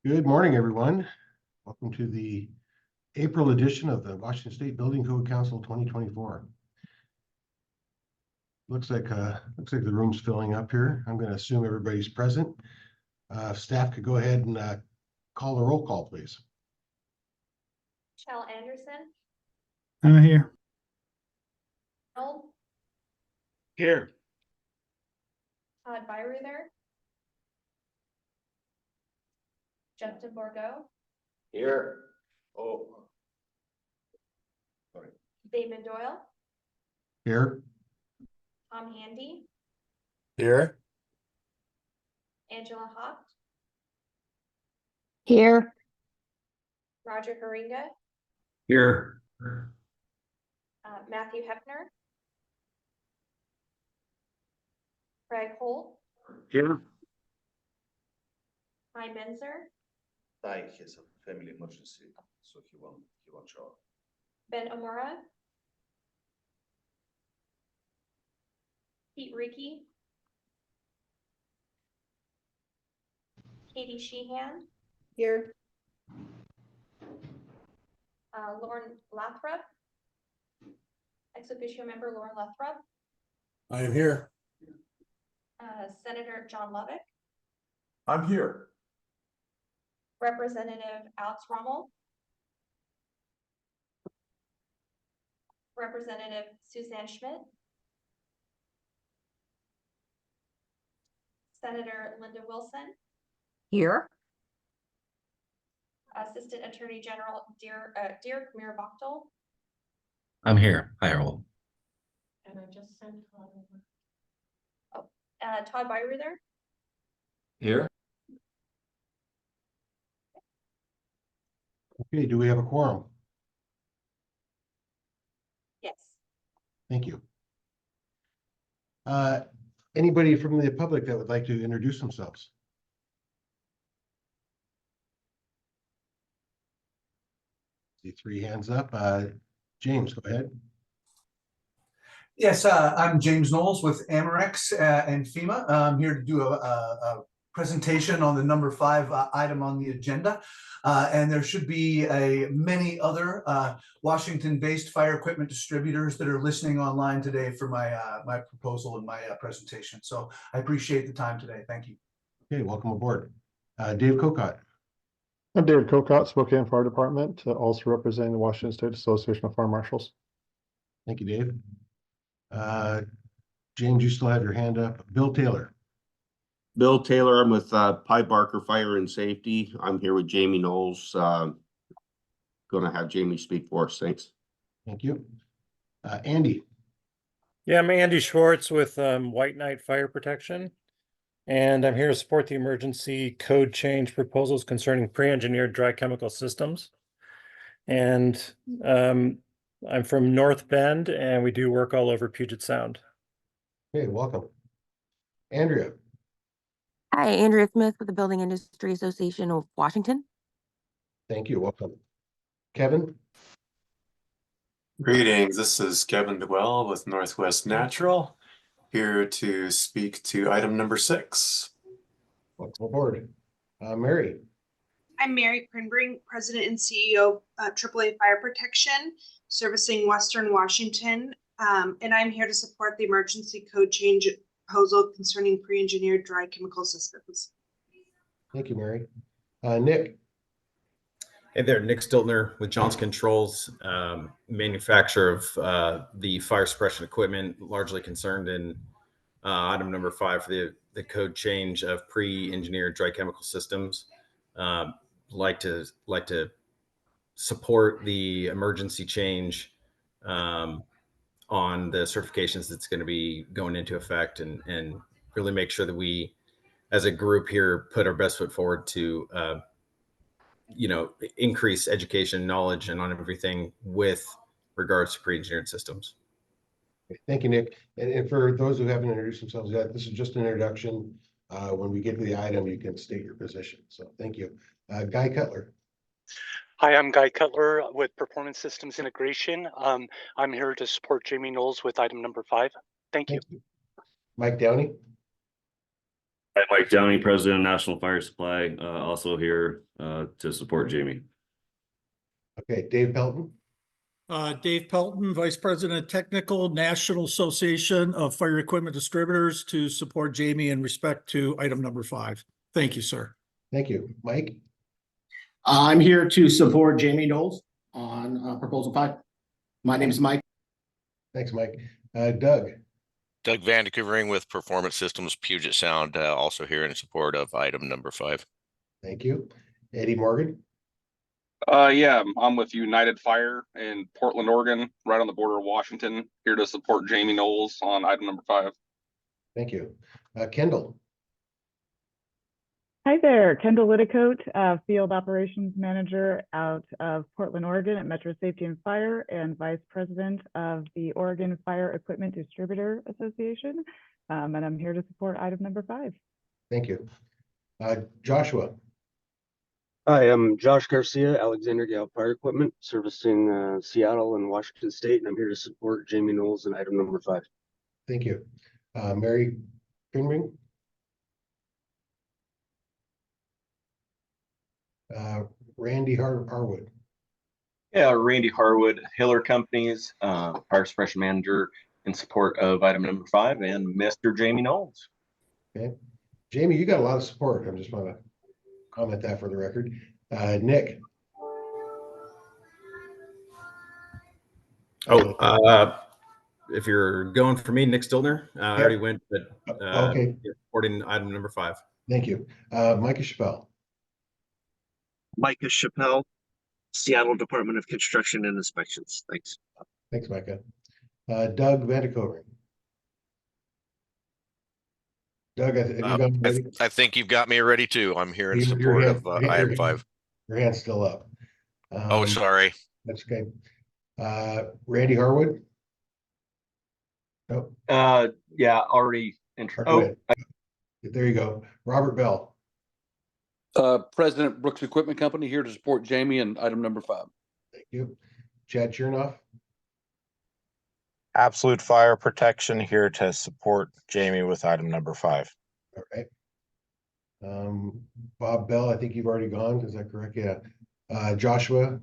Good morning, everyone. Welcome to the April edition of the Washington State Building Code Council 2024. Looks like the room's filling up here. I'm going to assume everybody's present. If staff could go ahead and call the roll call, please. Michelle Anderson. I'm here. Arnold. Here. Todd Byreuther. Justin Borgo. Here. Oh. Damon Doyle. Here. Tom Handy. Here. Angela Haupt. Here. Roger Haringa. Here. Matthew Hefner. Craig Holt. Here. Ty Menzer. Ty has a family emergency, so he won't show up. Ben Amora. Pete Rickey. Katie Sheehan. Here. Lauren Lathrop. Ex officio member Lauren Lathrop. I am here. Senator John Lovick. I'm here. Representative Alex Rommel. Representative Suzanne Schmidt. Senator Linda Wilson. Here. Assistant Attorney General Dirk Mirabachtel. I'm here. Hi, Harold. And I just sent Todd Byreuther. Here. Okay, do we have a quorum? Yes. Thank you. Anybody from the public that would like to introduce themselves? See three hands up. James, go ahead. Yes, I'm James Knowles with Amerex and FEMA. I'm here to do a presentation on the number 5 item on the agenda. And there should be many other Washington-based fire equipment distributors that are listening online today for my proposal and my presentation. So I appreciate the time today. Thank you. Okay, welcome aboard. Dave Cocott. I'm David Cocott, Spokane Fire Department, also representing the Washington State Association of Fire Marshals. Thank you, Dave. James, you still have your hand up. Bill Taylor. Bill Taylor, I'm with Pi Barker Fire and Safety. I'm here with Jamie Knowles. Going to have Jamie speak for us. Thanks. Thank you. Andy. Yeah, I'm Andy Schwartz with White Knight Fire Protection, and I'm here to support the emergency code change proposals concerning pre-engineered dry chemical systems. And I'm from North Bend, and we do work all over Puget Sound. Okay, welcome. Andrea. Hi, Andrea Smith with the Building Industry Association of Washington. Thank you. Welcome. Kevin. Greetings, this is Kevin DeWell with Northwest Natural, here to speak to item number 6. Welcome aboard. Mary. I'm Mary Prinbring, President and CEO of AAA Fire Protection, servicing Western Washington, and I'm here to support the emergency code change proposal concerning pre-engineered dry chemical systems. Thank you, Mary. Nick. Hey there, Nick Stiltner with Johnson Controls, manufacturer of the fire suppression equipment, largely concerned in item number 5 for the code change of pre-engineered dry chemical systems. Like to support the emergency change on the certifications that's going to be going into effect, and really make sure that we, as a group here, put our best foot forward to increase education, knowledge, and on everything with regards to pre-engineered systems. Thank you, Nick. And for those who haven't introduced themselves yet, this is just an introduction. When we get to the item, you can state your position. So thank you. Guy Cutler. Hi, I'm Guy Cutler with Performance Systems Integration. I'm here to support Jamie Knowles with item number 5. Thank you. Mike Downey. Hi, Mike Downey, President of National Fire Supply, also here to support Jamie. Okay, Dave Pelton. Dave Pelton, Vice President Technical, National Association of Fire Equipment Distributors, to support Jamie in respect to item number 5. Thank you, sir. Thank you. Mike? I'm here to support Jamie Knowles on proposal 5. My name is Mike. Thanks, Mike. Doug? Doug Vandekuvering with Performance Systems, Puget Sound, also here in support of item number 5. Thank you. Eddie Morgan? Yeah, I'm with United Fire in Portland, Oregon, right on the border of Washington, here to support Jamie Knowles on item number 5. Thank you. Kendall? Hi there, Kendall Litticoat, Field Operations Manager out of Portland, Oregon at Metro Safety and Fire, and Vice President of the Oregon Fire Equipment Distributor Association. And I'm here to support item number 5. Thank you. Joshua? Hi, I'm Josh Garcia, Alexander Gal Fire Equipment, servicing Seattle and Washington State, and I'm here to support Jamie Knowles in item number 5. Thank you. Mary Pringring? Randy Harwood. Yeah, Randy Harwood, Hiller Companies, Fire Suppression Manager in support of item number 5, and Mr. Jamie Knowles. Okay. Jamie, you got a lot of support. I just want to comment that for the record. Nick? If you're going for me, Nick Stiltner, I already went, but okay. Supporting item number 5. Thank you. Micah Chappelle? Micah Chappelle, Seattle Department of Construction and Inspections. Thanks. Thanks, Micah. Doug Vandekuvering. Doug, have you gone ready? I think you've got me ready too. I'm here in support of item 5. Your hand's still up. Oh, sorry. That's okay. Randy Harwood? Nope. Yeah, already. There you go. Robert Bell? President Brooks Equipment Company, here to support Jamie and item number 5. Thank you. Chad Chernoff? Absolute Fire Protection, here to support Jamie with item number 5. All right. Bob Bell, I think you've already gone. Is that correct? Yeah. Joshua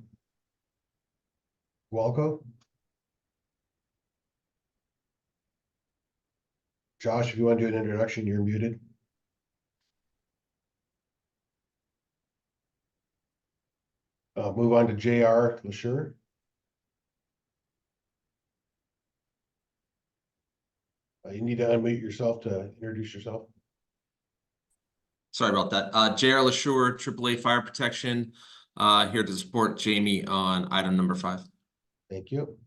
Walco? Josh, if you want to do an introduction, you're muted. Move on to J.R. LaSure. You need to unmute yourself to introduce yourself. Sorry about that. J.R. LaSure, AAA Fire Protection, here to support Jamie on item number 5. Thank you.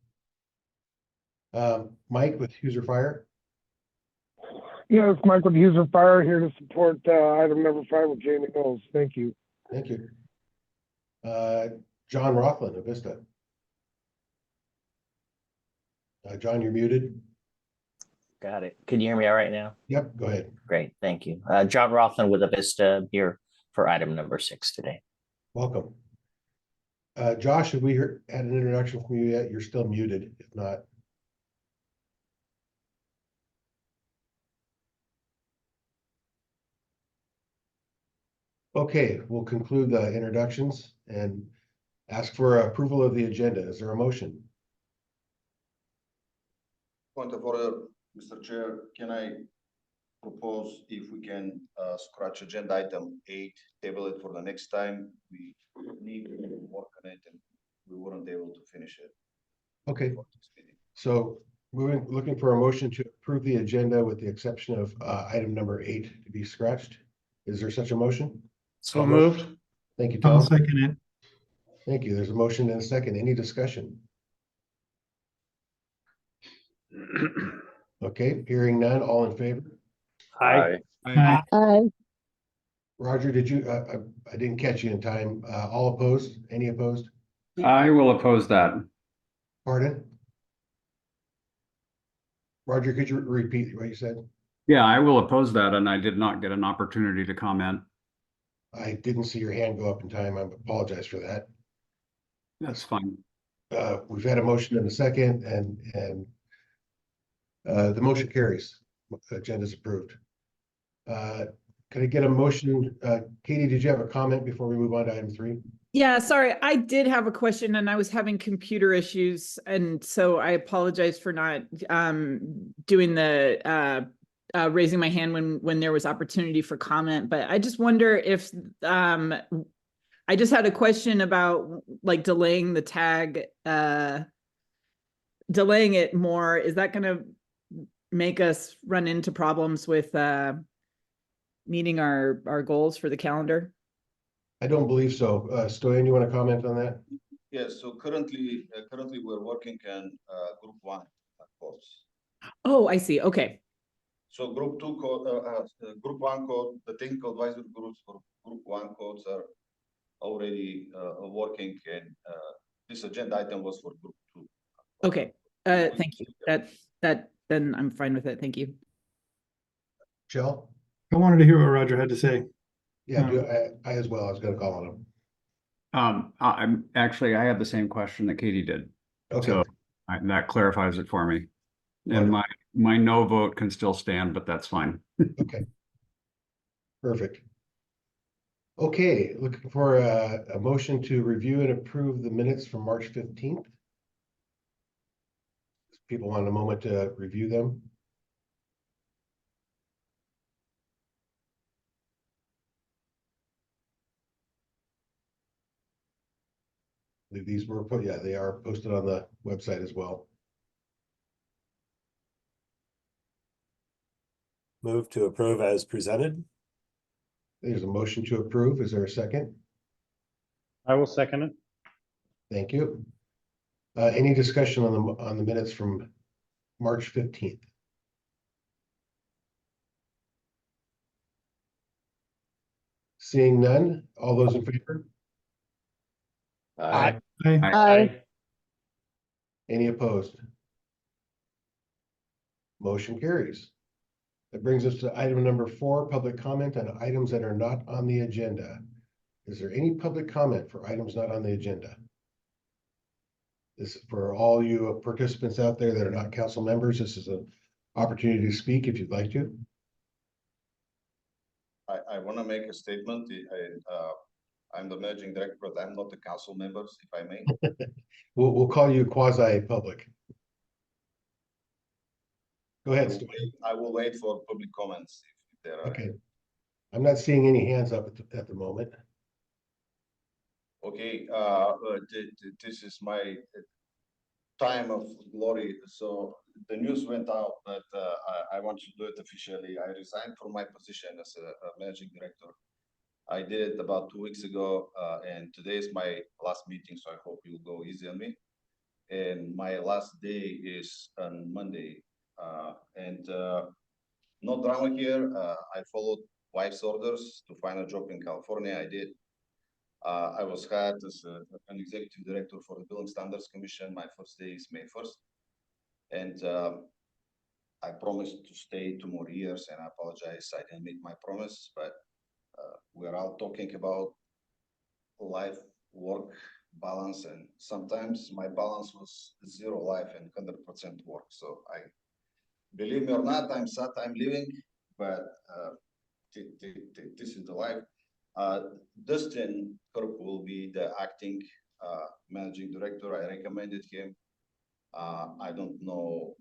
Mike with User Fire. Yeah, it's Mike with User Fire, here to support item number 5 with Jamie Knowles. Thank you. Thank you. John Rothland of Vista. John, you're muted. Got it. Can you hear me all right now? Yep, go ahead. Great, thank you. John Rothland with Avista here for item number 6 today. Welcome. Josh, have we had an introduction from you yet? You're still muted, if not. Okay, we'll conclude the introductions and ask for approval of the agenda. Is there a motion? Point of order, Mr. Chair, can I propose if we can scratch agenda item 8, table it for the next time? We need to work on it and we weren't able to finish it. Okay, so looking for a motion to approve the agenda with the exception of item number 8 to be scratched. Is there such a motion? So moved. Thank you, Tom. I'll second it. Thank you. There's a motion and a second. Any discussion? Okay, hearing none. All in favor? Aye. Aye. Roger, did you? I didn't catch you in time. All opposed? Any opposed? I will oppose that. Pardon? Roger, could you repeat what you said? Yeah, I will oppose that, and I did not get an opportunity to comment. I didn't see your hand go up in time. I apologize for that. That's fine. We've had a motion and a second, and the motion carries. Agenda is approved. Could I get a motion? Katie, did you have a comment before we move on to item 3? Yeah, sorry, I did have a question and I was having computer issues. And so I apologize for not doing the raising my hand when there was opportunity for comment. But I just wonder if I just had a question about like delaying the tag, delaying it more. Is that going to make us run into problems with meeting our goals for the calendar? I don't believe so. Stoyan, you want to comment on that? Yes, so currently we're working on group 1 codes. Oh, I see. Okay. So group 2 code, group 1 code, the technical advisory groups for group 1 codes are already working, and this agenda item was for group 2. Okay. Thank you. That then I'm fine with it. Thank you. Jill? I wanted to hear what Roger had to say. Yeah, I as well. I was going to call on him. I had the same question that Katie did. Okay. So that clarifies it for me. And Wonderful. my no vote can still stand, but that's fine. Okay. Perfect. Okay, looking for a motion to review and approve the minutes from March 15th. People want a moment to review them. These were put, yeah, they are posted on the website as well. Move to approve as presented. There's a motion to approve. Is there a second? I will second it. Thank you. Any discussion on the minutes from March 15th? Seeing none, all those in favor? Aye. Aye. Any opposed? Motion carries. That brings us to item number 4, public comment on items that are not on the agenda. Is there any public comment for items not on the agenda? This is for all you participants out there that are not council members. This is an opportunity to speak if you'd like to. I want to make a statement. I'm the managing director, but I'm not a council member, if I may. We'll call you quasi-public. Go ahead, Stu. I will wait for public comments if there are. Okay. I'm not seeing any hands up at the moment. Okay, this is my time of glory. So the news went out, but I want to do it officially. I resigned from my position as a managing director. I did it about 2 weeks ago, and today is my last meeting, so I hope you'll go easy on me. And my last day is on Monday. No drama here. I followed wife's orders to find a job in California. I did. I was hired as an executive director for the Building Standards Commission. My first day is May 1st. And I promised to stay 2 more years, and I apologize I didn't meet my promise, but we're all talking about life work balance, and sometimes my balance was 0 life and 100% work. So I, believe me or not, I'm sad I'm leaving, but this is the life. Dustin Kirk will be the acting managing director. I recommended him. I don't know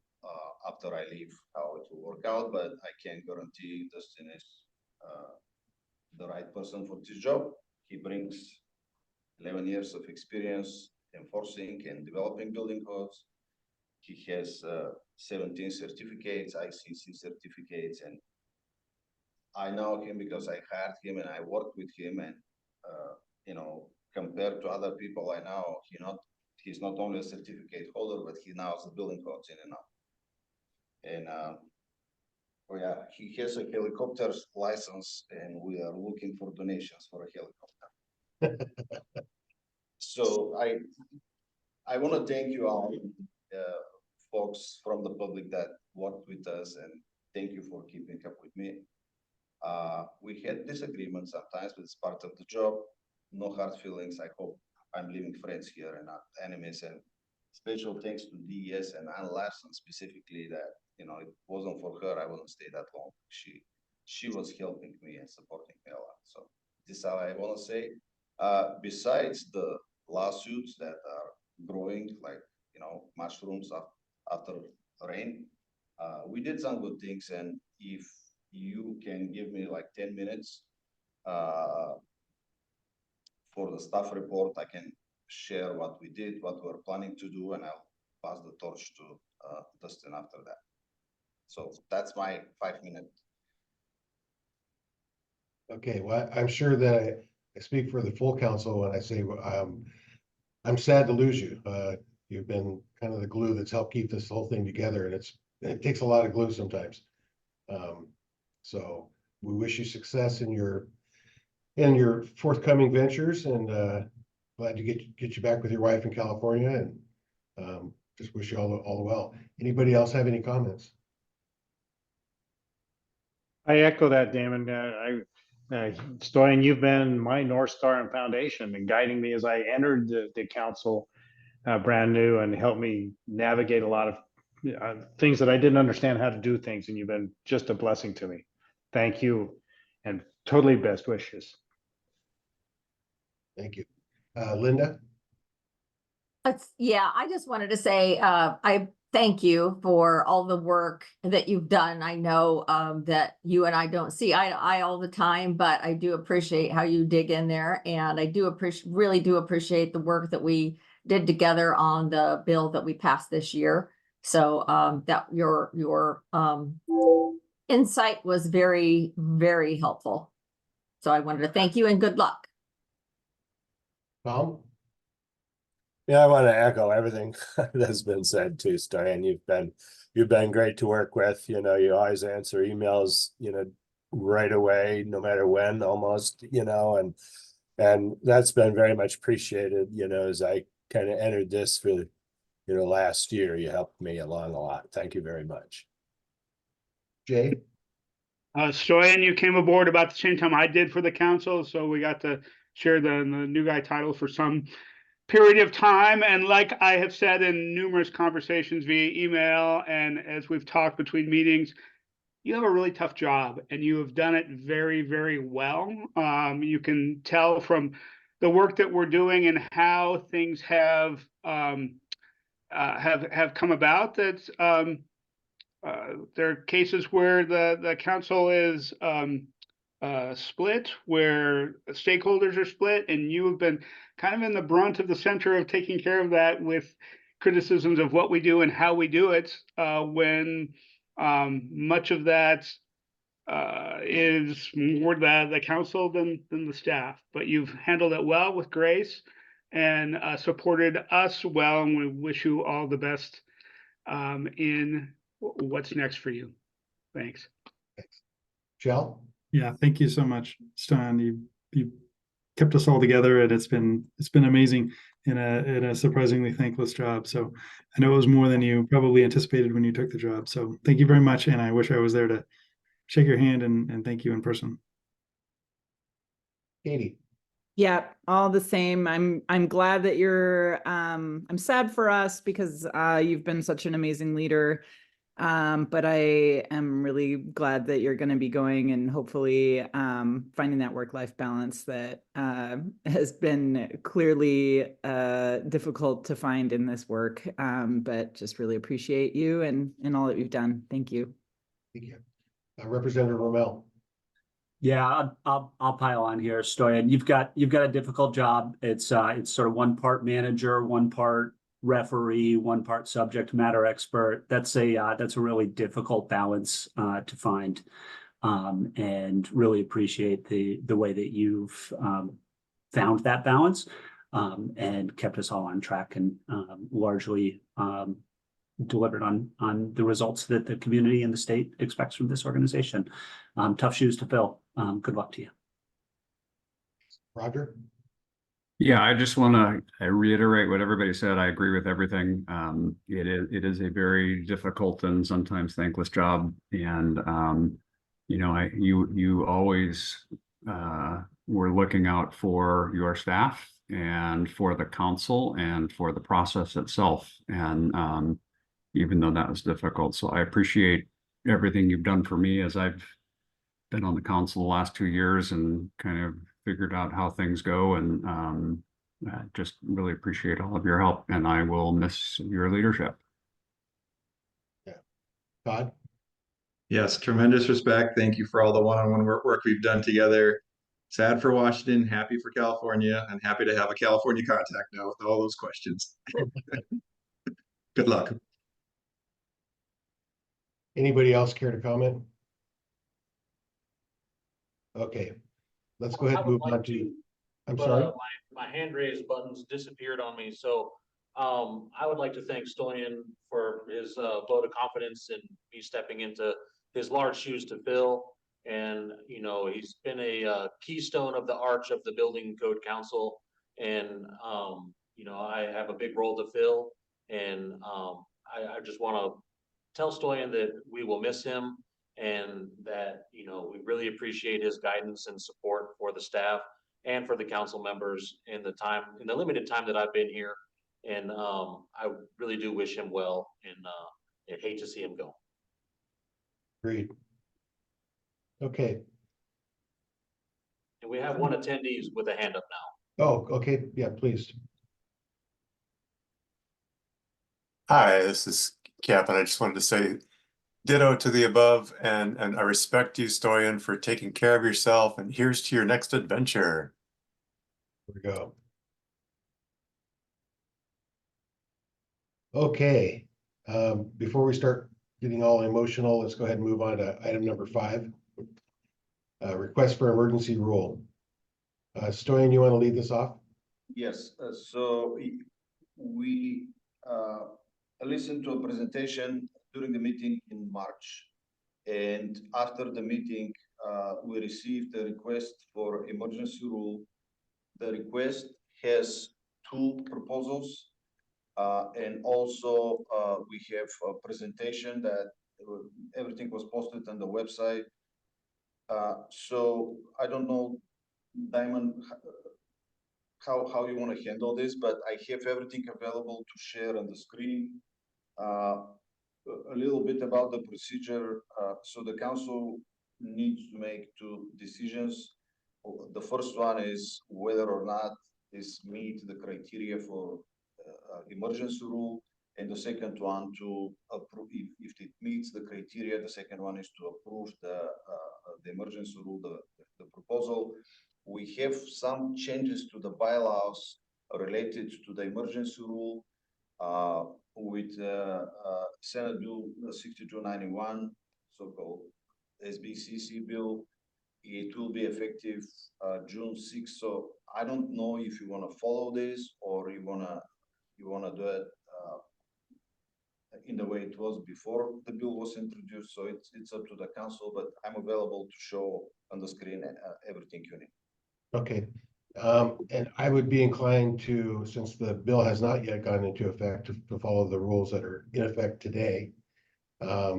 after I leave how it will work out, but I can guarantee Dustin is the right person for this job. He brings 11 years of experience enforcing and developing building codes. He has 17 certificates, ICC certificates, and I know him because I hired him and I worked with him. And compared to other people I know, he's not only a certificate holder, but he knows the building codes in and out. And oh yeah, he has a helicopter license, and we are looking for donations for a helicopter. So I want to thank you all, folks from the public that worked with us, and thank you for keeping up with me. We had disagreements sometimes, but it's part of the job. No hard feelings. I hope I'm leaving friends here and not enemies. And special thanks to DES and Ann Larson specifically that, it wasn't for her, I wouldn't stay that long. She she was helping me and supporting me a lot. So this is all I want to say. Besides the lawsuits that are growing, like, mushrooms after rain, we did some good things. And if you can give me like 10 minutes for the staff report, I can share what we did, what we're planning to do, and I'll pass the torch to Dustin after that. So that's my 5 minute. Okay, well, I'm sure that I speak for the full council when I say I'm sad to lose you. You've been kind of the glue that's helped keep this whole thing together, and it takes a lot of glue sometimes. So we wish you success in your forthcoming ventures, and glad to get you back with your wife in California, and just wish you all the well. Anybody else have any comments? I echo that, Damon. Stoyan, you've been my North Star and foundation and guiding me as I entered the council brand new, and helped me navigate a lot of things that I didn't understand how to do things. And you've been just a blessing to me. Thank you, and totally best wishes. Thank you. Linda? Yeah, I just wanted to say, I thank you for all the work that you've done. I know that you and I don't see eye to eye all the time, but I do appreciate how you dig in there. And I do really do appreciate the work that we did together on the bill that we passed this year. So that your insight was very, very helpful. So I wanted to thank you and good luck. Tom? Yeah, I want to echo everything that's been said too, Stoyan. You've been great to work with. You always answer emails, right away, no matter when, almost, and that's been very much appreciated. As I kind of entered this for, last year, you helped me along a lot. Thank you very much. Jay? Stoyan, you came aboard about the same time I did for the council, so we got to share the new guy title for some period of time. And like I have said in numerous conversations via email, and as we've talked between meetings, you have a really tough job, and you have done it very, very well. You can tell from the work that we're doing and how things have come about that there are cases where the council is split, where stakeholders are split, and you have been kind of in the brunt of the center of taking care of that with criticisms of what we do and how we do it, when much of that is more the council than the staff. But you've handled it well with grace and supported us well, and we wish you all the best in what's next for you. Thanks. Shell? Yeah, thank you so much, Stan. You kept us all together, and it's been amazing in a surprisingly thankless job. So I know it was more than you probably anticipated when you took the job. So thank you very much, and I wish I was there to shake your hand and thank you in person. Katie? Yeah, all the same. I'm glad that you're I'm sad for us because you've been such an amazing leader. But I am really glad that you're going to be going and hopefully finding that work-life balance that has been clearly difficult to find in this work. But just really appreciate you and all that you've done. Thank you. Thank you. Representative Rommel. Yeah, I'll pile on here, Stoyan. You've got a difficult job. It's sort of one part manager, one part referee, one part subject matter expert. That's a really difficult balance to find, and really appreciate the way that you've found that balance and kept us all on track and largely delivered on the results that the community and the state expects from this organization. Tough shoes to fill. Good luck to you. Roger? Yeah, I just want to reiterate what everybody said. I agree with everything. It is a very difficult and sometimes thankless job, and you always were looking out for your staff and for the council and for the process itself, and even though that was difficult. So I appreciate everything you've done for me as I've been on the council the last 2 years and kind of figured out how things go. And I just really appreciate all of your help, and I will miss your leadership. Todd? Yes, tremendous respect. Thank you for all the one-on-one work we've done together. Sad for Washington, happy for California, and happy to have a California contact now with all those questions. Good luck. Anybody else care to comment? Okay, let's go ahead and move on to, I'm sorry. My hand raised buttons disappeared on me, so I would like to thank Stoyan for his vote of confidence in me stepping into his large shoes to fill. And, you know, he's been a keystone of the arch of the Building Code Council. And, you know, I have a big role to fill. And I just want to tell Stoyan that we will miss him and that, you know, we really appreciate his guidance and support for the staff and for the council members in the limited time that I've been here. And I really do wish him well, and hate to see him go. Agreed. Okay. And we have one attendee with a hand up now. Oh, okay. Yeah, please. Hi, this is Cap, and I just wanted to say ditto to the above, and I respect you, Stoyan, for taking care of yourself, and here's to your next adventure. Here we go. Okay, before we start getting all emotional, let's go ahead and move on to item number 5. Request for emergency rule. Stoyan, you want to lead this off? Yes, so we listened to a presentation during the meeting in March. And after the meeting, we received a request for emergency rule. The request has 2 proposals. And also we have a presentation that everything was posted on the website. So I don't know, Diamond, how you want to handle this, but I have everything available to share on the screen. A little bit about the procedure. So the council needs to make 2 decisions. The first one is whether or not this meets the criteria for emergency rule, and the second one to approve if it meets the criteria. The second one is to approve the emergency rule, the proposal. We have some changes to the bylaws related to the emergency rule with Senate Bill 6291, so-called SBCC bill. It will be effective June 6th. So I don't know if you want to follow this or you want to do it in the way it was before the bill was introduced. So it's up to the council, but I'm available to show on the screen everything you need. Okay. And I would be inclined to, since the bill has not yet gone into effect, to follow the rules that are in effect today. I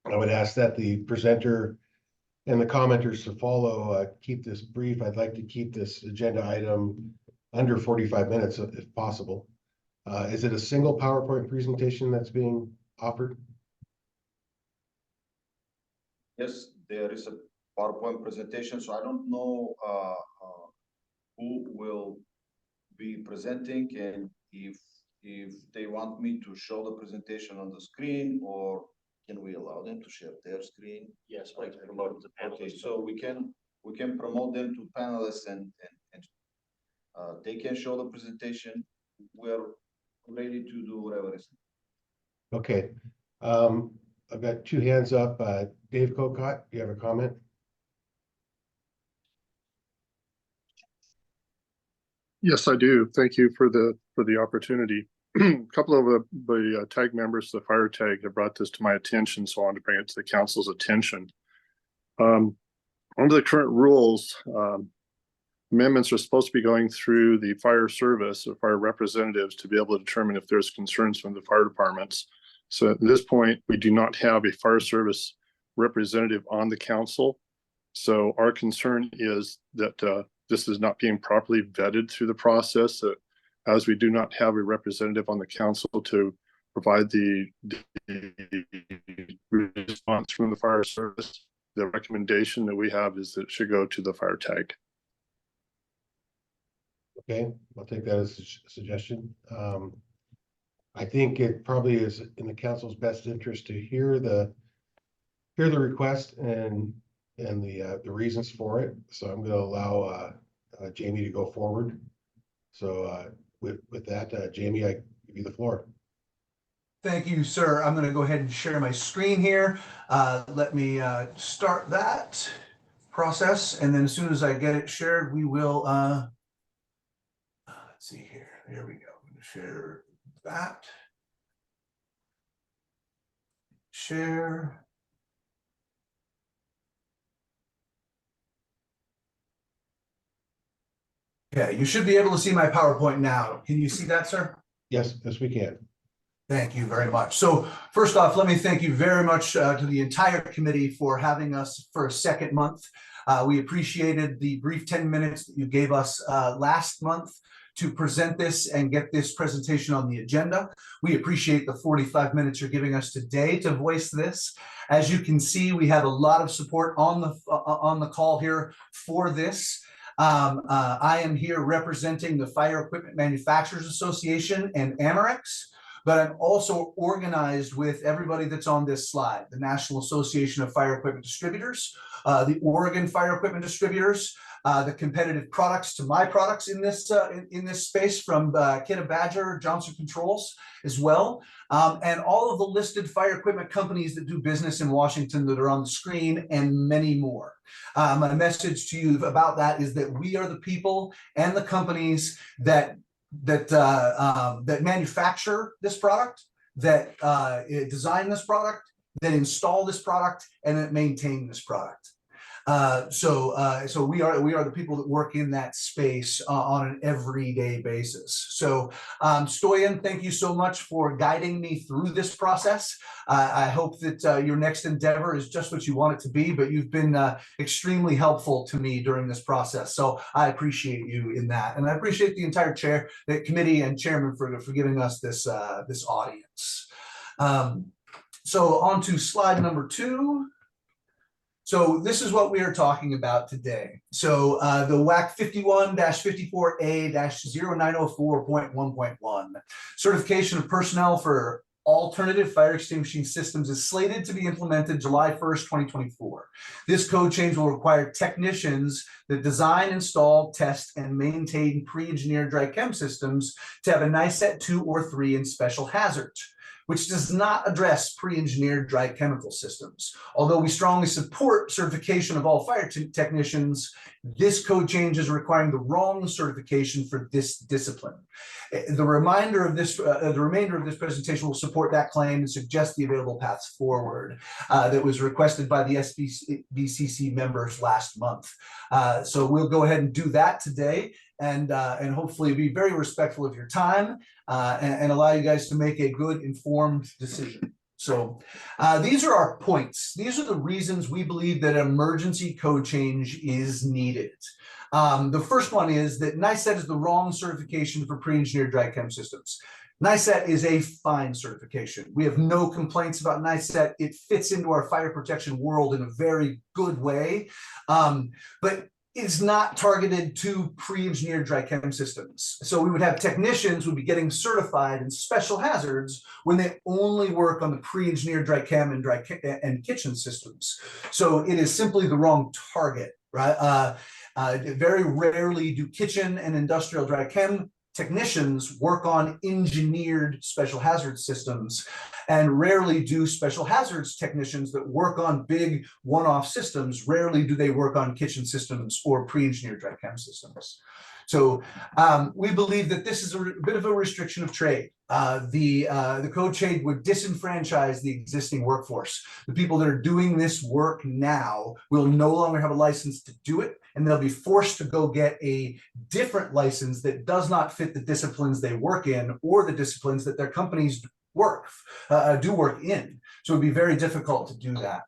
would ask that the presenter and the commenters to follow keep this brief. I'd like to keep this agenda item under 45 minutes if possible. Is it a single PowerPoint presentation that's being offered? Yes, there is a PowerPoint presentation, so I don't know who will be presenting, and if they want me to show the presentation on the screen, or can we allow them to share their screen? Yes, like promote the panelists. Okay, so we can promote them to panelists, and they can show the presentation. We're ready to do whatever is. Okay. I've got 2 hands up. Dave Cocott, do you have a comment? Yes, I do. Thank you for the opportunity. A couple of the tag members, the fire tag, have brought this to my attention, so I wanted to bring it to the council's attention. Under the current rules, amendments are supposed to be going through the fire service or fire representatives to be able to determine if there's concerns from the fire departments. So at this point, we do not have a fire service representative on the council. So our concern is that this is not being properly vetted through the process, as we do not have a representative on the council to provide the response from the fire service. the recommendation that we have is that it should go to the fire tag. Okay, I'll take that as a suggestion. I think it probably is in the council's best interest to hear the request and the reasons for it. So I'm going to allow Jamie to go forward. So with that, Jamie, I give you the floor. Thank you, sir. I'm going to go ahead and share my screen here. Let me start that process, and then as soon as I get it shared, we will. Let's see here. Here we go. I'm going to share that. Share. Okay, you should be able to see my PowerPoint now. Can you see that, sir? Yes, yes, we can. Thank you very much. So first off, let me thank you very much to the entire committee for having us for a second month. We appreciated the brief 10 minutes that you gave us last month to present this and get this presentation on the agenda. We appreciate the 45 minutes you're giving us today to voice this. As you can see, we have a lot of support on the call here for this. I am here representing the Fire Equipment Manufacturers Association and Amerex, but I'm also organized with everybody that's on this slide: the National Association of Fire Equipment Distributors, the Oregon Fire Equipment Distributors, the competitive products to my products in this space from Kidde Badger, Johnson Controls as well, and all of the listed fire equipment companies that do business in Washington that are on the screen, and many more. My message to you about that is that we are the people and the companies that manufacture this product, that design this product, that install this product, and that maintain this product. So we are the people that work in that space on an everyday basis. So Stoyan, thank you so much for guiding me through this process. I hope that your next endeavor is just what you want it to be, but you've been extremely helpful to me during this process. So I appreciate you in that, and I appreciate the entire committee and chairman for giving us this audience. So on to slide number 2. So this is what we are talking about today. So the WAC 51-54A-0904.1.1 certification of personnel for alternative fire extinguishing systems is slated to be implemented July 1st, 2024. This code change will require technicians that design, install, test, and maintain pre-engineered dry chem systems to have a NICET 2 or 3 in special hazards, which does not address pre-engineered dry chemical systems. Although we strongly support certification of all fire technicians, this code change is requiring the wrong certification for this discipline. The remainder of this presentation will support that claim and suggest the available paths forward that was requested by the SBCC members last month. So we'll go ahead and do that today, and hopefully be very respectful of your time and allow you guys to make a good informed decision. So these are our points. These are the reasons we believe that an emergency code change is needed. The first one is that NICET is the wrong certification for pre-engineered dry chem systems. NICET is a fine certification. We have no complaints about NICET. It fits into our fire protection world in a very good way, but it's not targeted to pre-engineered dry chem systems. So we would have technicians who would be getting certified in special hazards when they only work on the pre-engineered dry chem and kitchen systems. So it is simply the wrong target, right? Very rarely do kitchen and industrial dry chem technicians work on engineered special hazard systems, and rarely do special hazards technicians that work on big one-off systems, rarely do they work on kitchen systems or pre-engineered dry chem systems. So we believe that this is a bit of a restriction of trade. The code change would disenfranchise the existing workforce. The people that are doing this work now will no longer have a license to do it, and they'll be forced to go get a different license that does not fit the disciplines they work in or the disciplines that their companies do work in. So it'd be very difficult to do that.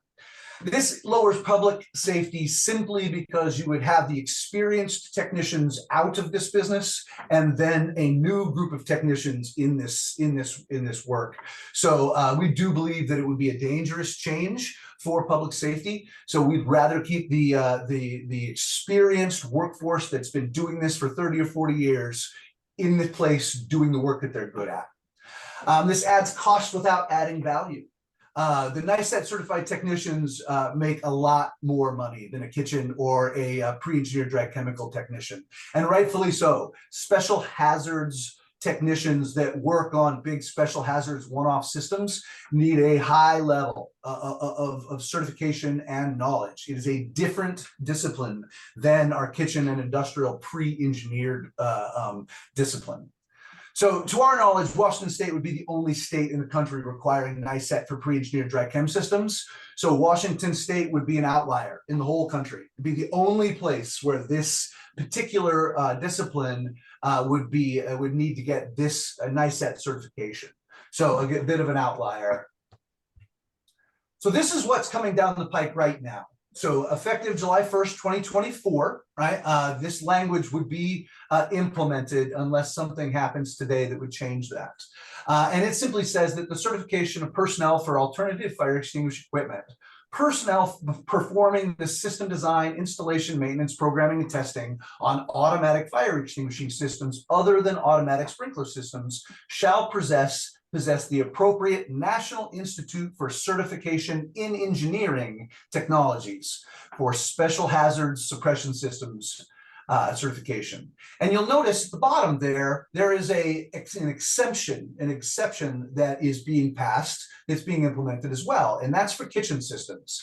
This lowers public safety simply because you would have the experienced technicians out of this business and then a new group of technicians in this work. So we do believe that it would be a dangerous change for public safety. So we'd rather keep the experienced workforce that's been doing this for 30 or 40 years in the place doing the work that they're good at. This adds cost without adding value. The NICET certified technicians make a lot more money than a kitchen or a pre-engineered dry chemical technician, and rightfully so. Special hazards technicians that work on big special hazards one-off systems need a high level of certification and knowledge. It is a different discipline than our kitchen and industrial pre-engineered discipline. So to our knowledge, Washington State would be the only state in the country requiring NICET for pre-engineered dry chem systems. So Washington State would be an outlier in the whole country. It'd be the only place where this particular discipline would need to get this NICET certification. So a bit of an outlier. So this is what's coming down the pike right now. So effective July 1st, 2024, right? This language would be implemented unless something happens today that would change that. And it simply says that the certification of personnel for alternative fire extinguishing equipment, personnel performing the system design, installation, maintenance, programming, and testing on automatic fire extinguishing systems other than automatic sprinkler systems shall possess the appropriate National Institute for Certification in Engineering Technologies for Special Hazards Suppression Systems certification. And you'll notice at the bottom there is an exception that is being passed, that's being implemented as well, and that's for kitchen systems.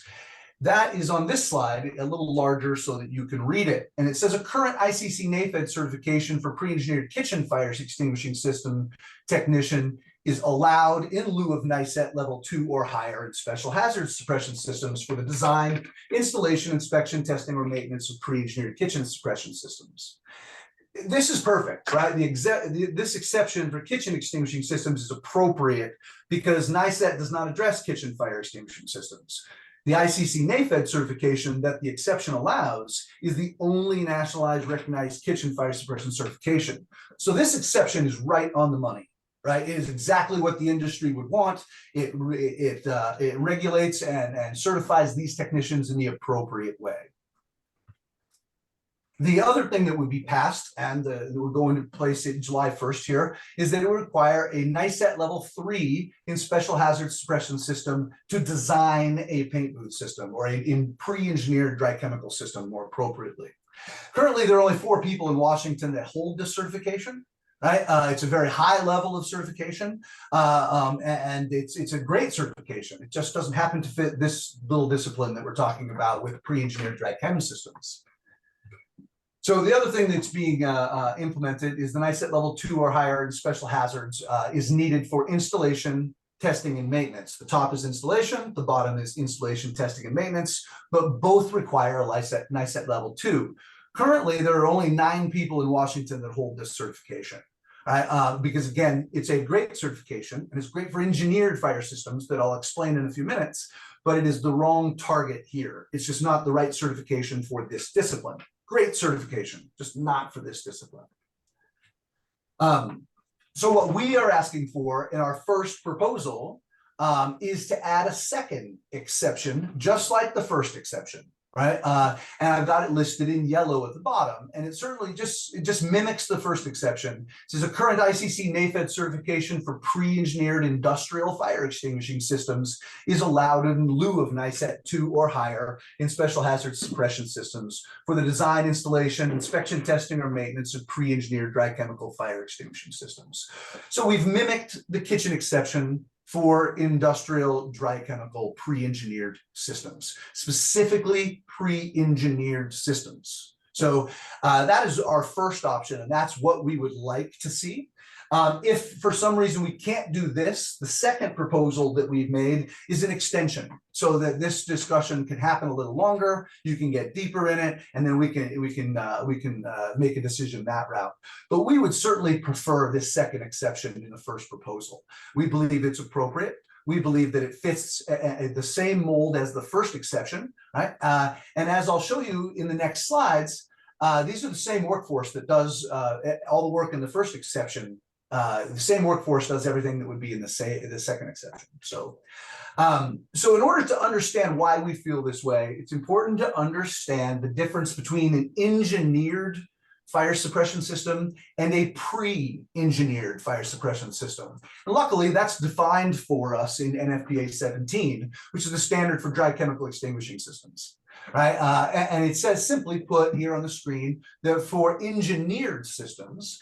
That is on this slide, a little larger so that you can read it. And it says a current ICC NAFED certification for pre-engineered kitchen fire extinguishing system technician is allowed in lieu of NICET level 2 or higher in special hazards suppression systems for the design, installation, inspection, testing, or maintenance of pre-engineered kitchen suppression systems. This is perfect, right? This exception for kitchen extinguishing systems is appropriate because NICET does not address kitchen fire extinguishing systems. The ICC NAFED certification that the exception allows is the only nationalized recognized kitchen fire suppression certification. So this exception is right on the money. Right, it is exactly what the industry would want. It regulates and certifies these technicians in the appropriate way. The other thing that would be passed and that would go into place in July 1st here is that it would require a NICET level 3 in special hazard suppression system to design a paint booth system or a pre-engineered dry chemical system more appropriately. Currently, there are only 4 people in Washington that hold this certification. Right, it's a very high level of certification, and it's a great certification. It just doesn't happen to fit this little discipline that we're talking about with pre-engineered dry chem systems. So the other thing that's being implemented is the NICET level 2 or higher in special hazards is needed for installation, testing, and maintenance. The top is installation, the bottom is installation, testing, and maintenance, but both require a NICET level 2. Currently, there are only 9 people in Washington that hold this certification, right? Because again, it's a great certification and it's great for engineered fire systems that I'll explain in a few minutes, but it is the wrong target here. It's just not the right certification for this discipline. Great certification, just not for this discipline. So what we are asking for in our first proposal is to add a second exception, just like the first exception. Right, and I've got it listed in yellow at the bottom, and it certainly just mimics the first exception. It says a current ICC NAFED certification for pre-engineered industrial fire extinguishing systems is allowed in lieu of NICET 2 or higher in special hazard suppression systems for the design, installation, inspection, testing, or maintenance of pre-engineered dry chemical fire extinguishing systems. So we've mimicked the kitchen exception for industrial dry chemical pre-engineered systems, specifically pre-engineered systems. So that is our first option, and that's what we would like to see. If for some reason we can't do this, the second proposal that we've made is an extension so that this discussion can happen a little longer. You can get deeper in it, and then we can make a decision that route. But we would certainly prefer this second exception in the first proposal. We believe it's appropriate. We believe that it fits the same mold as the first exception, right? And as I'll show you in the next slides, these are the same workforce that does all the work in the first exception The same workforce does everything that would be in the second exception. So in order to understand why we feel this way, it's important to understand the difference between an engineered fire suppression system and a pre-engineered fire suppression system. And luckily, that's defined for us in NFPA 17, which is the standard for dry chemical extinguishing systems. Right, and it says, simply put here on the screen, that for engineered systems,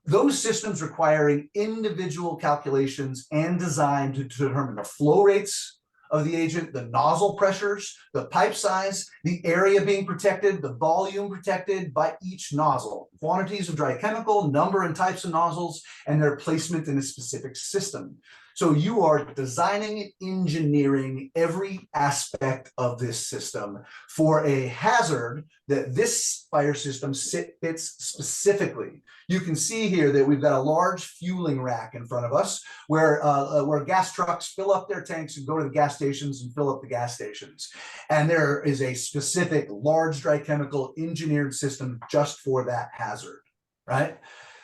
those systems requiring individual calculations and design to determine the flow rates of the agent, the nozzle pressures, the pipe size, the area being protected, the volume protected by each nozzle, quantities of dry chemical, number and types of nozzles, and their placement in a specific system. So you are designing and engineering every aspect of this system for a hazard that this fire system fits specifically. You can see here that we've got a large fueling rack in front of us where gas trucks fill up their tanks and go to the gas stations and fill up the gas stations. And there is a specific large dry chemical engineered system just for that hazard, right?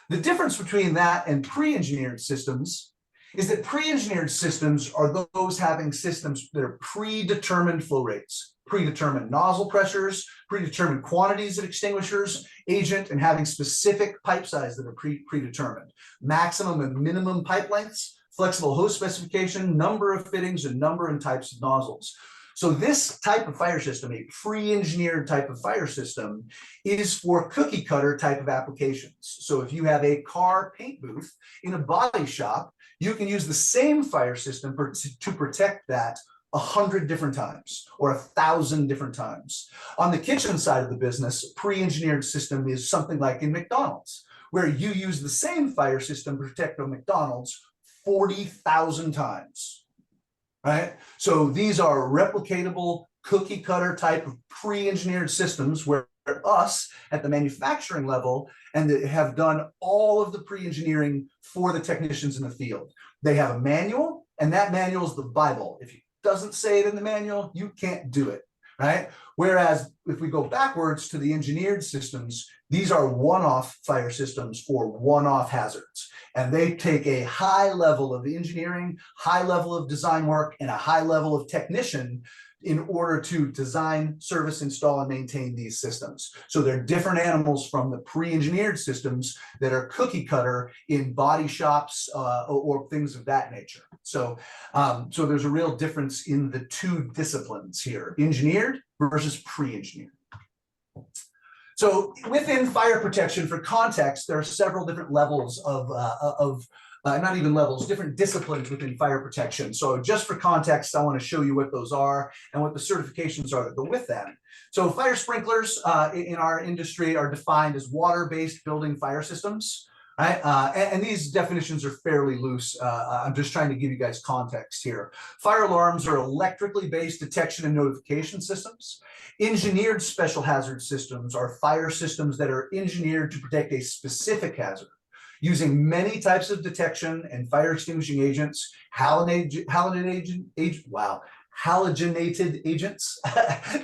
The difference between that and pre-engineered systems is that pre-engineered systems are those having systems that are predetermined flow rates, predetermined nozzle pressures, predetermined quantities of extinguishers, agent, and having specific pipe size that are predetermined, maximum and minimum pipe lengths, flexible hose specification, number of fittings, and number and types of nozzles. So this type of fire system, a pre-engineered type of fire system, is for cookie cutter type of applications. So if you have a car paint booth in a body shop, you can use the same fire system to protect that 100 different times or 1,000 different times. On the kitchen side of the business, a pre-engineered system is something like in McDonald's, where you use the same fire system to protect a McDonald's 40,000 times, right? So these are replicatable cookie cutter type of pre-engineered systems where us at the manufacturing level and have done all of the pre-engineering for the technicians in the field. They have a manual, and that manual is the Bible. If it doesn't say it in the manual, you can't do it, right? Whereas if we go backwards to the engineered systems, these are one-off fire systems for one-off hazards. And they take a high level of engineering, high level of design work, and a high level of technician in order to design, service, install, and maintain these systems. So they're different animals from the pre-engineered systems that are cookie cutter in body shops or things of that nature. So, so there's a real difference in the two disciplines here, engineered versus pre-engineered. So within fire protection, for context, there are several different levels of not even levels, different disciplines within fire protection. So just for context, I want to show you what those are and what the certifications are that go with them. So fire sprinklers in our industry are defined as water-based building fire systems, right? And these definitions are fairly loose. I'm just trying to give you guys context here. Fire alarms are electrically based detection and notification systems. Engineered special hazard systems are fire systems that are engineered to protect a specific hazard, using many types of detection and fire extinguishing agents, halogenated agents,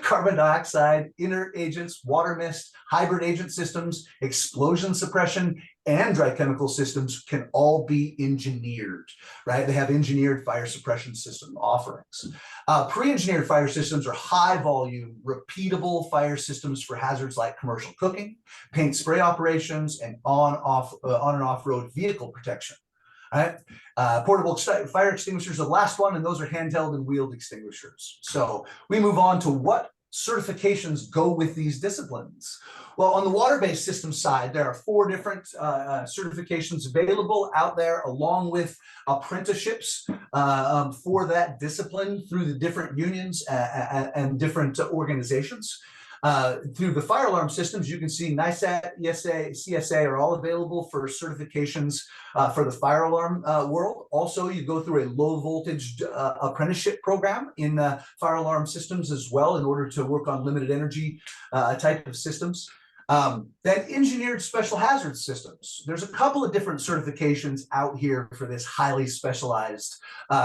carbon dioxide, inert agents, water mist, hybrid agent systems, explosion suppression, and dry chemical systems can all be engineered, right? They have engineered fire suppression system offerings. Pre-engineered fire systems are high volume, repeatable fire systems for hazards like commercial cooking, paint spray operations, and on and off-road vehicle protection. Right? Portable fire extinguishers are the last one, and those are handheld and wheeled extinguishers. So we move on to what certifications go with these disciplines. Well, on the water-based system side, there are 4 different certifications available out there, along with apprenticeships for that discipline through the different unions and different organizations. Through the fire alarm systems, you can see NISAT, ESA, CSA are all available for certifications for the fire alarm world. Also, you go through a low voltage apprenticeship program in fire alarm systems as well in order to work on limited energy type of systems. Then engineered special hazard systems. There's a couple of different certifications out here for this highly specialized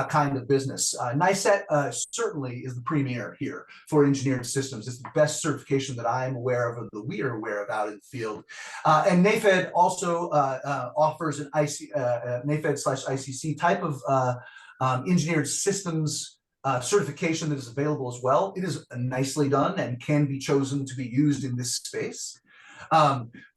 kind of business. NICET certainly is the premier here for engineered systems. It's the best certification that I'm aware of, or that we are aware of out in the field. And NAFED also offers an NAFED/ICC type of engineered systems certification that is available as well. It is nicely done and can be chosen to be used in this space.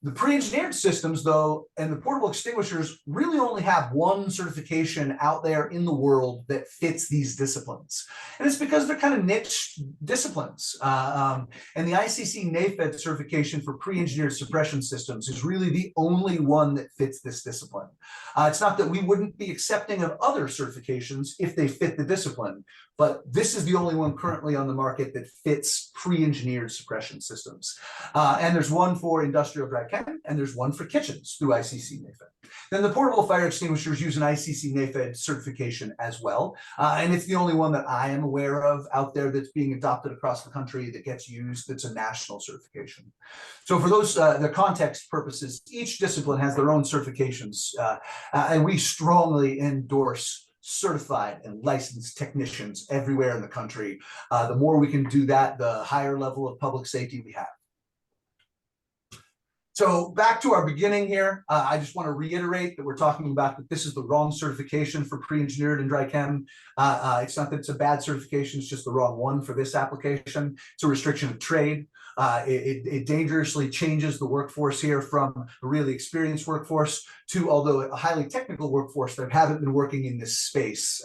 The pre-engineered systems, though, and the portable extinguishers really only have one certification out there in the world that fits these disciplines. And it's because they're kind of niche disciplines. And the ICC NAFED certification for pre-engineered suppression systems is really the only one that fits this discipline. It's not that we wouldn't be accepting of other certifications if they fit the discipline, but this is the only one currently on the market that fits pre-engineered suppression systems. And there's one for industrial dry chem, and there's one for kitchens through ICC NAFED. Then the portable fire extinguishers use an ICC NAFED certification as well. And it's the only one that I am aware of out there that's being adopted across the country that gets used. That's a national certification. So for those, the context purposes, each discipline has their own certifications. And we strongly endorse certified and licensed technicians everywhere in the country. The more we can do that, the higher level of public safety we have. So back to our beginning here, I just want to reiterate that we're talking about that this is the wrong certification for pre-engineered and dry chem. It's not that it's a bad certification, it's just the wrong one for this application. It's a restriction of trade. It dangerously changes the workforce here from a really experienced workforce to, although a highly technical workforce that haven't been working in this space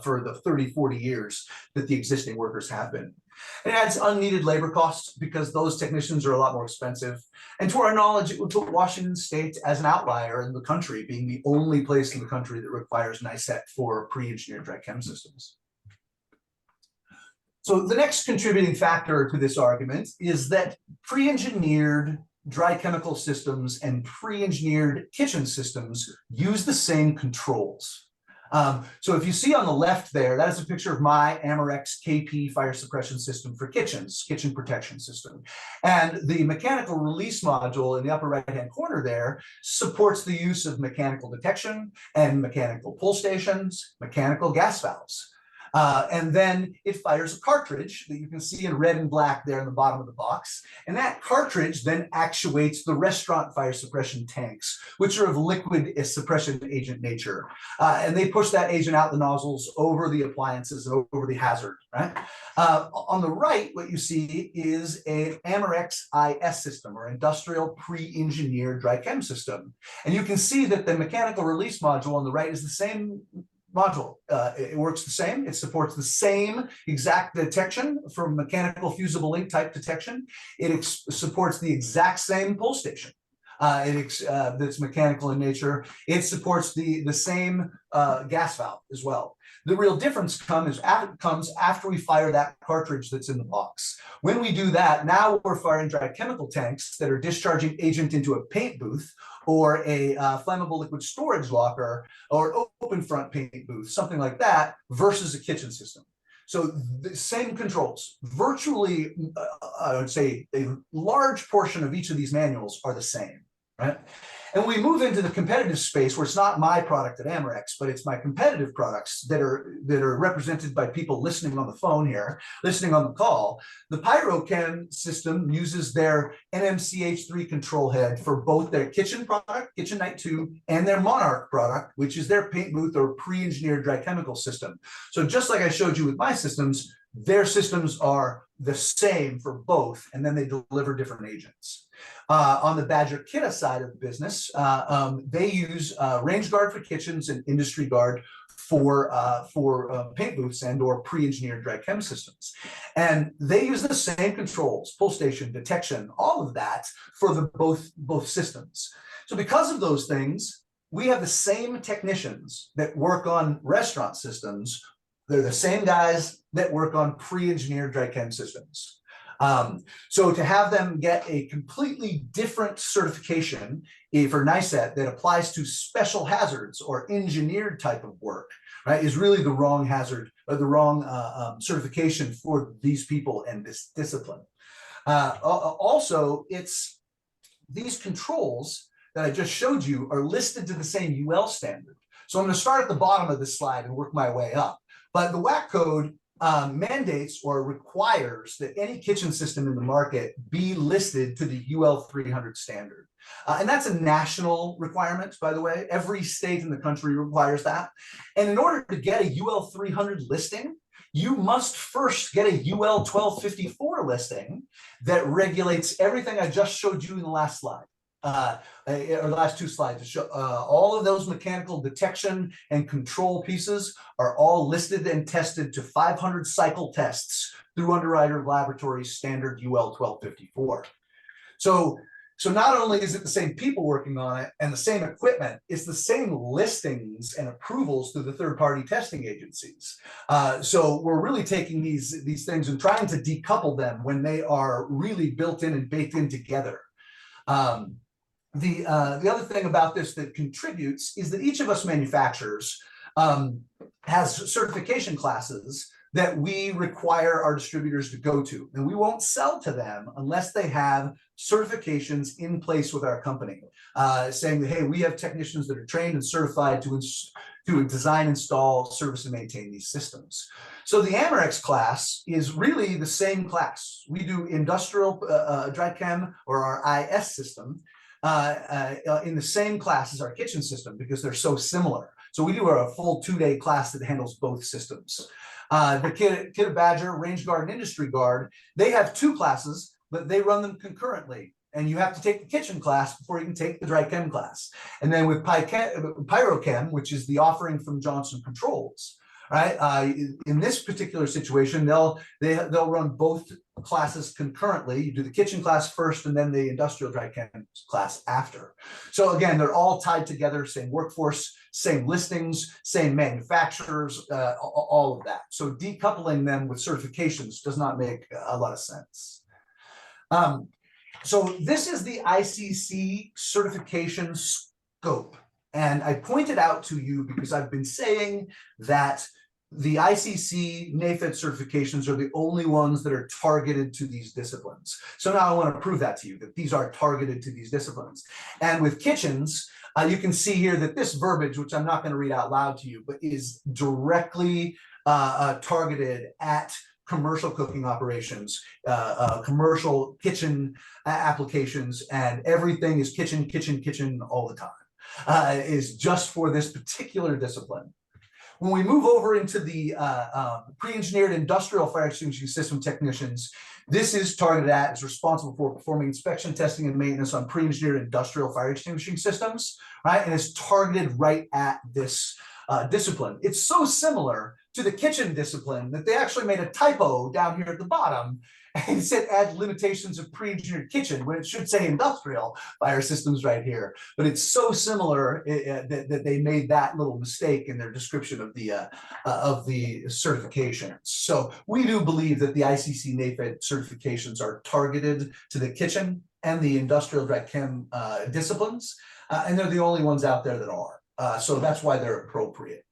for the 30, 40 years that the existing workers have been. It adds unneeded labor costs because those technicians are a lot more expensive. And to our knowledge, it would put Washington State as an outlier in the country, being the only place in the country that requires NICET for pre-engineered dry chem systems. So the next contributing factor to this argument is that pre-engineered dry chemical systems and pre-engineered kitchen systems use the same controls. So if you see on the left there, that is a picture of my Amerex KP fire suppression system for kitchens, kitchen protection system. And the mechanical release module in the upper right-hand corner there supports the use of mechanical detection and mechanical pull stations, mechanical gas valves. And then it fires a cartridge that you can see in red and black there in the bottom of the box. And that cartridge then actuates the restaurant fire suppression tanks, which are of liquid suppression agent nature. And they push that agent out the nozzles over the appliances and over the hazard, right? On the right, what you see is an Amerex IS system, or industrial pre-engineered dry chem system. And you can see that the mechanical release module on the right is the same module. It works the same. It supports the same exact detection for mechanical fusible link type detection. It supports the exact same pull station. That's mechanical in nature. It supports the same gas valve as well. The real difference comes after we fire that cartridge that's in the box. When we do that, now we're firing dry chemical tanks that are discharging agent into a paint booth or a flammable liquid storage locker or open front paint booth, something like that, versus a kitchen system. So the same controls, virtually, I would say a large portion of each of these manuals are the same, right? And we move into the competitive space where it's not my product at Amerex, but it's my competitive products that are represented by people listening on the phone here, listening on the call. The PyroChem system uses their NMCH3 control head for both their kitchen product, Kitchen Night 2, and their Monarch product, which is their paint booth or pre-engineered dry chemical system. So just like I showed you with my systems, their systems are the same for both, and then they deliver different agents. On the Badger Kidda side of the business, they use Range Guard for kitchens and Industry Guard for paint booths and or pre-engineered dry chem systems. And they use the same controls, pull station, detection, all of that for the both systems. So because of those things, we have the same technicians that work on restaurant systems. They're the same guys that work on pre-engineered dry chem systems. So to have them get a completely different certification for NICET that applies to special hazards or engineered type of work, right, is really the wrong hazard or the wrong certification for these people and this discipline. Also, it's these controls that I just showed you are listed to the same UL standard. So I'm going to start at the bottom of this slide and work my way up. But the WAC code mandates or requires that any kitchen system in the market be listed to the UL 300 standard. And that's a national requirement, by the way. Every state in the country requires that. And in order to get a UL 300 listing, you must first get a UL 1254 listing that regulates everything I just showed you in the last slide. Or the last two slides to show all of those mechanical detection and control pieces are all listed and tested to 500 cycle tests through Underwriter Laboratories standard UL 1254. So not only is it the same people working on it and the same equipment, it's the same listings and approvals through the third-party testing agencies. So we're really taking these things and trying to decouple them when they are really built in and baked in together. The other thing about this that contributes is that each of us manufacturers has certification classes that we require our distributors to go to, and we won't sell to them unless they have certifications in place with our company, saying that, hey, we have technicians that are trained and certified to design, install, service, and maintain these systems. So the Amerex class is really the same class. We do industrial dry chem or our IS system in the same class as our kitchen system because they're so similar. So we do a full 2-day class that handles both systems. The Kidde Badger, Range Guard, and Industry Guard, they have 2 classes, but they run them concurrently. And you have to take the kitchen class before you can take the dry chem class. And then with Pyrochem, which is the offering from Johnson Controls, right? In this particular situation, they'll run both classes concurrently. You do the kitchen class first and then the industrial dry chem class after. So again, they're all tied together, same workforce, same listings, same manufacturers, all of that. So decoupling them with certifications does not make a lot of sense. So this is the ICC certification scope. And I pointed out to you because I've been saying that the ICC NAFED certifications are the only ones that are targeted to these disciplines. So now I want to prove that to you, that these are targeted to these disciplines. And with kitchens, you can see here that this verbiage, which I'm not going to read out loud to you, but is directly targeted at commercial cooking operations, commercial kitchen applications, and everything is kitchen, kitchen, kitchen all the time, is just for this particular discipline. When we move over into the pre-engineered industrial fire extinguishing system technicians, this is targeted at, is responsible for performing inspection, testing, and maintenance on pre-engineered industrial fire extinguishing systems, right? And it's targeted right at this discipline. It's so similar to the kitchen discipline that they actually made a typo down here at the bottom and said add limitations of pre-engineered kitchen when it should say industrial fire systems right here. But it's so similar that they made that little mistake in their description of the certifications. So we do believe that the ICC NAFED certifications are targeted to the kitchen and the industrial dry chem disciplines, and they're the only ones out there that are. So that's why they're appropriate.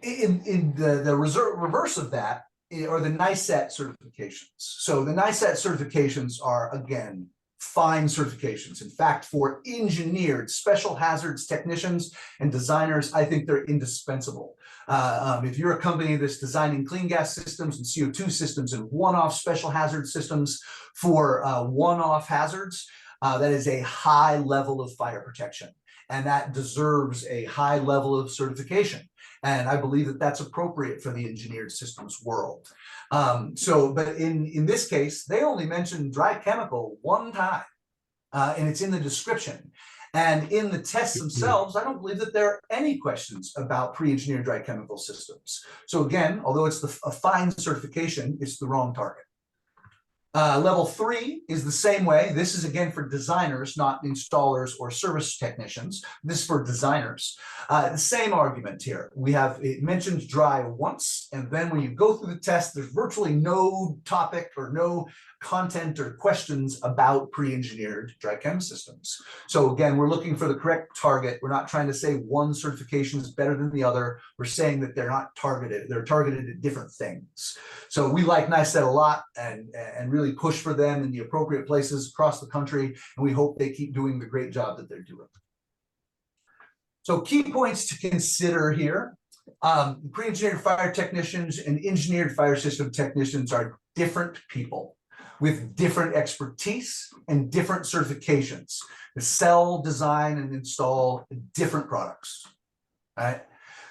In the reverse of that are the NICET certifications. So the NICET certifications are, again, fine certifications. In fact, for engineered special hazards technicians and designers, I think they're indispensable. If you're a company that's designing clean gas systems and CO2 systems and one-off special hazard systems for one-off hazards, that is a high level of fire protection. And that deserves a high level of certification. And I believe that that's appropriate for the engineered systems world. But in this case, they only mentioned dry chemical one time, and it's in the description. And in the tests themselves, I don't believe that there are any questions about pre-engineered dry chemical systems. So again, although it's a fine certification, it's the wrong target. Level 3 is the same way. This is again for designers, not installers or service technicians. This is for designers. The same argument here. We have, it mentions dry once, and then when you go through the test, there's virtually no topic or no content or questions about pre-engineered dry chem systems. So again, we're looking for the correct target. We're not trying to say one certification is better than the other. We're saying that they're not targeted. They're targeted at different things. So we like NICET a lot and really push for them in the appropriate places across the country. And we hope they keep doing the great job that they're doing. So key points to consider here. Pre-engineered fire technicians and engineered fire system technicians are different people with different expertise and different certifications to sell, design, and install different products. All right.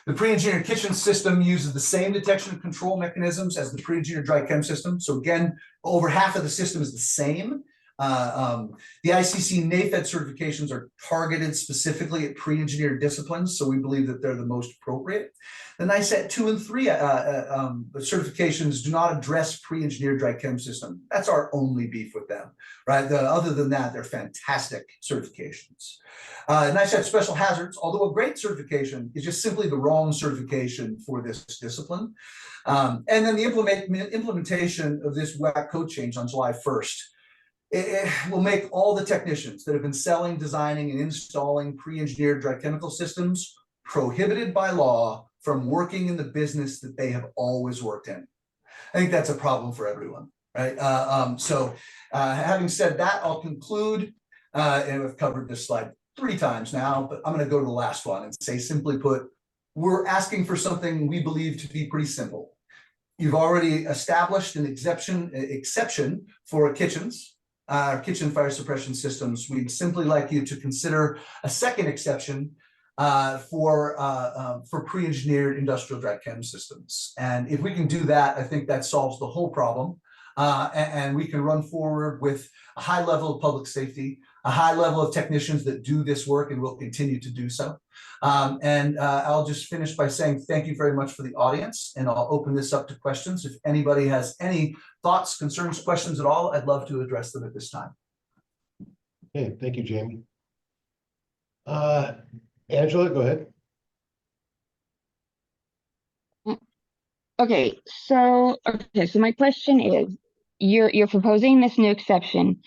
The pre-engineered kitchen system uses the same detection and control mechanisms as the pre-engineered dry chem system. So again, over half of the system is the same. The ICC NAFED certifications are targeted specifically at pre-engineered disciplines, so we believe that they're the most appropriate. The NICET 2 and 3 certifications do not address pre-engineered dry chem system. That's our only beef with them, right? Other than that, they're fantastic certifications. NICET Special Hazards, although a great certification, is just simply the wrong certification for this discipline. And then the implementation of this WAC code change on July 1st. It will make all the technicians that have been selling, designing, and installing pre-engineered dry chemical systems prohibited by law from working in the business that they have always worked in. I think that's a problem for everyone, right? Having said that, I'll conclude, and I've covered this slide 3 times now, but I'm going to go to the last one and say, simply put, we're asking for something we believe to be pretty simple. You've already established an exception for kitchens. Kitchen fire suppression systems. We'd simply like you to consider a second exception for pre-engineered industrial dry chem systems. And if we can do that, I think that solves the whole problem. And we can run forward with a high level of public safety, a high level of technicians that do this work and will continue to do so. I'll just finish by saying thank you very much for the audience, and I'll open this up to questions. If anybody has any thoughts, concerns, questions at all, I'd love to address them at this time. Okay, thank you, Jamie. Angela, go ahead. Okay, so my question is, you're proposing this new exception.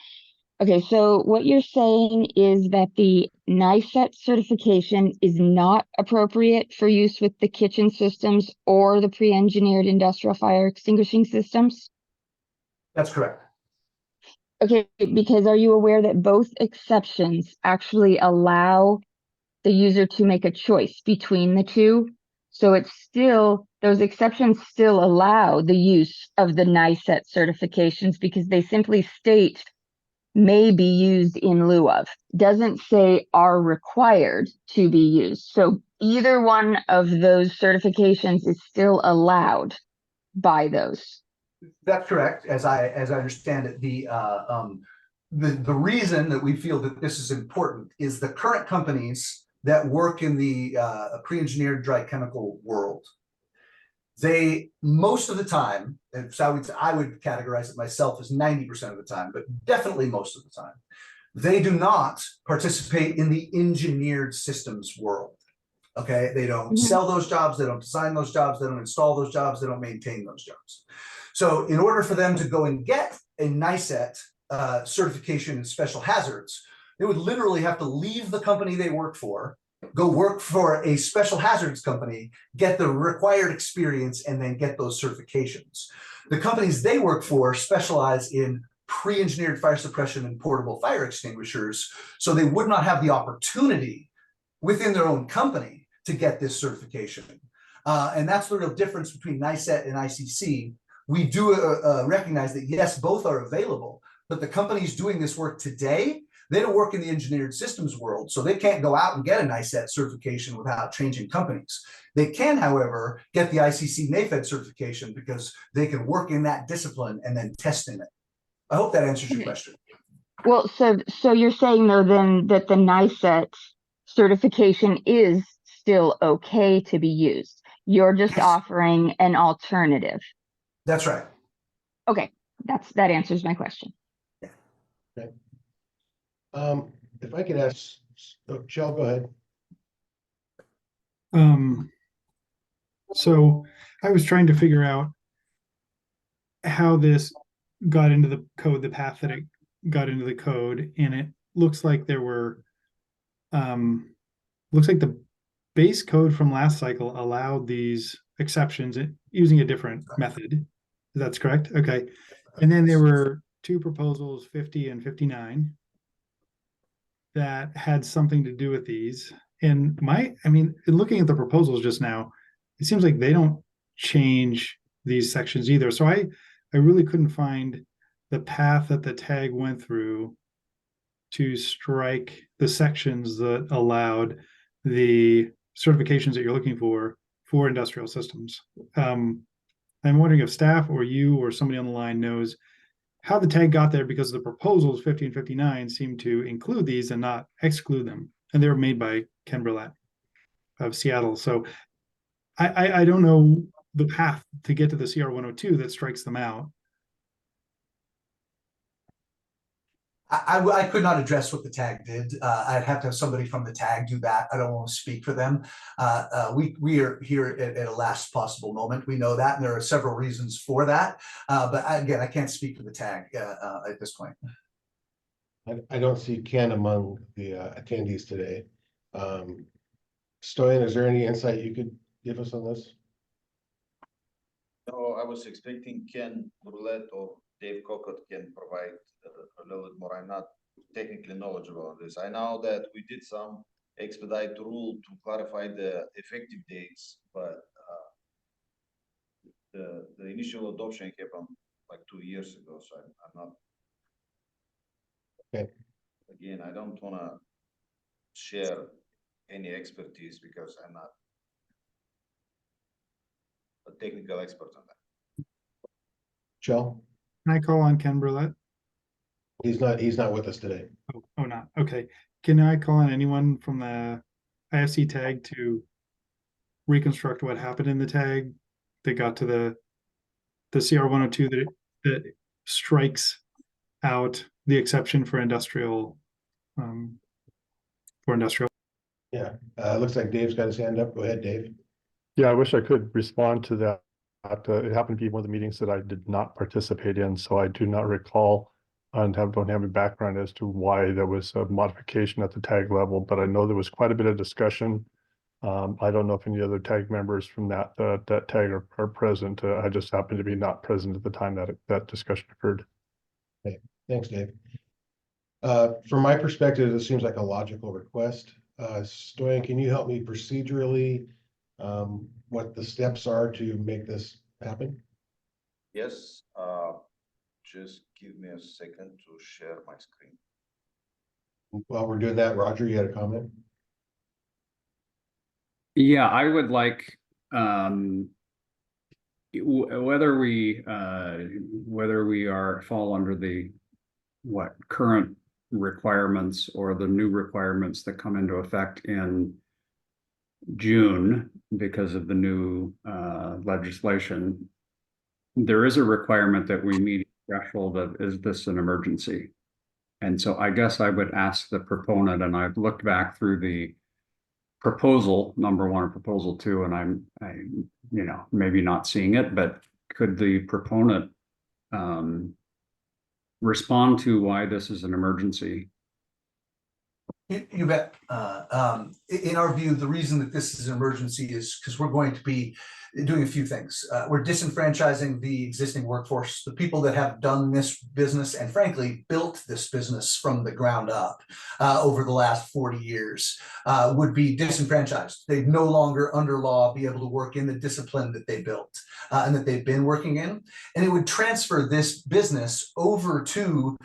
Okay, so what you're saying is that the NICET certification is not appropriate for use with the kitchen systems or the pre-engineered industrial fire extinguishing systems? That's correct. Okay, because are you aware that both exceptions actually allow the user to make a choice between the two? So it's still, those exceptions still allow the use of the NICET certifications because they simply state may be used in lieu of, doesn't say are required to be used. So either one of those certifications is still allowed by those. That's correct. As I understand it, the reason that we feel that this is important is the current companies that work in the pre-engineered dry chemical world. They, most of the time, so I would categorize it myself as 90% of the time, but definitely most of the time, they do not participate in the engineered systems world. Okay, they don't sell those jobs, they don't design those jobs, they don't install those jobs, they don't maintain those jobs. So in order for them to go and get a NICET certification in special hazards, they would literally have to leave the company they work for, go work for a special hazards company, get the required experience, and then get those certifications. The companies they work for specialize in pre-engineered fire suppression and portable fire extinguishers, so they would not have the opportunity within their own company to get this certification. And that's the real difference between NICET and ICC. We do recognize that, yes, both are available, but the companies doing this work today, they don't work in the engineered systems world, so they can't go out and get a NICET certification without changing companies. They can, however, get the ICC NAFED certification because they can work in that discipline and then test in it. I hope that answers your question. Well, so you're saying though then that the NICET certification is still okay to be used. You're just offering an alternative. That's right. Okay, that answers my question. Okay. If I could ask, Shell, go ahead. So I was trying to figure out how this got into the code, the path that it got into the code, and it looks like there were, looks like the base code from last cycle allowed these exceptions using a different method. That's correct? Okay. And then there were two proposals, 50 and 59, that had something to do with these. And I mean, looking at the proposals just now, it seems like they don't change these sections either. So I really couldn't find the path that the tag went through to strike the sections that allowed the certifications that you're looking for industrial systems. I'm wondering if staff or you or somebody on the line knows how the tag got there, because the proposals 50 and 59 seem to include these and not exclude them. And they were made by Ken Burlett of Seattle. So I don't know the path to get to the CR 102 that strikes them out. I could not address what the tag did. I'd have to have somebody from the tag do that. I don't want to speak for them. We are here at a last possible moment. We know that, and there are several reasons for that. But again, I can't speak for the tag at this point. I don't see Ken among the attendees today. Stoyan, is there any insight you could give us on this? No, I was expecting Ken Burlett or Dave Cockett can provide a little bit more. I'm not technically knowledgeable on this. I know that we did some expedite rule to clarify the effective dates, but the initial adoption happened like 2 years ago, so I'm not. Okay. Again, I don't want to share any expertise because I'm not a technical expert on that. Joe? Can I call on Ken Burlett? He's not with us today. Oh, not. Okay. Can I call on anyone from the IFC tag to reconstruct what happened in the tag that got to the CR 102 that strikes out the exception for industrial, Yeah, looks like Dave's got his hand up. Go ahead, Dave. Yeah, I wish I could respond to that. It happened to be one of the meetings that I did not participate in, so I do not recall and don't have a background as to why there was a modification at the tag level, but I know there was quite a bit of discussion. I don't know if any other tag members from that tag are present. I just happened to be not present at the time that discussion occurred. Okay, thanks, Dave. From my perspective, this seems like a logical request. Stoyan, can you help me procedurally what the steps are to make this happen? Yes, just give me a second to share my screen. While we're doing that, Roger, you had a comment? Yeah, I would like whether we fall under the current requirements or the new requirements that come into effect in June because of the new legislation. There is a requirement that we meet a threshold of, is this an emergency? And so I guess I would ask the proponent, and I've looked back through the proposal number 1 and proposal 2, and I'm maybe not seeing it, but could the proponent respond to why this is an emergency? You bet. In our view, the reason that this is an emergency is because we're going to be doing a few things. We're disenfranchising the existing workforce, the people that have done this business and frankly built this business from the ground up over the last 40 years would be disenfranchised. They'd no longer under law be able to work in the discipline that they built and that they've been working in. And it would transfer this business over to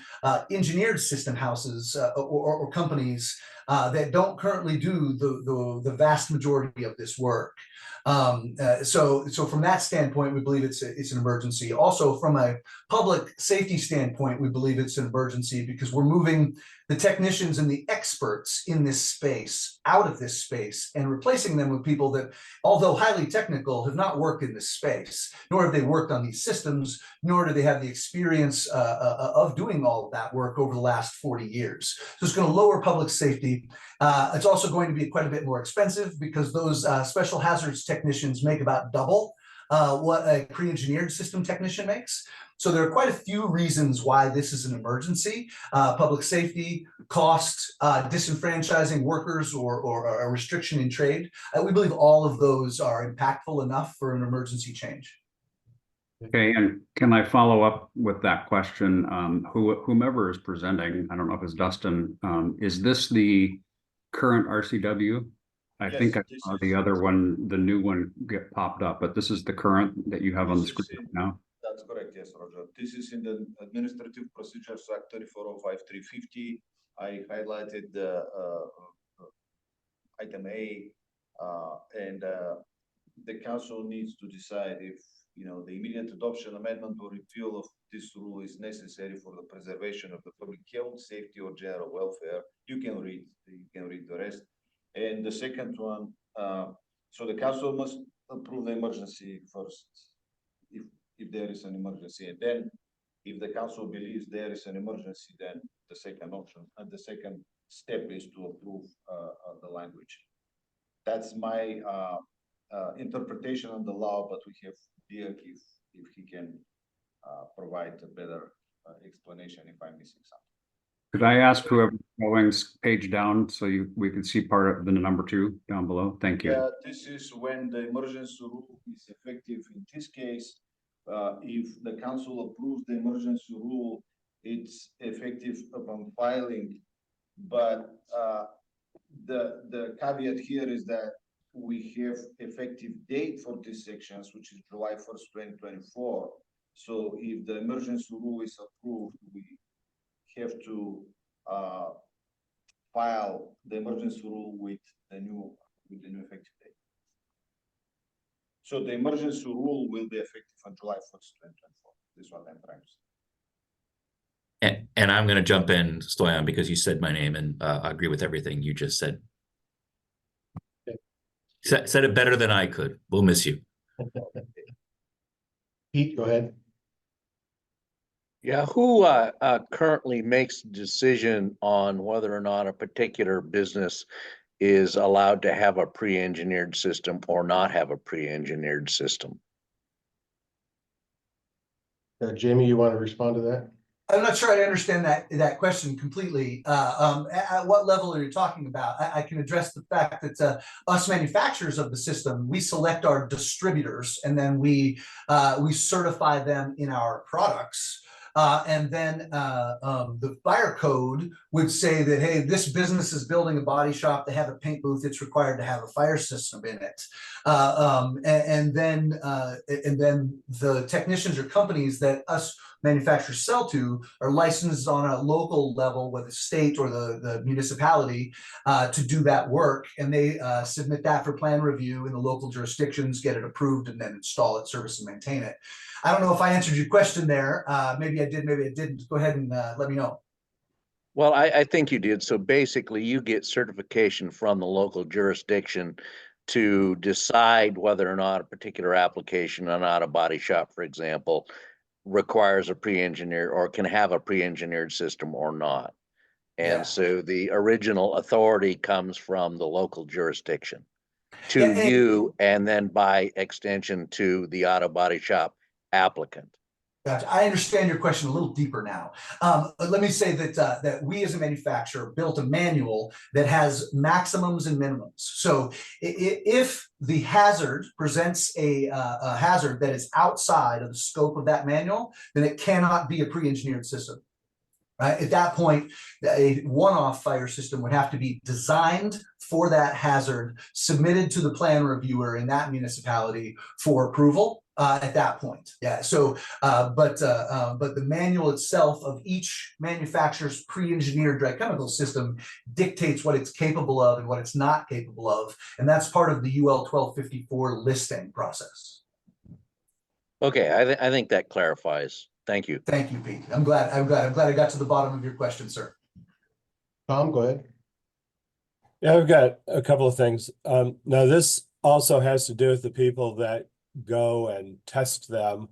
engineered system houses or companies that don't currently do the vast majority of this work. So from that standpoint, we believe it's an emergency. Also, from a public safety standpoint, we believe it's an emergency because we're moving the technicians and the experts in this space out of this space and replacing them with people that, although highly technical, have not worked in this space, nor have they worked on these systems, nor do they have the experience of doing all of that work over the last 40 years. So it's going to lower public safety. It's also going to be quite a bit more expensive because those special hazards technicians make about double what a pre-engineered system technician makes. So there are quite a few reasons why this is an emergency: public safety, cost, disenfranchising workers, or a restriction in trade. We believe all of those are impactful enough for an emergency change. Okay, and can I follow up with that question? Whomever is presenting, I don't know if it's Dustin, is this the current RCW? I think I saw the other one, the new one get popped up, but this is the current that you have on the screen now? That's correct, yes, Roger. This is in the Administrative Procedures Act 3405-350. I highlighted the item A, and the council needs to decide if the immediate adoption, amendment, or repeal of this rule is necessary for the preservation of the public health, safety, or general welfare. You can read the rest. And the second one, so the council must approve the emergency first, if there is an emergency, and then if the council believes there is an emergency, then the second option and the second step is to approve the language. That's my interpretation of the law, but we have Dirk if he can provide a better explanation if I'm missing something. Could I ask whoever's going page down so we can see part of the number 2 down below? Thank you. Yeah, this is when the emergency rule is effective. In this case, if the council approves the emergency rule, it's effective upon filing. But the caveat here is that we have effective date for these sections, which is July 1st, 2024. So if the emergency rule is approved, we have to file the emergency rule with the new effective date. So the emergency rule will be effective on July 1st, 2024. This is what I'm trying to say. And I'm going to jump in, Stoyan, because you said my name, and I agree with everything you just said. Okay. Said it better than I could. We'll miss you. Pete, go ahead. Yeah, who currently makes the decision on whether or not a particular business is allowed to have a pre-engineered system or not have a pre-engineered system? Jamie, you want to respond to that? I'm not sure I understand that question completely. At what level are you talking about? I can address the fact that us manufacturers of the system, we select our distributors, and then we certify them in our products. And then the fire code would say that, hey, this business is building a body shop, they have a paint booth, it's required to have a fire system in it. And then the technicians or companies that us manufacturers sell to are licensed on a local level with the state or the municipality to do that work. And they submit that for plan review in the local jurisdictions, get it approved, and then install it, service, and maintain it. I don't know if I answered your question there. Maybe I did, maybe I didn't. Go ahead and let me know. Well, I think you did. So basically, you get certification from the local jurisdiction to decide whether or not a particular application on auto body shop, for example, requires a pre-engineered or can have a pre-engineered system or not. And so the original authority comes from the local jurisdiction to you, and then by extension to the auto body shop applicant. Gotcha. I understand your question a little deeper now. Let me say that we as a manufacturer built a manual that has maximums and minimums. So if the hazard presents a hazard that is outside of the scope of that manual, then it cannot be a pre-engineered system. Right? At that point, a one-off fire system would have to be designed for that hazard, submitted to the plan reviewer in that municipality for approval. At that point, yeah. So, but the manual itself of each manufacturer's pre-engineered dry chemical system dictates what it's capable of and what it's not capable of, and that's part of the UL 1254 listing process. Okay, I think that clarifies. Thank you. Thank you, Pete. I'm glad I got to the bottom of your question, sir. Tom, go ahead. Yeah, I've got a couple of things. Now, this also has to do with the people that go and test them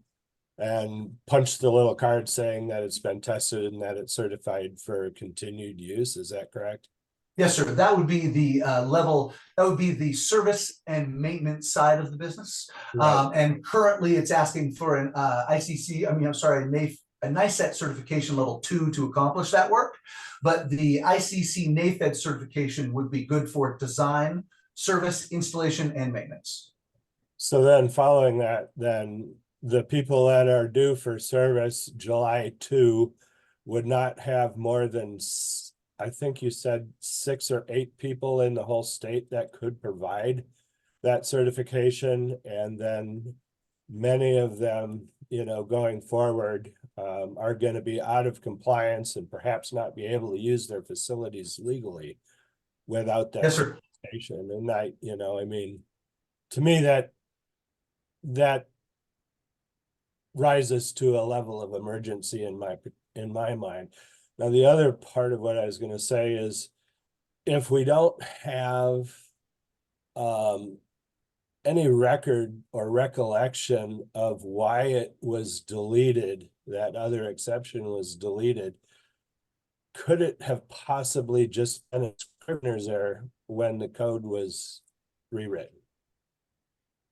and punch the little card saying that it's been tested and that it's certified for continued use. Is that correct? Yes, sir. That would be the level, that would be the service and maintenance side of the business. And currently it's asking for an a NICET certification level 2 to accomplish that work. But the ICC NAFED certification would be good for design, service, installation, and maintenance. So then following that, then the people that are due for service July 2 would not have more than, I think you said 6 or 8 people in the whole state that could provide that certification. And then many of them, you know, going forward are going to be out of compliance and perhaps not be able to use their facilities legally without that certification. And I, you know, I mean, to me, that rises to a level of emergency in my mind. Now, the other part of what I was going to say is, if we don't have any record or recollection of why it was deleted, that other exception was deleted, could it have possibly just been a scrivener's error when the code was rewritten?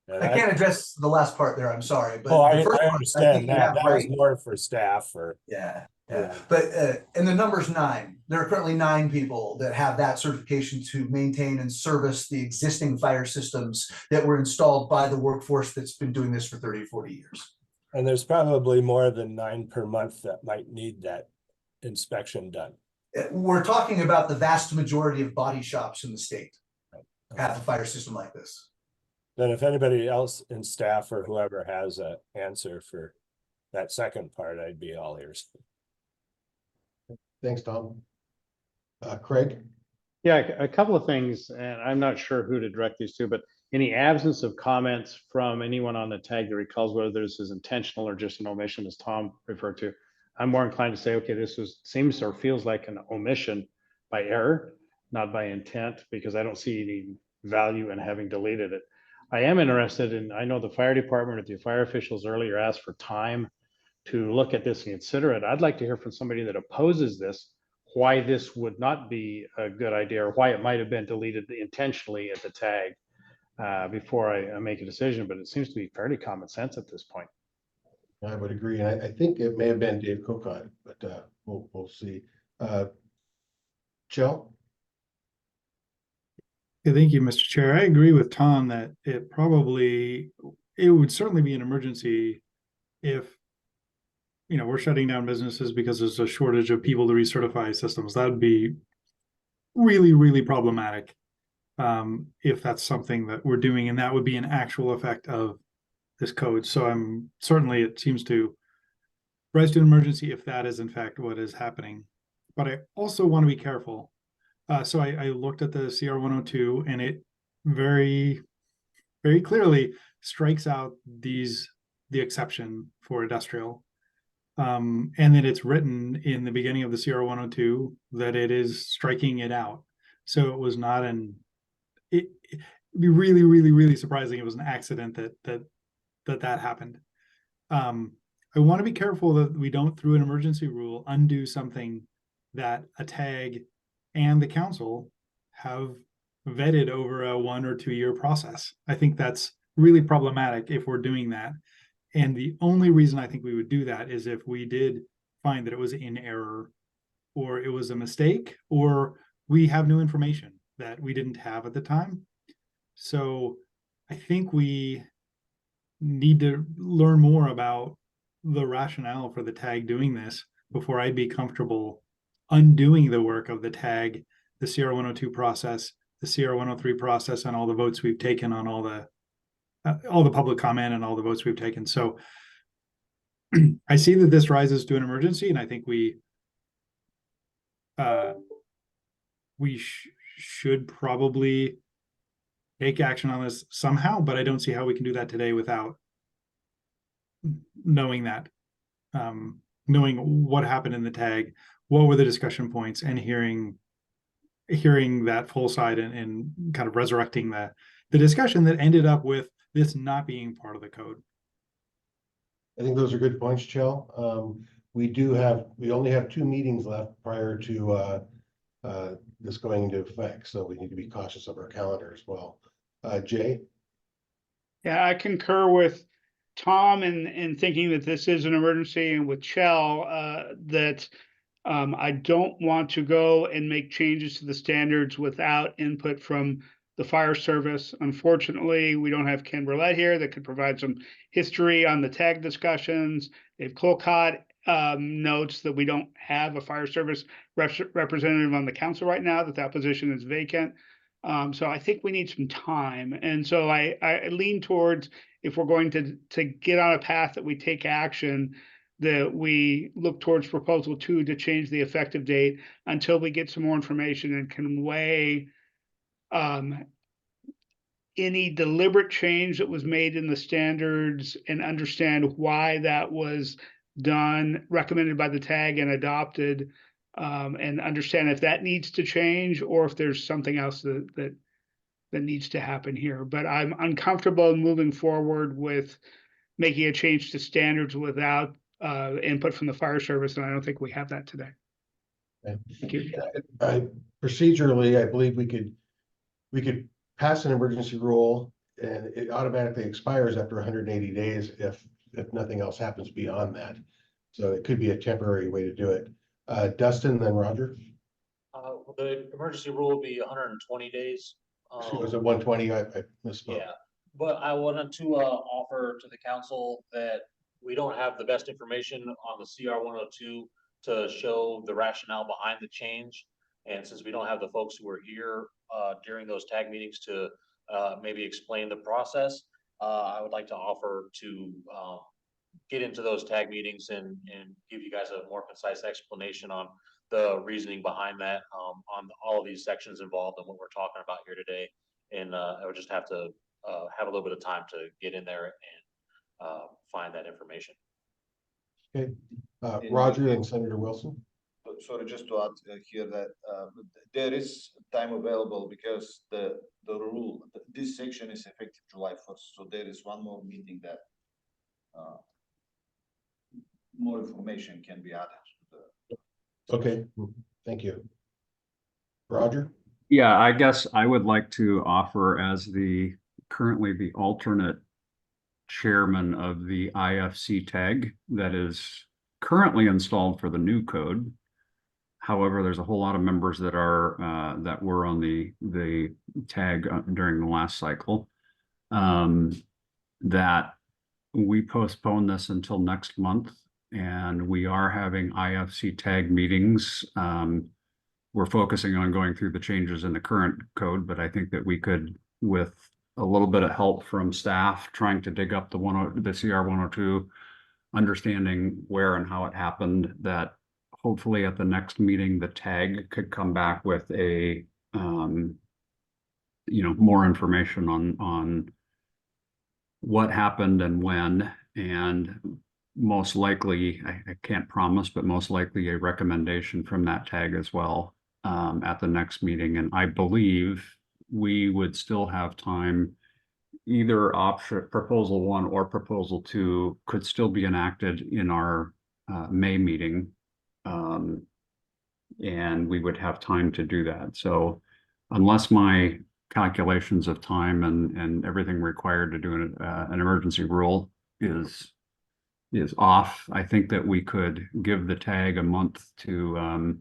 And I can't address the last part there, I'm sorry. But I the first part, understand that. That was right. more for staff or. Yeah. But and the number's 9. There are currently 9 people that have that certification to maintain and service the existing fire systems that were installed by the workforce that's been doing this for 30 or 40 years. And there's probably more than 9 per month that might need that inspection done. We're talking about the vast majority of body shops in the state have a fire system like this. Then if anybody else in staff or whoever has an answer for that second part, I'd be all ears. Thanks, Tom. Craig? Yeah, a couple of things, and I'm not sure who to direct these to, but in the absence of comments from anyone on the tag that recalls whether this is intentional or just an omission, as Tom referred to, I'm more inclined to say, okay, this seems or feels like an omission by error, not by intent, because I don't see any value in having deleted it. I am interested in, I know the fire department or the fire officials earlier asked for time to look at this and consider it. I'd like to hear from somebody that opposes this, why this would not be a good idea or why it might have been deleted intentionally at the tag before I make a decision, but it seems to be fairly common sense at this point. I would agree. And I think it may have been Dave Cocott, but we'll see. Joe? Yeah, thank you, Mr. Chair. I agree with Tom that it would certainly be an emergency if, you know, we're shutting down businesses because there's a shortage of people to recertify systems. That would be really, really problematic if that's something that we're doing, and that would be an actual effect of this code. So certainly it seems to rise to an emergency if that is in fact what is happening. But I also want to be careful. So I looked at the CR 102 and it very, very clearly strikes out the exception for industrial. And then it's written in the beginning of the CR 102 that it is striking it out. So it was not it'd be really, really, really surprising it was an accident that happened. I want to be careful that we don't, through an emergency rule, undo something that a tag and the council have vetted over a 1 or 2 year process. I think that's really problematic if we're doing that. And the only reason I think we would do that is if we did find that it was in error, or it was a mistake, or we have new information that we didn't have at the time. So I think we need to learn more about the rationale for the tag doing this before I'd be comfortable undoing the work of the tag, the CR 102 process, the CR 103 process, and all the votes we've taken on all the public comment and all the votes we've taken. So I see that this rises to an emergency, and I think we should probably take action on this somehow, but I don't see how we can do that today without knowing that, knowing what happened in the tag, what were the discussion points, and hearing that full side and kind of resurrecting the discussion that ended up with this not being part of the code. I think those are good points, Chell. We only have 2 meetings left prior to this going into effect, so we need to be cautious of our calendar as well. Jay? Yeah, I concur with Tom in thinking that this is an emergency, and with Chell, that I don't want to go and make changes to the standards without input from the fire service. Unfortunately, we don't have Ken Burlett here that could provide some history on the tag discussions. Dave Colcott notes that we don't have a fire service representative on the council right now, that position is vacant. So I think we need some time. And so I lean towards, if we're going to get on a path that we take action, that we look towards proposal 2 to change the effective date until we get some more information and can weigh any deliberate change that was made in the standards and understand why that was done, recommended by the tag and adopted, and understand if that needs to change or if there's something else that needs to happen here. But I'm uncomfortable moving forward with making a change to standards without input from the fire service, and I don't think we have that today. Thank you. Procedurally, I believe we could pass an emergency rule and it automatically expires after 180 days if nothing else happens beyond that. So it could be a temporary way to do it. Dustin, then Roger. The emergency rule will be 120 days. So was it 120? I misspoke. Yeah, but I wanted to offer to the council that we don't have the best information on the CR 102 to show the rationale behind the change. And since we don't have the folks who were here during those tag meetings to maybe explain the process, I would like to offer to get into those tag meetings and give you guys a more concise explanation on the reasoning behind that, on all of these sections involved and what we're talking about here today. And I would just have to have a little bit of time to get in there and find that information. Okay, Roger and Senator Wilson. Sorry, just to add here that there is time available because the rule, this section is effective July 1st. So there is one more meeting that more information can be added to the. Okay, thank you. Roger? Yeah, I guess I would like to offer as currently the alternate chairman of the IFC tag that is currently installed for the new code. However, there's a whole lot of members that were on the tag during the last cycle, that we postpone this until next month, and we are having IFC tag meetings. We're focusing on going through the changes in the current code, but I think that we could, with a little bit of help from staff trying to dig up the CR 102, understanding where and how it happened, that hopefully at the next meeting, the tag could come back with a, more information on what happened and when, and most likely, I can't promise, but most likely a recommendation from that tag as well at the next meeting. And I believe we would still have time. Either option, proposal 1 or proposal 2 could still be enacted in our May meeting. And we would have time to do that. So unless my calculations of time and everything required to do an emergency rule is off, I think that we could give the tag a month to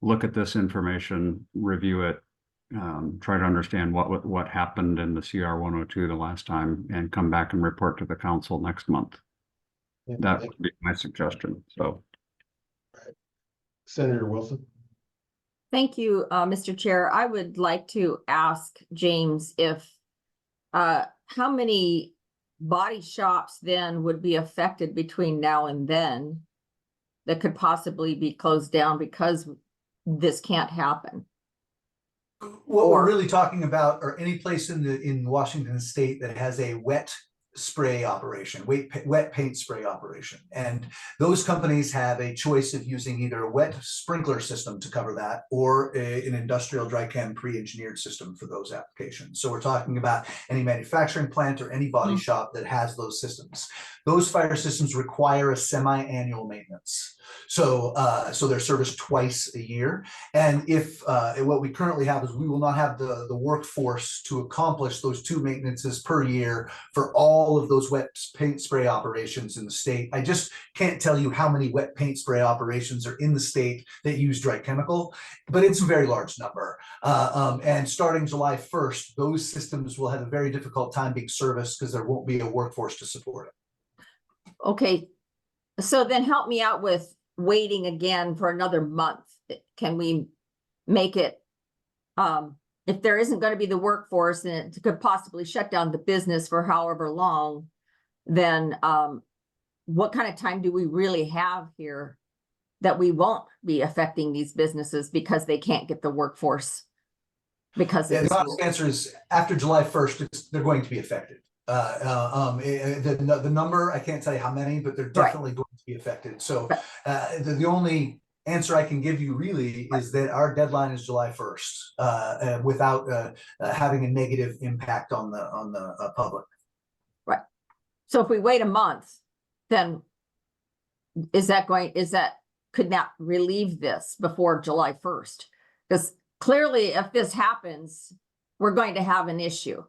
look at this information, review it, try to understand what happened in the CR 102 the last time, and come back and report to the council next month. Yeah, that would be my suggestion. So, Senator Wilson. Thank you, Mr. Chair. I would like to ask James if how many body shops then would be affected between now and then that could possibly be closed down because this can't happen? What we're really talking about, or any place in Washington state that has a wet spray operation, wet paint spray operation. And those companies have a choice of using either a wet sprinkler system to cover that or an industrial dry chem pre-engineered system for those applications. So we're talking about any manufacturing plant or any body shop that has those systems. Those fire systems require a semi-annual maintenance. So they're serviced twice a year. And if what we currently have is we will not have the workforce to accomplish those 2 maintenances per year for all of those wet paint spray operations in the state. I just can't tell you how many wet paint spray operations are in the state that use dry chemical, but it's a very large number. And starting July 1st, those systems will have a very difficult time being serviced because there won't be a workforce to support it. Okay, so then help me out with waiting again for another month. Can we make it, if there isn't going to be the workforce and it could possibly shut down the business for however long, then what kind of time do we really have here that we won't be affecting these businesses because they can't get the workforce? Because the honest answer is after July 1st, they're going to be affected. The number, I can't tell you how many, but they're definitely going to be affected. So the only answer I can give you really is that our deadline is July 1st, without having a negative impact on the public. Right. So if we wait a month, then could that relieve this before July 1st? Because clearly if this happens, we're going to have an issue.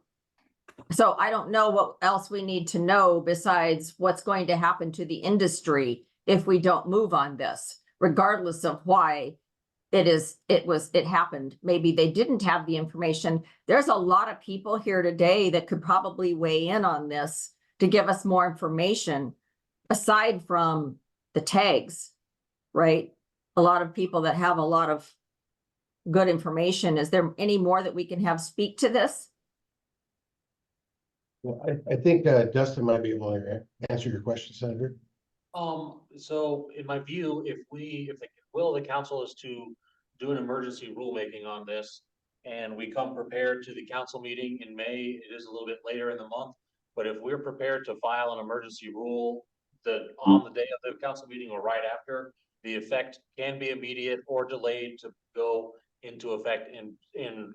So I don't know what else we need to know besides what's going to happen to the industry if we don't move on this, regardless of why it happened. Maybe they didn't have the information. There's a lot of people here today that could probably weigh in on this to give us more information aside from the tags, right? A lot of people that have a lot of good information. Is there any more that we can have speak to this? Well, I think Dustin might be able to answer your question, Senator. So in my view, if the will of the council is to do an emergency rulemaking on this, and we come prepared to the council meeting in May, it is a little bit later in the month, but if we're prepared to file an emergency rule that on the day of the council meeting or right after, the effect can be immediate or delayed to go into effect and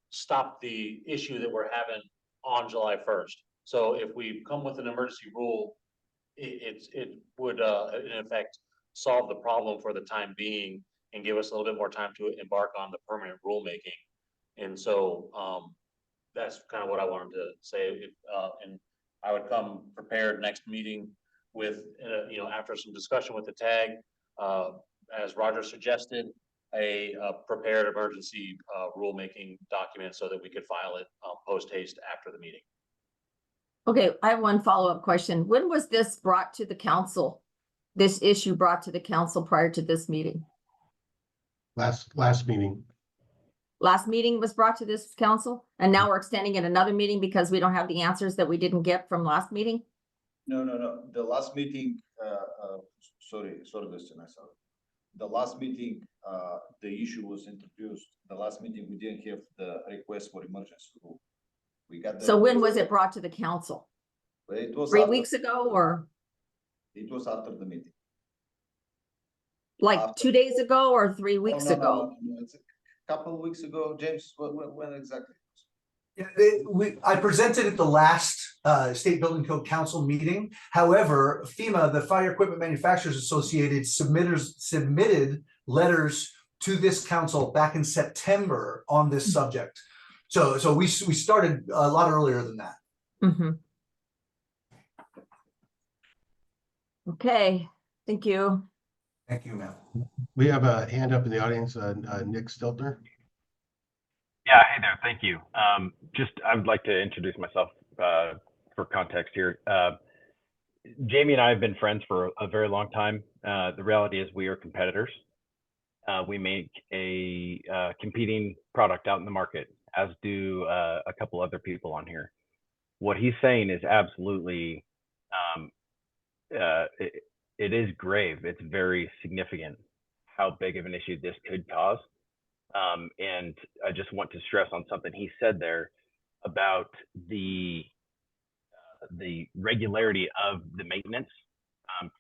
stop the issue that we're having on July 1st. So if we come with an emergency rule, it would in effect solve the problem for the time being and give us a little bit more time to embark on the permanent rulemaking. And so that's kind of what I wanted to say. And I would come prepared next meeting with, after some discussion with the tag, as Roger suggested, a prepared emergency rulemaking document so that we could file it post haste after the meeting. Okay, I have one follow-up question. When was this brought to the council? This issue brought to the council prior to this meeting? Last meeting. Last meeting was brought to this council, and now we're extending it another meeting because we don't have the answers that we didn't get from last meeting? No. The last meeting, sorry, Dustin, I saw it. The last meeting, the issue was introduced. The last meeting, we didn't have the request for emergency rule. We got. So when was it brought to the council? It was 3 weeks ago, or? It was after the meeting. Like 2 days ago or 3 weeks ago? No, it's a couple of weeks ago. James, when exactly? I presented at the last State Building Code Council meeting. However, FEMA, the Fire Equipment Manufacturers Associated, submitted letters to this council back in September on this subject. So we started a lot earlier than that. Mm-hmm. Okay, thank you. Thank you, ma'am. We have a hand up in the audience, Nick Stiltner. Yeah, hey there, thank you. I would like to introduce myself for context here. Jamie and I have been friends for a very long time. The reality is we are competitors. We make a competing product out in the market, as do a couple other people on here. What he's saying is absolutely, it is grave. It's very significant how big of an issue this could cause. And I just want to stress on something he said there about the the regularity of the maintenance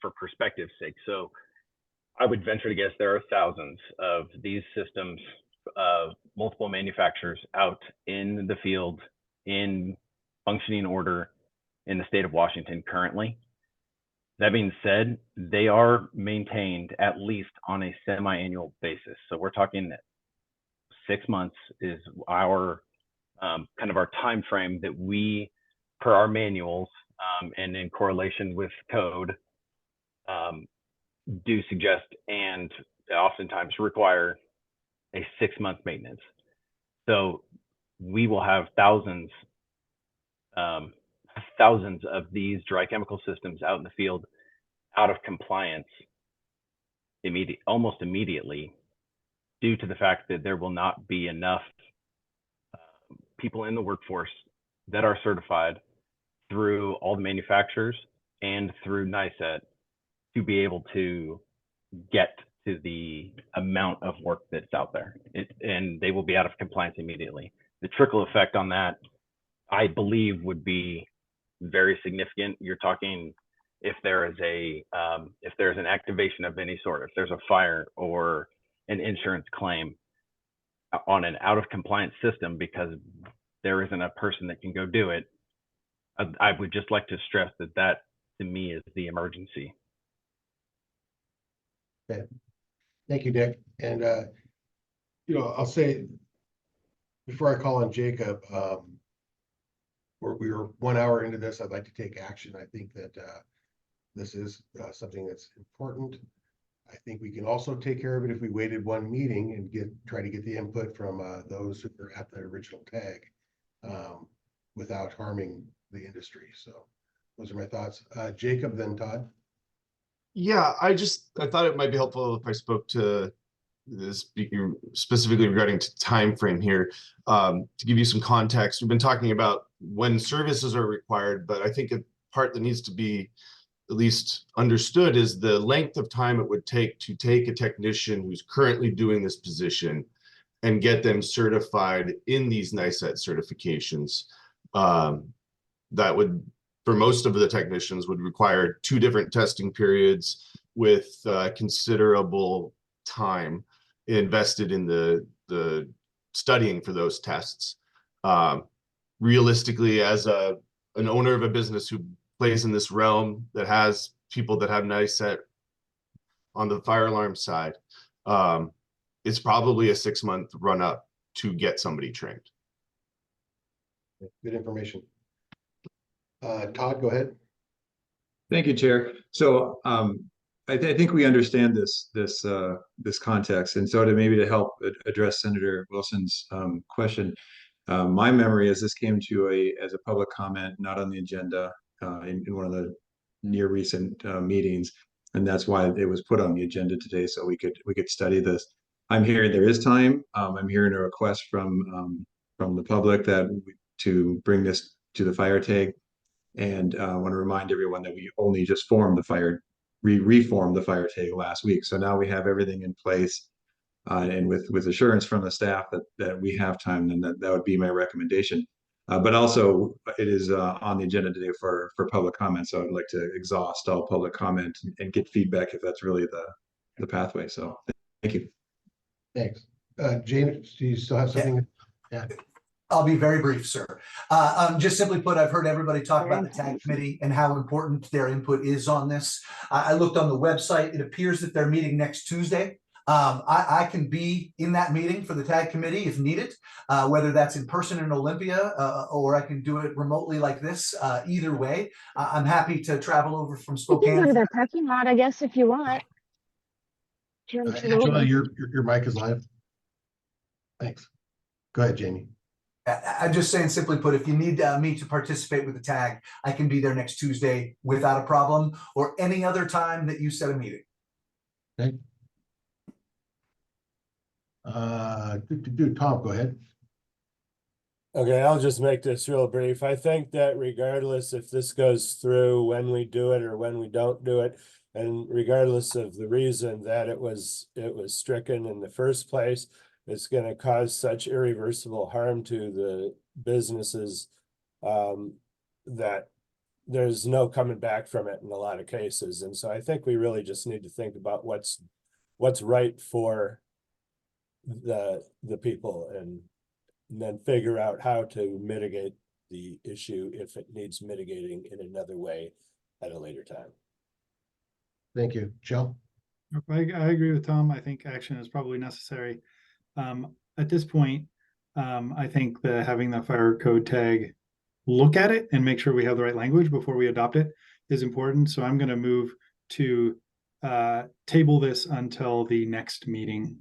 for perspective's sake. So I would venture to guess there are thousands of these systems, multiple manufacturers out in the field in functioning order in the state of Washington currently. That being said, they are maintained at least on a semi-annual basis. So we're talking 6 months is our kind of our time frame that we, per our manuals and in correlation with code, do suggest and oftentimes require a 6-month maintenance. So we will have thousands of these dry chemical systems out in the field out of compliance almost immediately, due to the fact that there will not be enough people in the workforce that are certified through all the manufacturers and through NICET to be able to get to the amount of work that's out there. And they will be out of compliance immediately. The trickle effect on that, I believe, would be very significant. You're talking if there is if there's an activation of any sort, if there's a fire or an insurance claim on an out of compliance system because there isn't a person that can go do it, I would just like to stress that to me is the emergency. Okay. Thank you, Dick. And, I'll say, before I call on Jacob, we were 1 hour into this. I'd like to take action. I think that this is something that's important. I think we can also take care of it if we waited one meeting and try to get the input from those who were at the original tag without harming the industry. So those are my thoughts. Jacob, then Todd. Yeah, I thought it might be helpful if I spoke to speaking specifically regarding to time frame here. To give you some context, we've been talking about when services are required, but I think a part that needs to be at least understood is the length of time it would take to take a technician who's currently doing this position and get them certified in these NICET certifications. That would, for most of the technicians, would require 2 different testing periods with considerable time invested in the studying for those tests. Realistically, as an owner of a business who plays in this realm that has people that have NICET on the fire alarm side, it's probably a 6-month run up to get somebody trained. Good information. Todd, go ahead. Thank you, Chair. So I think we understand this context, and so to help address Senator Wilson's question, my memory is this came to as a public comment, not on the agenda, in one of the near recent meetings, and that's why it was put on the agenda today, so we could study this. I'm hearing there is time. I'm hearing a request from the public to bring this to the fire tag. And I want to remind everyone that we only just reformed the fire tag last week. So now we have everything in place, and with assurance from the staff that we have time, then that would be my recommendation. But also it is on the agenda today for public comment. So I'd like to exhaust all public comment and get feedback if that's really the pathway. So thank you. Thanks. James, do you still have something? Yeah. I'll be very brief, sir. Just simply put, I've heard everybody talk about the TAG committee and how important their input is on this. I looked on the website. It appears that they're meeting next Tuesday. I can be in that meeting for the TAG committee if needed, whether that's in person in Olympia or I can do it remotely like this. Either way, I'm happy to travel over from Spokane. You can go to their parking lot, I guess, if you want. Angela, your mic is live. Thanks. Go ahead, Jamie. I'm just saying, simply put, if you need me to participate with the TAG, I can be there next Tuesday without a problem, or any other time that you set a meeting. Okay. Tom, go ahead. Okay, I'll just make this real brief. I think that regardless if this goes through, when we do it or when we don't do it, and regardless of the reason that it was stricken in the first place, it's going to cause such irreversible harm to the businesses that there's no coming back from it in a lot of cases. And so I think we really just need to think about what's right for the people and then figure out how to mitigate the issue if it needs mitigating in another way at a later time. Thank you. Joe? I agree with Tom. I think action is probably necessary. At this point, I think that having the fire code tag look at it and make sure we have the right language before we adopt it is important. So I'm going to move to table this until the next meeting.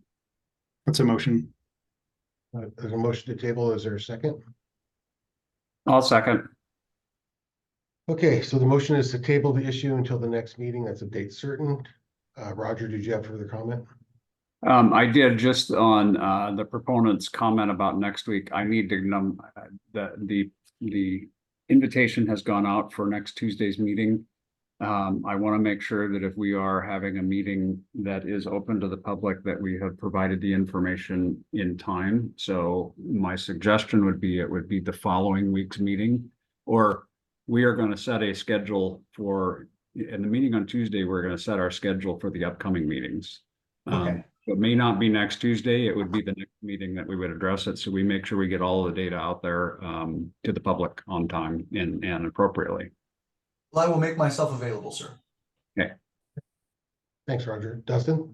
What's a motion? There's a motion to table. Is there a second? I'll second. Okay, so the motion is to table the issue until the next meeting. That's a date certain. Roger, did you have further comment? I did, just on the proponent's comment about next week. I need to the invitation has gone out for next Tuesday's meeting. I want to make sure that if we are having a meeting that is open to the public, that we have provided the information in time. So my suggestion would be, it would be the following week's meeting, or we are going to set a schedule for, in the meeting on Tuesday, we're going to set our schedule for the upcoming meetings. Okay. It may not be next Tuesday. It would be the next meeting that we would address it. So we make sure we get all the data out there to the public on time and appropriately. Well, I will make myself available, sir. Okay. Thanks, Roger. Dustin?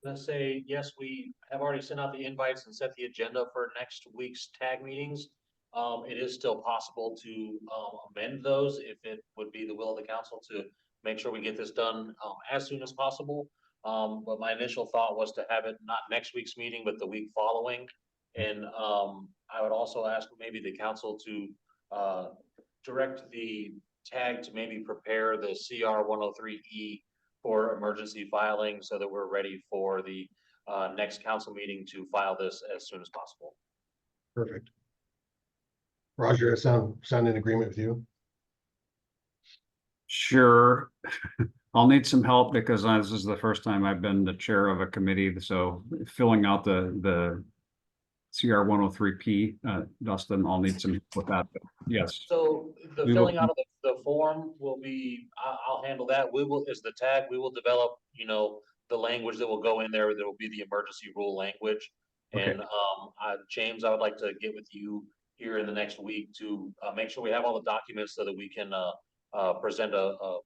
Let's say, yes, we have already sent out the invites and set the agenda for next week's tag meetings. It is still possible to amend those if it would be the will of the council to make sure we get this done as soon as possible. But my initial thought was to have it not next week's meeting, but the week following. And I would also ask maybe the council to direct the tag to maybe prepare the CR 103E for emergency filing so that we're ready for the next council meeting to file this as soon as possible. Perfect. Roger, sound in agreement with you? Sure. I'll need some help because this is the first time I've been the chair of a committee. So filling out the CR 103P, Dustin, I'll need some help with that. But yes. So the filling out of the form will be, I'll handle that. We will, as the tag, we will develop, the language that will go in there. There will be the emergency rule language. Okay. And James, I would like to get with you here in the next week to make sure we have all the documents so that we can present a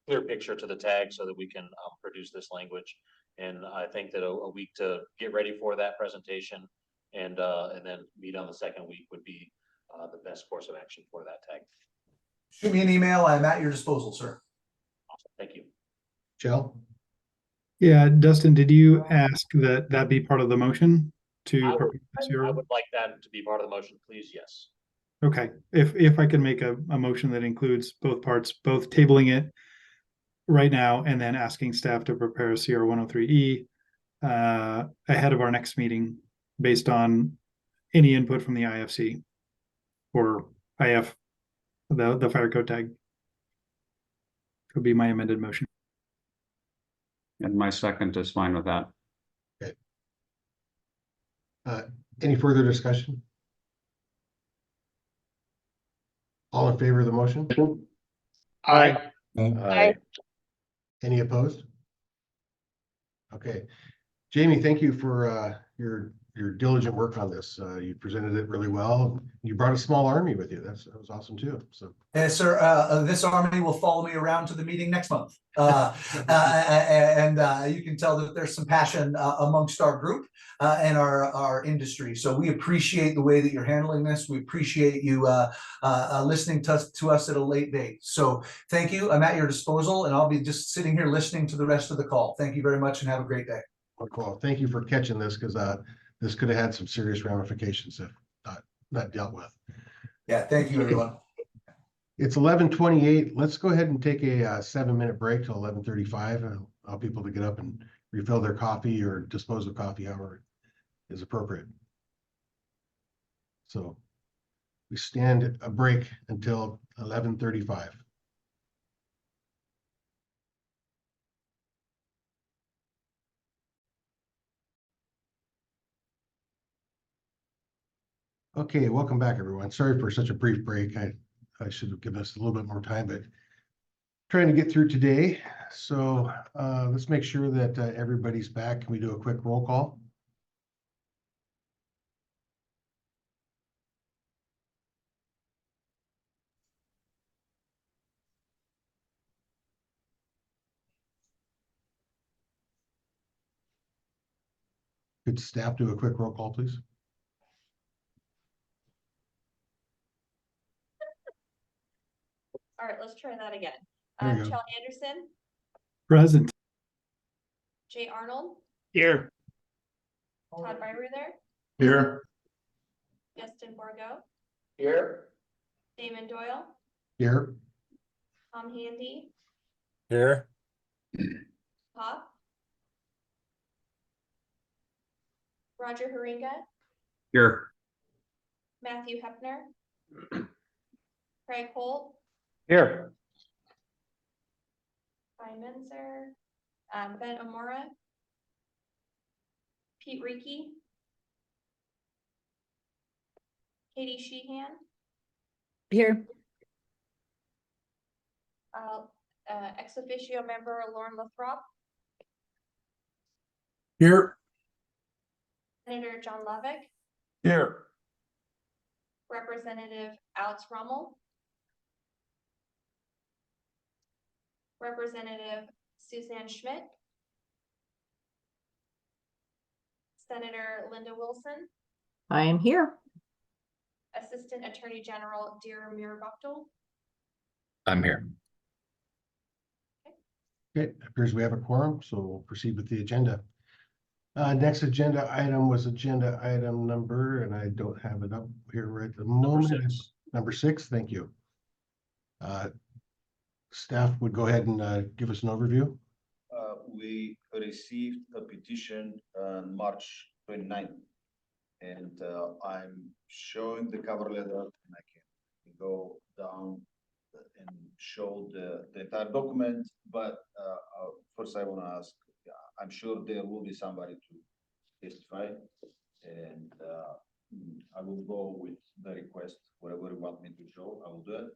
clear picture to the tag so that we can produce this language. And I think that a week to get ready for that presentation and then meet on the second week would be the best course of action for that tag. Shoot me an email. I'm at your disposal, sir. Awesome. Thank you. Joe? Yeah, Dustin, did you ask that be part of the motion to? I would like that to be part of the motion, please. Yes. Okay, if I can make a motion that includes both parts, both tabling it right now and then asking staff to prepare a CR 103E ahead of our next meeting based on any input from the IFC or IF, the fire code tag. Could be my amended motion. And my second is fine with that. Okay. Any further discussion? All in favor of the motion? Aye. Aye. Any opposed? Okay. Jamie, thank you for your diligent work on this. You presented it really well. You brought a small army with you. That was awesome too. So Yes, sir. This army will follow me around to the meeting next month. And you can tell that there's some passion amongst our group and our industry. So we appreciate the way that you're handling this. We appreciate you listening to us at a late date. So thank you. I'm at your disposal, and I'll be just sitting here listening to the rest of the call. Thank you very much and have a great day. well, thank you for catching this because this could have had some serious ramifications if not dealt with. Yeah, thank you, everyone. It's 11:28. Let's go ahead and take a 7-minute break till 11:35. Allow people to get up and refill their coffee or dispose of coffee, however is appropriate. So we stand a break until 11:35. Okay, welcome back, everyone. Sorry for such a brief break. I should have given us a little bit more time, but trying to get through today. So let's make sure that everybody's back. Can we do a quick roll call? Could staff do a quick roll call, please? All right, let's try that again. There you go. Charlie Anderson, Present. Jay Arnold, Here. Todd Byruder, Here. Justin Borgo, Here. Damon Doyle, Here. Tom Handy, Here. Pop, Roger Haringa, Here. Matthew Hepner, Craig Holt, Here. Brian Menzer, Ben Amora, Pete Reiki, Katie Sheehan, Here. ex officio member Lauren Lathrop, Here. Senator John Lovick, Here. Representative Alex Rommel, Representative Suzanne Schmidt, Senator Linda Wilson, I am here. Assistant Attorney General Dear Mirabachtel. I'm here. Okay, appears we have a quorum, so we'll proceed with the agenda. Next agenda item was agenda item number, and I don't have it up here right at the moment. Number 6, thank you. Staff would go ahead and give us an overview. We received a petition on March 29th, and I'm showing the cover letter, and I can go down and show the entire document. But first, I want to ask. I'm sure there will be somebody to testify, and I will go with the request. Whatever you want me to show, I will do it,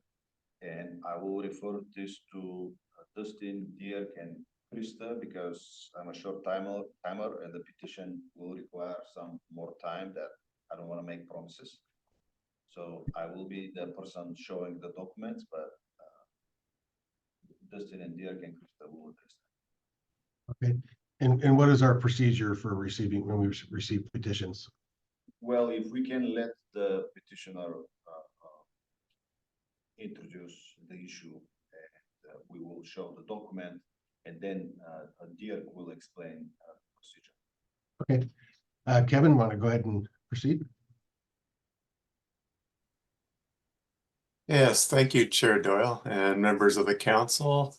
and I will refer this to Dustin, Dirk, and Krista, because I'm a short timer, and the petition will require some more time. That I don't want to make promises. So I will be the person showing the documents, but Dustin and Dirk and Krista will address that. Okay. And what is our procedure for receiving when we receive petitions? Well, if we can let the petitioner introduce the issue, and we will show the document, and then Dirk will explain the procedure. Okay. Kevin, want to go ahead and proceed? Yes, thank you, Chair Doyle and members of the council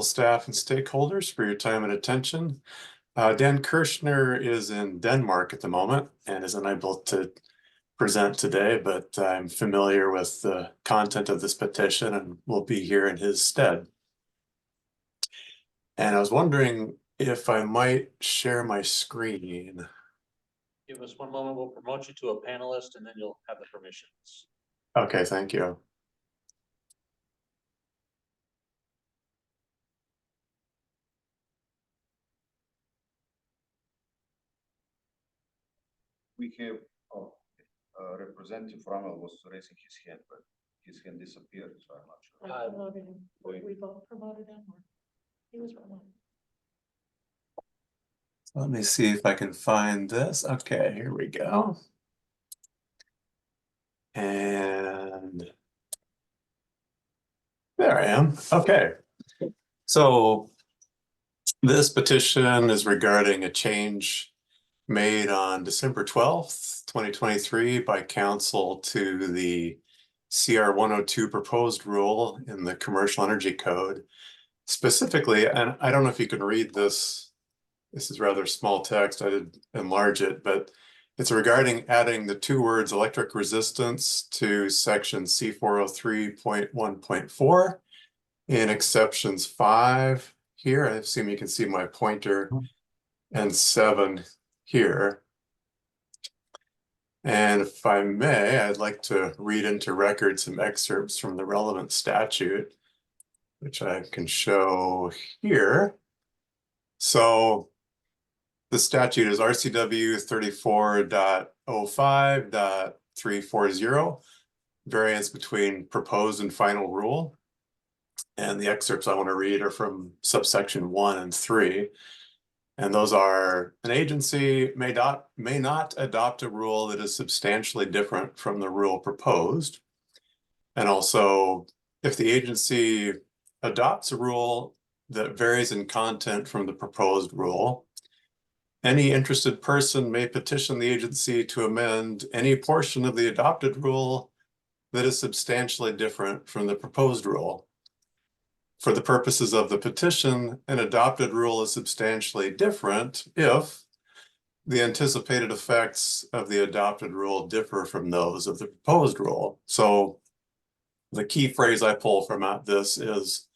staff and stakeholders for your time and attention. Dan Kirshner is in Denmark at the moment and is unable to present today, but I'm familiar with the content of this petition and will be here in his stead. And I was wondering if I might share my screen. Give us one moment, we'll promote you to a panelist and then you'll have the permissions. Okay, thank you. We have Representative Rommel was raising his hand, but his hand disappeared, so I'm not sure. I promoted him. We both promoted him. He was promoted. Let me see if I can find this. Okay, here we go. And there I am. Okay. So this petition is regarding a change made on December 12th, 2023 by council to the CR 102 proposed rule in the Commercial Energy Code. Specifically, and I don't know if you can read this. This is rather small text. I did enlarge it, but it's regarding adding the 2 words electric resistance to section C403.1.4 in exceptions 5 here. I assume you can see my pointer, and 7 here. And if I may, I'd like to read into record some excerpts from the relevant statute, which I can show here. So the statute is RCW 34.05.340, variance between proposed and final rule. And the excerpts I want to read are from subsection 1 and 3. And those are: an agency may not adopt a rule that is substantially different from the rule proposed. And also, if the agency adopts a rule that varies in content from the proposed rule, any interested person may petition the agency to amend any portion of the adopted rule that is substantially different from the proposed rule. For the purposes of the petition, an adopted rule is substantially different if the anticipated effects of the adopted rule differ from those of the proposed rule. So the key phrase I pull from this is,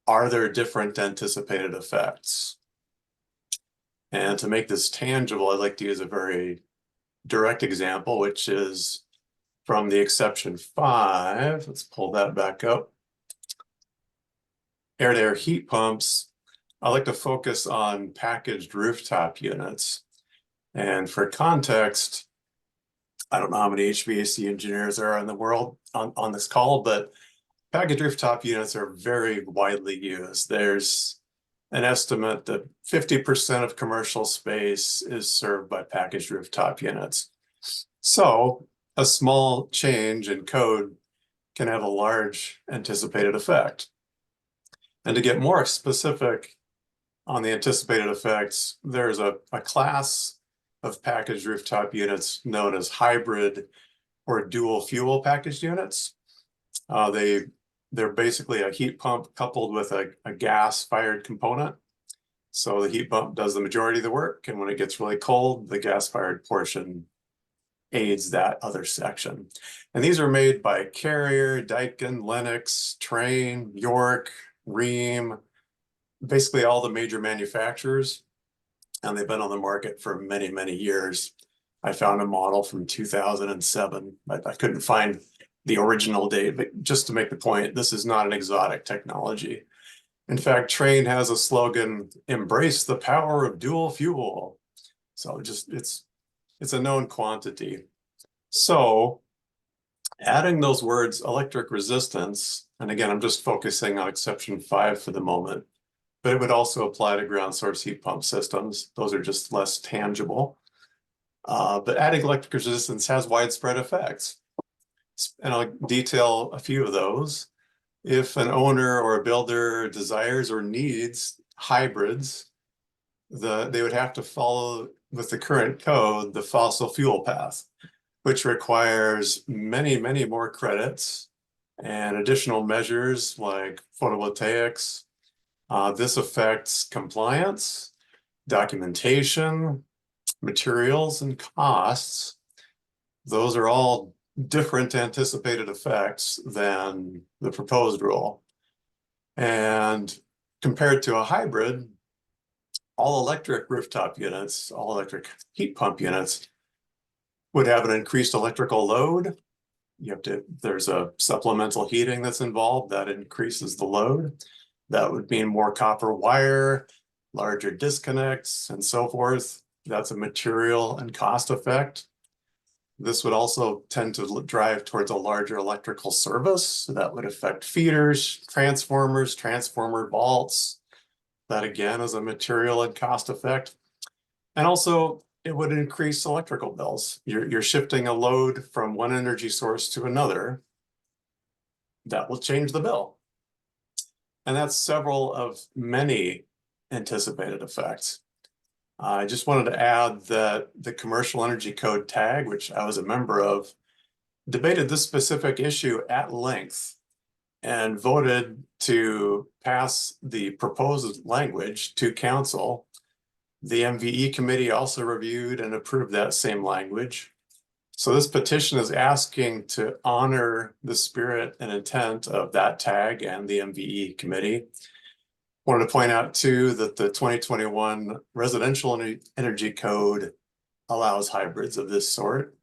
are there different anticipated effects? And to make this tangible, I'd like to use a very direct example, which is from the exception 5. Let's pull that back up. Air-to-air heat pumps. I like to focus on packaged rooftop units. And for context, I don't know how many HVAC engineers there are in the world on this call, but packaged rooftop units are very widely used. There's an estimate that 50% of commercial space is served by packaged rooftop units. So a small change in code can have a large anticipated effect. And to get more specific on the anticipated effects, there's a class of packaged rooftop units known as hybrid or dual fuel packaged units. They're basically a heat pump coupled with a gas-fired component. So the heat pump does the majority of the work, and when it gets really cold, the gas-fired portion aids that other section. And these are made by Carrier, Daikin, Lennox, Trane, York, Rheem, basically all the major manufacturers, and they've been on the market for many, many years. I found a model from 2007, but I couldn't find the original date, but just to make the point, this is not an exotic technology. In fact, Trane has a slogan, "Embrace the power of dual fuel." So it's a known quantity. So adding those words electric resistance, and again, I'm just focusing on exception 5 for the moment, but it would also apply to ground source heat pump systems. Those are just less tangible. But adding electric resistance has widespread effects. And I'll detail a few of those. If an owner or a builder desires or needs hybrids, they would have to follow, with the current code, the fossil fuel path, which requires many, many more credits and additional measures like photovoltaics. This affects compliance, documentation, materials, and costs. Those are all different anticipated effects than the proposed rule. And compared to a hybrid, all electric rooftop units, all electric heat pump units would have an increased electrical load. There's a supplemental heating that's involved that increases the load. That would mean more copper wire, larger disconnects, and so forth. That's a material and cost effect. This would also tend to drive towards a larger electrical service. So that would affect feeders, transformers, transformer vaults. That again is a material and cost effect. And also it would increase electrical bills. You're shifting a load from one energy source to another. That will change the bill. And that's several of many anticipated effects. I just wanted to add that the Commercial Energy Code tag, which I was a member of, debated this specific issue at length and voted to pass the proposed language to council. The MVE committee also reviewed and approved that same language. So this petition is asking to honor the spirit and intent of that tag and the MVE committee. Wanted to point out too that the 2021 Residential Energy Code allows hybrids of this sort.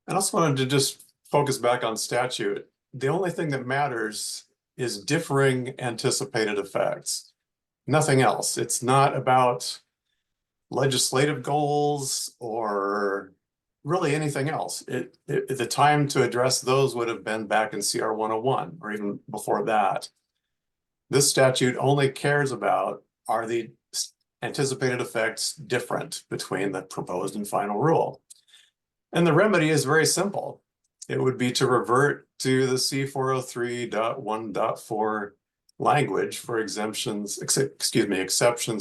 I also wanted to just focus back on statute. The only thing that matters is differing anticipated effects. Nothing else. It's not about legislative goals or really anything else. The time to address those would have been back in CR 101 or even before that. This statute only cares about, are the anticipated effects different between the proposed and final rule? And the remedy is very simple. It would be to revert to the C403.1.4 language for exceptions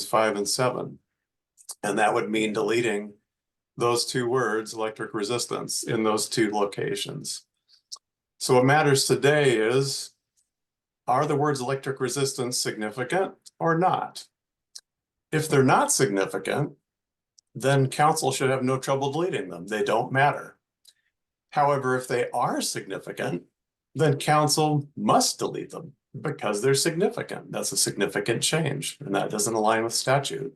5 and 7. And that would mean deleting those two words, electric resistance, in those two locations. So what matters today is, are the words electric resistance significant or not? If they're not significant, then council should have no trouble deleting them. They don't matter. However, if they are significant, then council must delete them because they're significant. That's a significant change, and that doesn't align with statute.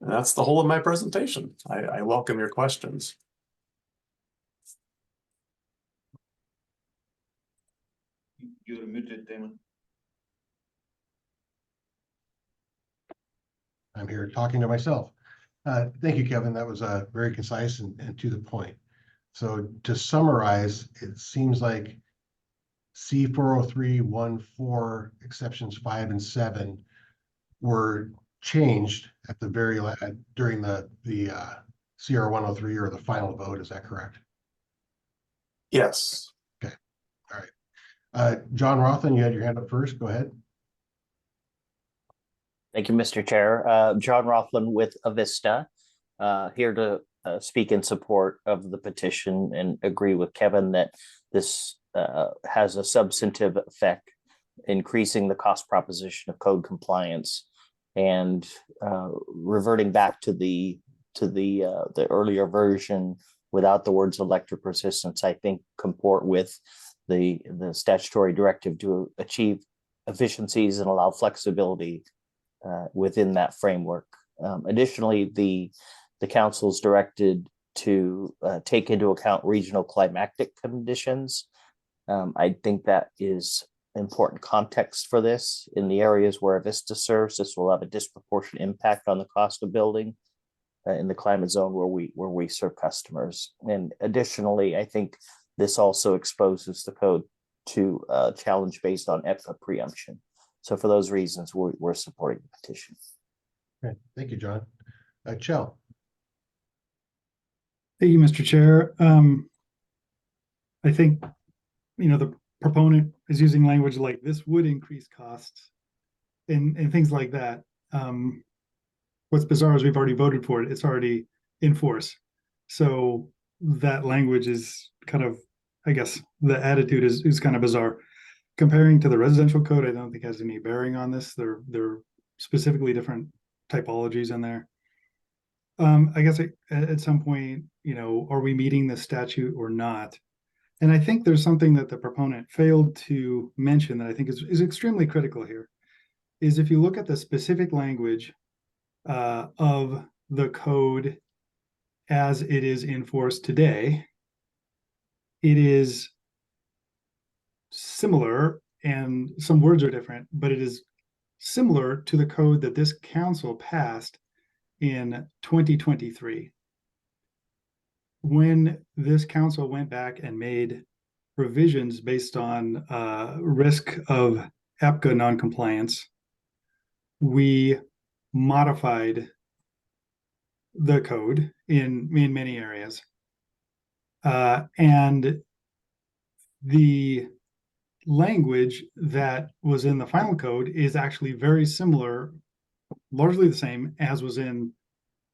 And that's the whole of my presentation. I welcome your questions. You're muted, Damon. I'm here talking to myself. Thank you, Kevin. That was very concise and to the point. So to summarize, it seems like C403.1.4 exceptions 5 and 7 were changed at the very during the CR 103 or the final vote. Is that correct? Yes. Okay. All right. John Rothman, you had your hand up first. Go ahead. Thank you, Mr. Chair. John Rothman with Avista, here to speak in support of the petition and agree with Kevin that this has a substantive effect, increasing the cost proposition of code compliance and reverting back to the earlier version without the words electric resistance, I think comport with the statutory directive to achieve efficiencies and allow flexibility within that framework. Additionally, the council is directed to take into account regional climatic conditions. I think that is important context for this. In the areas where Avista serves, this will have a disproportionate impact on the cost of building in the climate zone where we serve customers. And additionally, I think this also exposes the code to challenge based on EPA preemption. So for those reasons, we're supporting the petition. Okay, thank you, John. Chell. Thank you, Mr. Chair. I think, the proponent is using language like this would increase costs and things like that. What's bizarre is we've already voted for it. It's already in force. So that language is kind of, I guess, the attitude is kind of bizarre. Comparing to the residential code, I don't think has any bearing on this. They're specifically different typologies in there. I guess at some point, are we meeting the statute or not? And I think there's something that the proponent failed to mention that I think is extremely critical here, is if you look at the specific language of the code as it is in force today, it is similar, and some words are different, but it is similar to the code that this council passed in 2023. When this council went back and made revisions based on risk of APCA noncompliance, we modified the code in many areas. And the language that was in the final code is actually very similar, largely the same as was in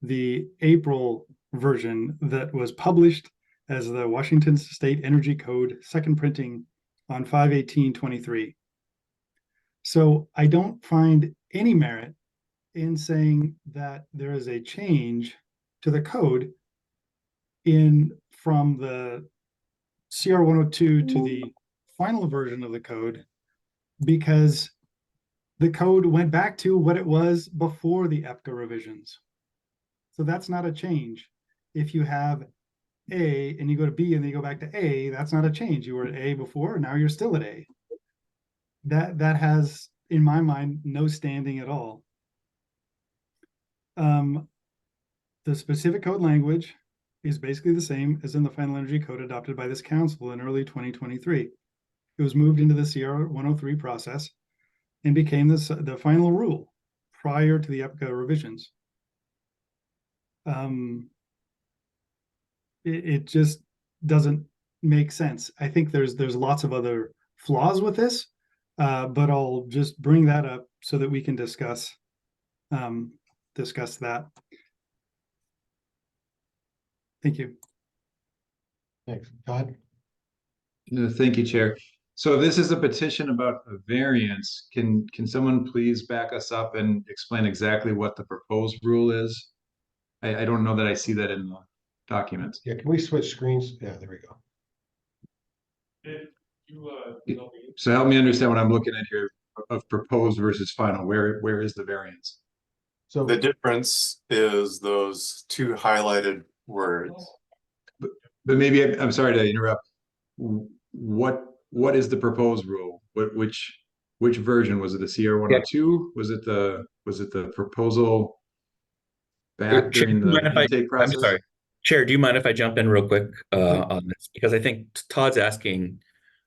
the April version that was published as the Washington State Energy Code, second printing on 5/18/23. So I don't find any merit in saying that there is a change to the code from the CR 102 to the final version of the code, because the code went back to what it was before the EPCA revisions. So that's not a change. If you have A and you go to B and then you go back to A, that's not a change. You were at A before, now you're still at A. That has, in my mind, no standing at all. The specific code language is basically the same as in the final energy code adopted by this council in early 2023. It was moved into the CR 103 process and became the final rule prior to the EPCA revisions. It just doesn't make sense. I think there's lots of other flaws with this, but I'll just bring that up so that we can discuss that. Thank you. Thanks. Todd? No, thank you, Chair. So this is a petition about a variance. Can someone please back us up and explain exactly what the proposed rule is? I don't know that I see that in the documents. Yeah, can we switch screens? Yeah, there we go. So help me understand what I'm looking at here of proposed versus final. Where is the variance? So The difference is those two highlighted words. But maybe I'm sorry to interrupt. What is the proposed rule? Which version was it? The CR 102? Was it the proposal back Chair, during do you the mind if intake process? I'm sorry, Chair, do you mind if I jump in real quick on this? Because I think Todd's asking,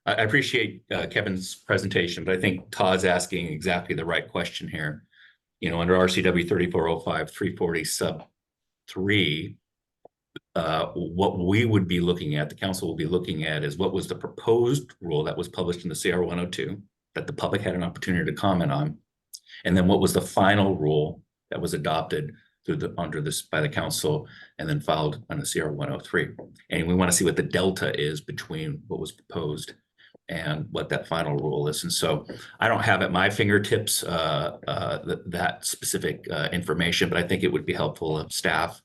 I appreciate Kevin's presentation, but I think Todd's asking exactly the right question here. You know, under RCW 3405-340 sub 3, what we would be looking at, the council will be looking at, is what was the proposed rule that was published in the CR 102 that the public had an opportunity to comment on, and then what was the final rule that was adopted under this by the council and then filed on the CR 103. And we want to see what the delta is between what was proposed and what that final rule is. And so I don't have at my fingertips that specific information, but I think it would be helpful if staff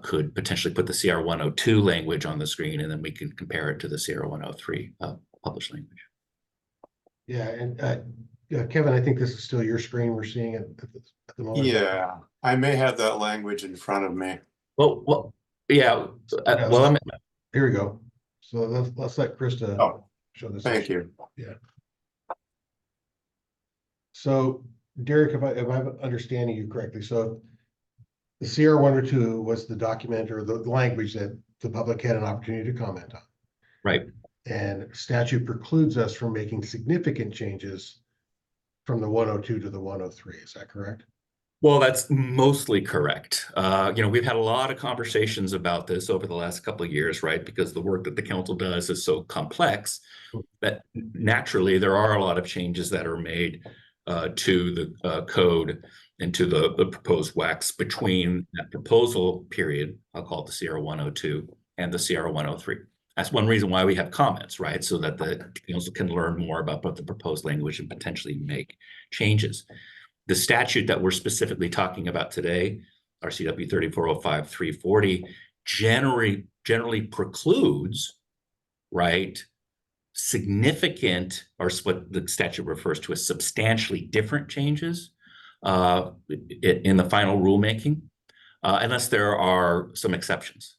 could potentially put the CR 102 language on the screen, and then we can compare it to the CR 103 published language. Yeah, and yeah, Kevin, I think this is still your screen. We're seeing it at the moment. Yeah, I may have that language in front of me. Well, yeah. Well, here we go. So let's let Krista show this. Thank you. Yeah. So Derek, if I'm understanding you correctly, so the CR 102 was the document or the language that the public had an opportunity to comment on. Right. And statute precludes us from making significant changes from the 102 to the 103. Is that correct? Well, that's mostly correct. You know, we've had a lot of conversations about this over the last couple of years, right? Because the work that the council does is so complex that naturally there are a lot of changes that are made to the code and to the proposed WACs between that proposal period, I'll call it the CR 102, and the CR 103. That's one reason why we have comments, right? So that the council can learn more about both the proposed language and potentially make changes. The statute that we're specifically talking about today, RCW 3405-340, generally precludes, right, significant, or what the statute refers to as substantially different changes in the final rulemaking, unless there are some exceptions.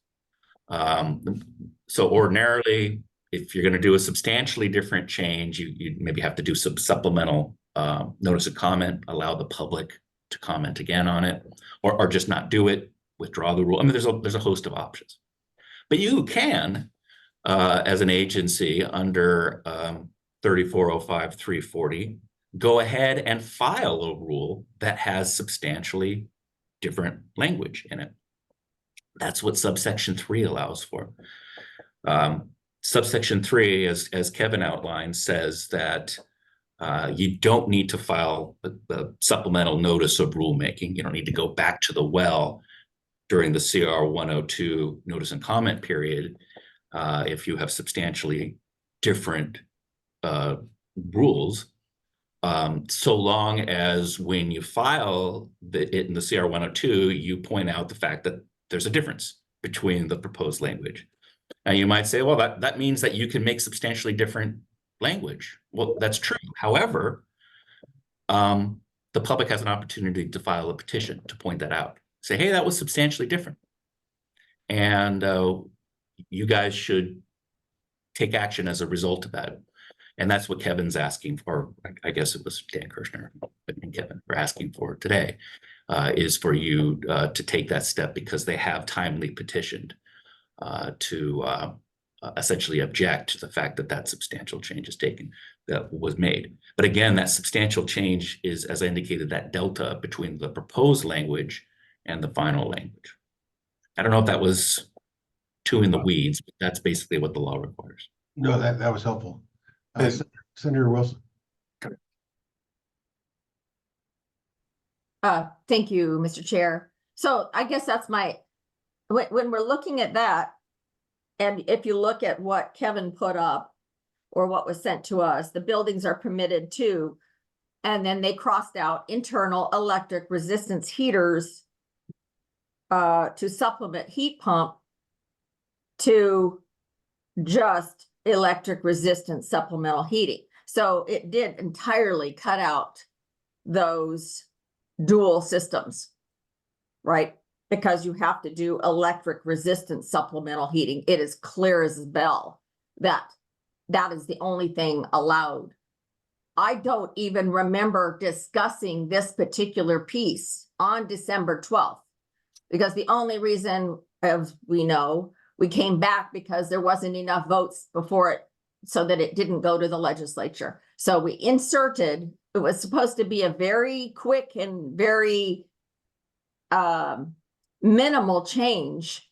So ordinarily, if you're going to do a substantially different change, you maybe have to do some supplemental notice of comment, allow the public to comment again on it, or just not do it, withdraw the rule. I mean, there's a host of options. But you can, as an agency under 3405-340, go ahead and file a rule that has substantially different language in it. That's what subsection 3 allows for. Subsection 3, as Kevin outlined, says that you don't need to file the supplemental notice of rulemaking. You don't need to go back to the well during the CR 102 notice and comment period if you have substantially different rules, so long as when you file it in the CR 102, you point out the fact that there's a difference between the proposed language. Now you might say, well, that means that you can make substantially different language. Well, that's true. However, the public has an opportunity to file a petition to point that out. Say, hey, that was substantially different. And you guys should take action as a result of that. And that's what Kevin's asking for. I guess it was Dan Kirshner and Kevin were asking for today, is for you to take that step because they have timely petitioned to essentially object to the fact that that substantial change is that was made. But again, that substantial change is, as I indicated, that delta between the proposed language and the final language. I don't know if that was too in the weeds, but that's basically what the law requires. No, that was helpful. Senator Wilson. Thank you, Mr. Chair. So I guess that's when we're looking at that, and if you look at what Kevin put up or what was sent to us, the buildings are permitted to, and then they crossed out internal electric resistance heaters to supplement heat pump to just electric resistance supplemental heating. So it did entirely cut out those dual systems, right? Because you have to do electric resistance supplemental heating. It is clear as a bell that that is the only thing allowed. I don't even remember discussing this particular piece on December 12th, because the only reason, as we know, we came back because there wasn't enough votes before it so that it didn't go to the legislature. So we inserted, it was supposed to be a very quick and very minimal change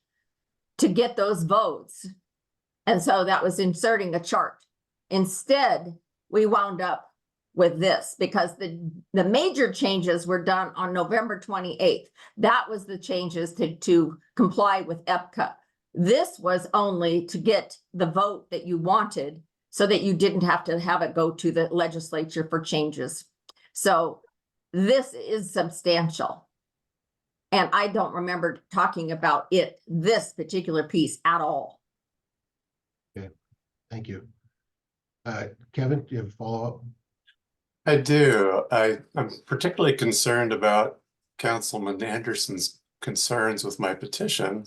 to get those votes. And so that was inserting a chart. Instead, we wound up with this because the major changes were done on November 28th. That was the changes to comply with EPCA. This was only to get the vote that you wanted so that you didn't have to have it go to the legislature for changes. So this is substantial. And I don't remember talking about this particular piece at all. Okay, thank you. Kevin, do you have a follow-up? I do. I'm particularly concerned about Councilman Anderson's concerns with my petition,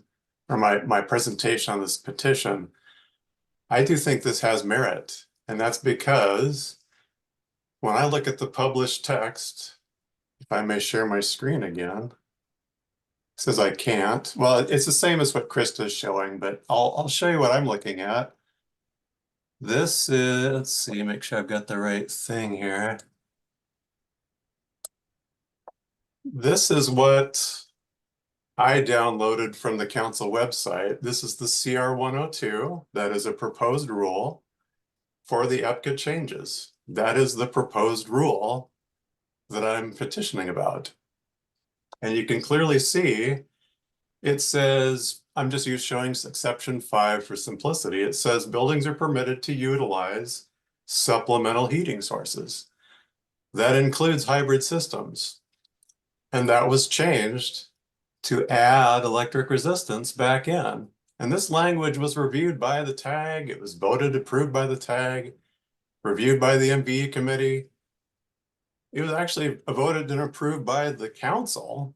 or my presentation on this petition. I do think this has merit, and that's because when I look at the published text, if I may share my screen again, it says I can't. Well, it's the same as what Krista is showing, but I'll show you what I'm looking at. This is, let's see, make sure I've got the right thing here. This is what I downloaded from the council website. This is the CR 102. That is a proposed rule for the EPCA changes. That is the proposed rule that I'm petitioning about. And you can clearly see it says, I'm just showing exception 5 for simplicity. It says buildings are permitted to utilize supplemental heating sources. That includes hybrid systems. And that was changed to add electric resistance back in. And this language was reviewed by the TAG. It was voted, approved by the TAG, reviewed by the MVE committee. It was actually voted and approved by the council,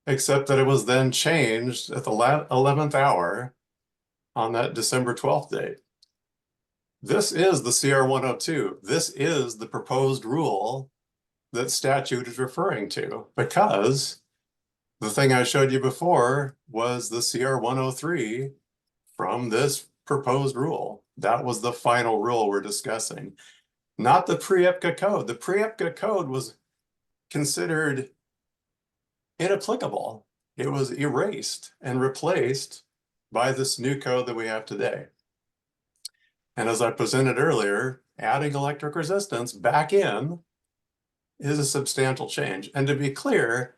except that it was then changed at the 11th hour on that December 12th date. This is the CR 102. This is the proposed rule that statute is referring to, because the thing I showed you before was the CR 103 from this proposed rule. That was the final rule we're discussing, not the pre-EPCA code. The pre-EPCA code was considered inapplicable. It was erased and replaced by this new code that we have today. And as I presented earlier, adding electric resistance back in is a substantial change. And to be clear,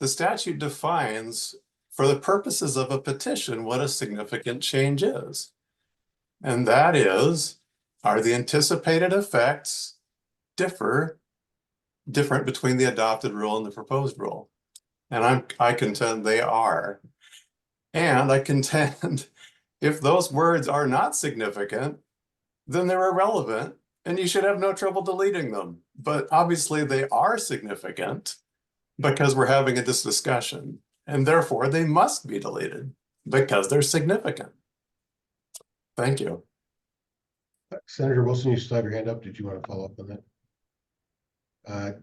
the statute defines, for the purposes of a petition, what a significant change is. And that is, are the anticipated effects different between the adopted rule and the proposed rule? And I contend they are. And I contend if those words are not significant, then they're irrelevant and you should have no trouble deleting them. But obviously they are significant because we're having this discussion, and therefore they must be deleted because they're significant. Thank you. Senator Wilson, you still have your hand up. Did you want to follow up on that?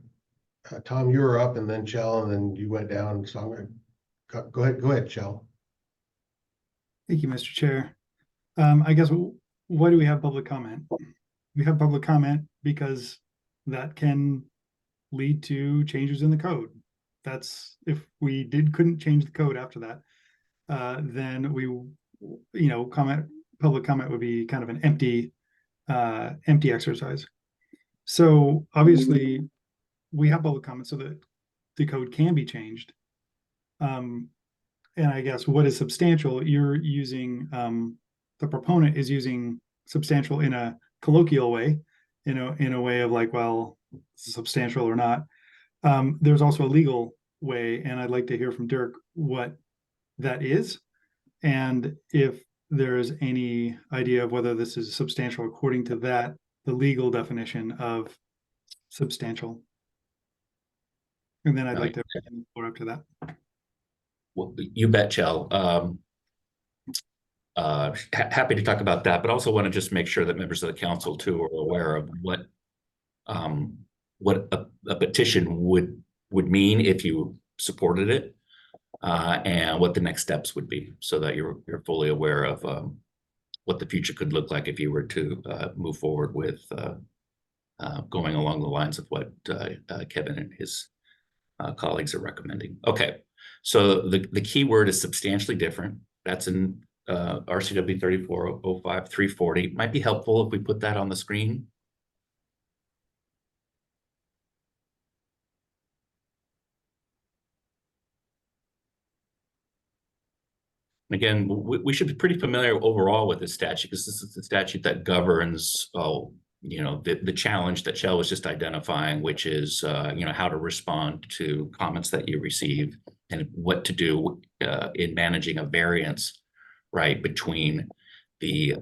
Tom, you were up and then Chell, and then you went down. So I'm going to go ahead, Chell. Thank you, Mr. Chair. I guess, why do we have public comment? We have public comment because that can lead to changes in the code. That's, if we couldn't change the code after that, then public comment would be kind of an empty exercise. So obviously we have public comment so that the code can be changed. And I guess what is substantial, you're using, the proponent is using substantial in a colloquial way, in a way of like, well, substantial or not. There's also a legal way, and I'd like to hear from Dirk what that is, and if there's any idea of whether this is substantial according to that, the legal definition of substantial. And then I'd like to go up to that. Well, you bet, Chell. Happy to talk about that, but also want to just make sure that members of the council too are aware of what a petition would mean if you supported it, and what the next steps would be, so that you're fully aware of what the future could look like if you were to move forward with going along the lines of what Kevin and his colleagues are recommending. Okay, so the key word is substantially different. That's in RCW 3405-340. Might be helpful if we put that on the screen. Again, we should be pretty familiar overall with this statute, because this is the statute that governs, the challenge that Chell was just identifying, which is, how to respond to comments that you receive and what to do in managing a variance, right, between the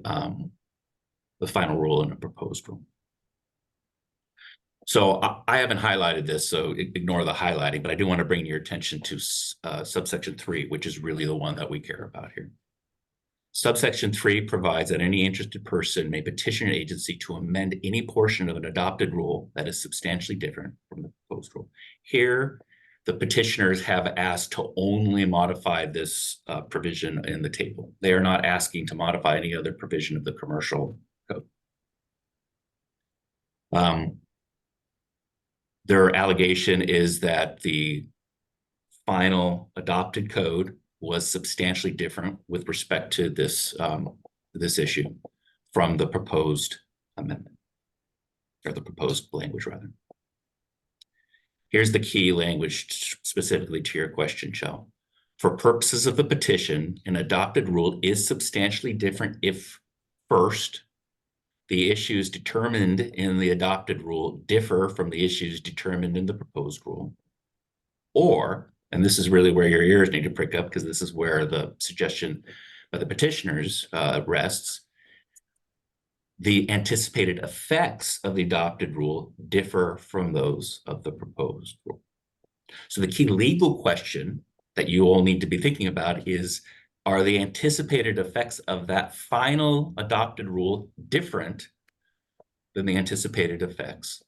final rule and a proposed rule. So I haven't highlighted this, so ignore the highlighting, but I do want to bring your attention to subsection 3, which is really the one that we care about here. Subsection 3 provides that any interested person may petition an agency to amend any portion of an adopted rule that is substantially different from the proposed rule. Here, the petitioners have asked to only modify this provision in the table. They are not asking to modify any other provision of the commercial code. Their allegation is that the final adopted code was substantially different with respect to this this issue from the proposed amendment, or the proposed language rather. Here's the key language specifically to your question, Chell. For purposes of the petition, an adopted rule is substantially different if, first, the issues determined in the adopted rule differ from the issues determined in the proposed rule. Or, and this is really where your ears need to prick up, because this is where the suggestion by the petitioners rests, the anticipated effects of the adopted rule differ from those of the proposed rule. So the key legal question that you all need to be thinking about is, are the anticipated effects of that final adopted rule different than the anticipated effects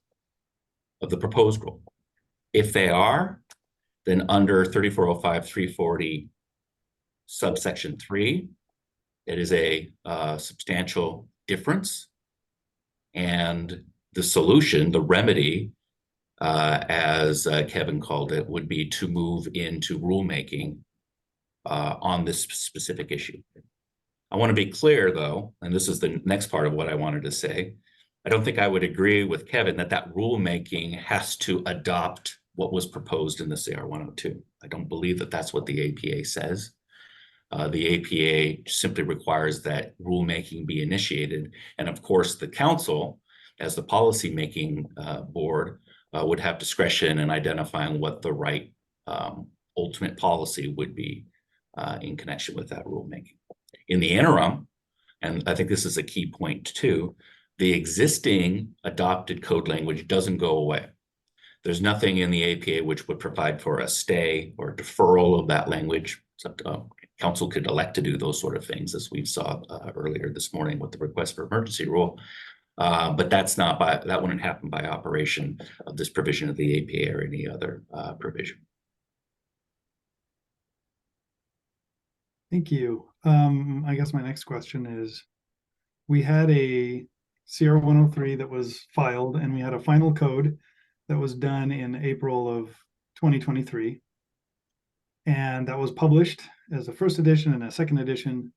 of the proposed rule? If they are, then under 3405-340 subsection 3, it is a substantial difference. And the solution, the remedy, as Kevin called it, would be to move into rulemaking on this specific issue. I want to be clear, though, and this is the next part of what I wanted to say. I don't think I would agree with Kevin that rulemaking has to adopt what was proposed in the CR 102. I don't believe that that's what the APA says. The APA simply requires that rulemaking be initiated. And of course, the council, as the policy-making board, would have discretion in identifying what the right ultimate policy would be in connection with that rulemaking. In the interim, and I think this is a key point too, the existing adopted code language doesn't go away. There's nothing in the APA which would provide for a stay or deferral of that language. Except, council could elect to do those sort of things, as we saw earlier this morning with the request for emergency rule. But that wouldn't happen by operation of this provision of the APA or any other provision. Thank you. I guess my next question is, we had a CR 103 that was filed, and we had a final code that was done in April of 2023. And that was published as a first edition and a second edition.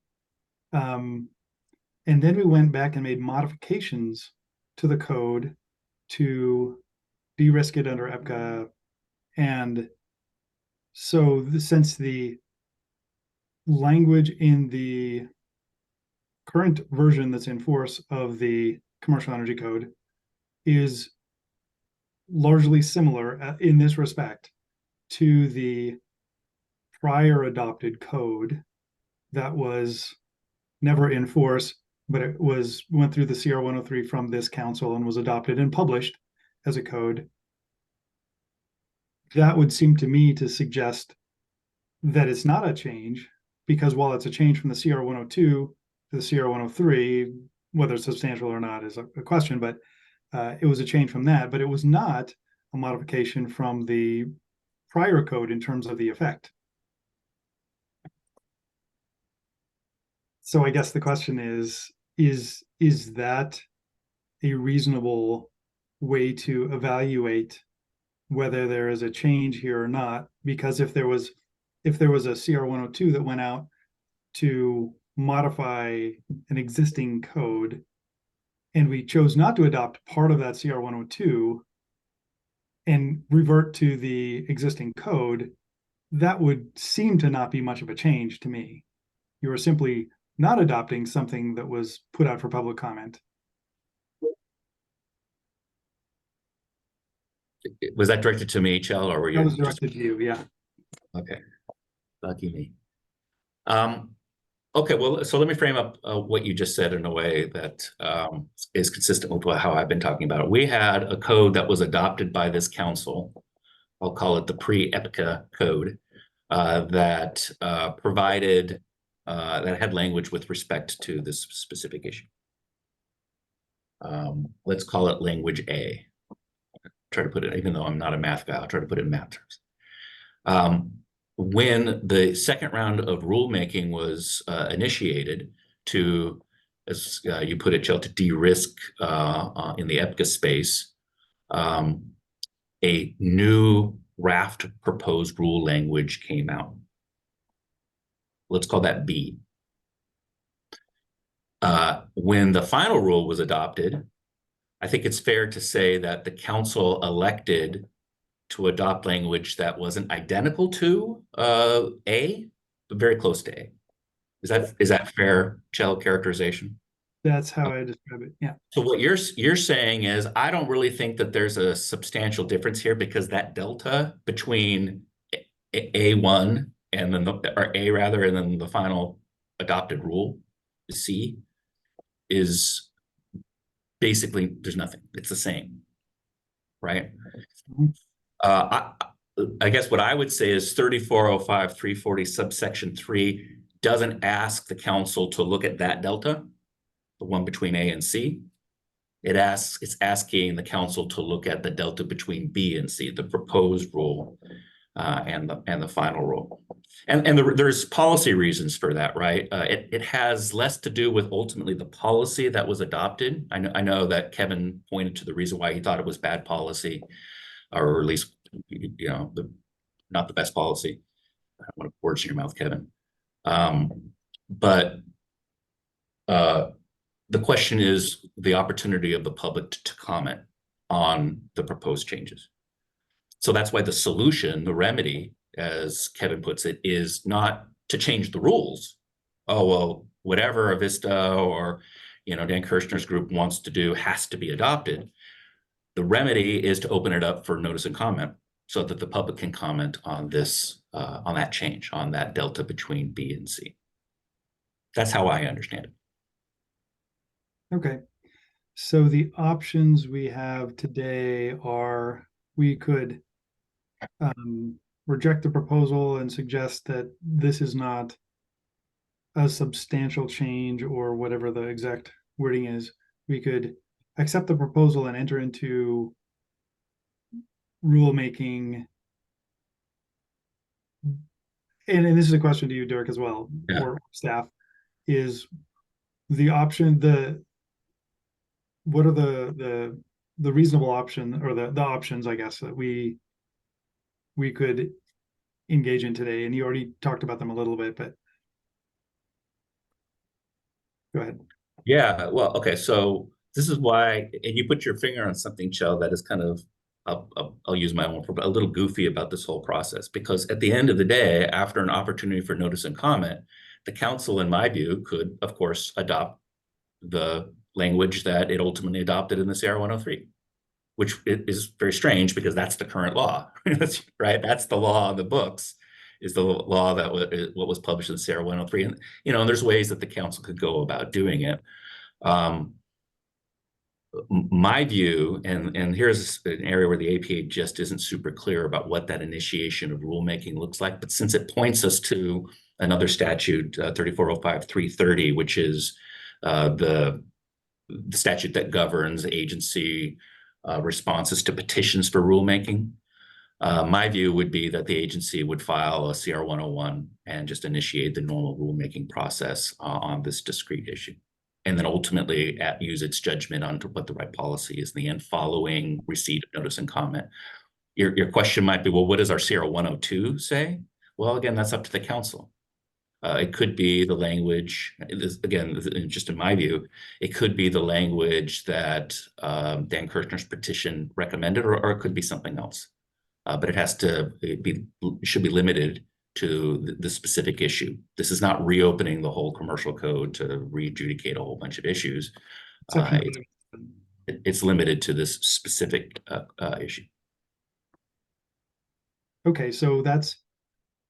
And then we went back and made modifications to the code to de-risk it under EPCA. And so since the language in the current version that's in force of the commercial energy code is largely similar in this respect to the prior adopted code that was never in force, but it went through the CR 103 from this council and was adopted and published as a code. That would seem to me to suggest that it's not a change, because while it's a change from the CR 102 to the CR 103, whether it's substantial or not is a question, but it was a change from that, but it was not a modification from the prior code in terms of the effect. So I guess the question is that a reasonable way to evaluate whether there is a change here or not? Because if there was a CR 102 that went out to modify an existing code, and we chose not to adopt part of that CR 102 and revert to the existing code, that would seem to not be much of a change to me. You are simply not adopting something that was put out for public comment. Was that directed to me, Chell, or were you? That was directed to you, yeah. Okay, lucky me. Okay, well, so let me frame up what you just said in a way that is consistent with how I've been talking about it. We had a code that was adopted by this council. I'll call it the pre-EPCA code that provided that had language with respect to this specific issue. Let's call it language A. Try to put it, even though I'm not a math guy, I'll try to put it in math terms. When the second round of rulemaking was initiated to, as you put it, Jill, to de-risk in the EPCA space, a new raft proposed rule language came out. Let's call that B. When the final rule was adopted, I think it's fair to say that the council elected to adopt language that wasn't identical to A, but very close to A. Is that fair, Chell, characterization? That's how I describe it, yeah. So what you're saying is, I don't really think that there's a substantial difference here, because that delta between A1 and then or A rather, and then the final adopted rule, C, is basically, there's nothing. It's the same, right? I guess what I would say is 3405-340 subsection 3 doesn't ask the council to look at that delta, the one between A and C. It's asking the council to look at the delta between B and C, the proposed rule and the final rule. And there's policy reasons for that, right? It has less to do with ultimately the policy that was adopted. I know that Kevin pointed to the reason why he thought it was bad policy, or at least, you know, not the best policy. I don't want to put words in your mouth, Kevin. But the question is the opportunity of the public to comment on the proposed changes. So that's why the solution, the remedy, as Kevin puts it, is not to change the rules. Oh, well, whatever Avista or, you know, Dan Kirshner's group wants to do has to be adopted. The remedy is to open it up for notice and comment so that the public can comment on this, on that change, on that delta between B and C. That's how I understand it. Okay. So the options we have today are, we could reject the proposal and suggest that this is not a substantial change or whatever the exact wording is, we could accept the proposal and enter into rulemaking. And this is a question to you, Derek, as well, Yeah. or staff, is the option, what are the reasonable option, or the options, I guess, that we could engage in today? And you already talked about them a little bit, but go ahead. Yeah, well, okay, so this is why, and you put your finger on something, Chell, that is kind of, I'll use my own, a little goofy about this whole process, because at the end of the day, after an opportunity for notice and comment, the council, in my view, could, of course, adopt the language that it ultimately adopted in the CR 103, which is very strange because that's the current law, right? That's the law on the books, is the law that what was published in the CR 103. And, you know, and there's ways that the council could go about doing it. My view, and here's an area where the APA just isn't super clear about what that initiation of rulemaking looks like, but since it points us to another statute, 3405-330, which is the statute that governs agency responses to petitions for rulemaking, my view would be that the agency would file a CR 101 and just initiate the normal rulemaking process on this discrete issue. And then ultimately use its judgment on what the right policy is in the end, following receipt of notice and comment. Your question might be, well, what does our CR 102 say? Well, again, that's up to the council. It could be the language, again, just in my view, it could be the language that Dan Kirshner's petition recommended, or it could be something else. But it has to should be limited to the specific issue. This is not reopening the whole commercial code to re-adjudicate a whole bunch of issues. It's limited to this specific issue. Okay, so that's,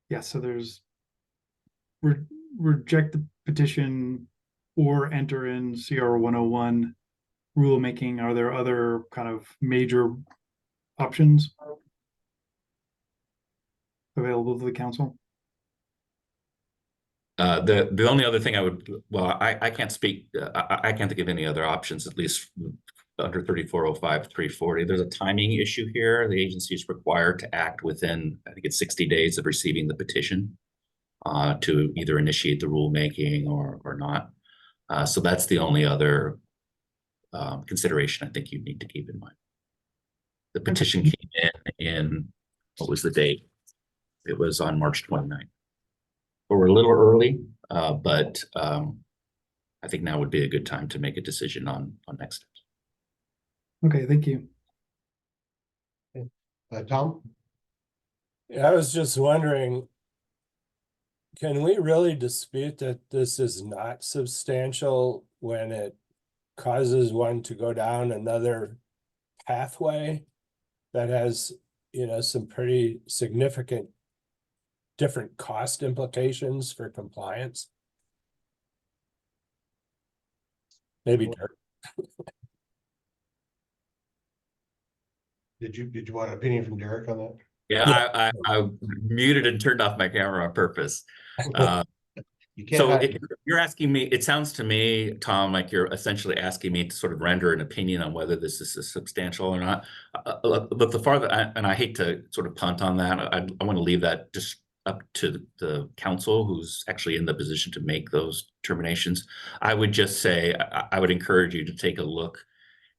yeah, so there's reject the petition or enter in CR 101 rulemaking. Are there other kind of major options available to the council? The only other thing I would, well, I can't speak, I can't think of any other options, at least under 3405-340. There's a timing issue here. The agency is required to act within, I think it's 60 days of receiving the petition to either initiate the rulemaking or not. So that's the only other consideration I think you need to keep in mind. The petition came in, what was the date? It was on March 29th. We're a little early, but I think now would be a good time to make a decision on next steps. Okay, thank you. Tom? Yeah, I was just wondering, can we really dispute that this is not substantial when it causes one to go down another pathway that has, you know, some pretty significant different cost implications for compliance? Maybe Dirk. Did you want an opinion from Derek on that? Yeah, I muted and turned off my camera on purpose. So you're asking me, it sounds to me, Tom, like you're essentially asking me to sort of render an opinion on whether this is substantial or not. But the farther, and I hate to sort of punt on that, I want to leave that just up to the council, who's actually in the position to make those determinations. I would just say, I would encourage you to take a look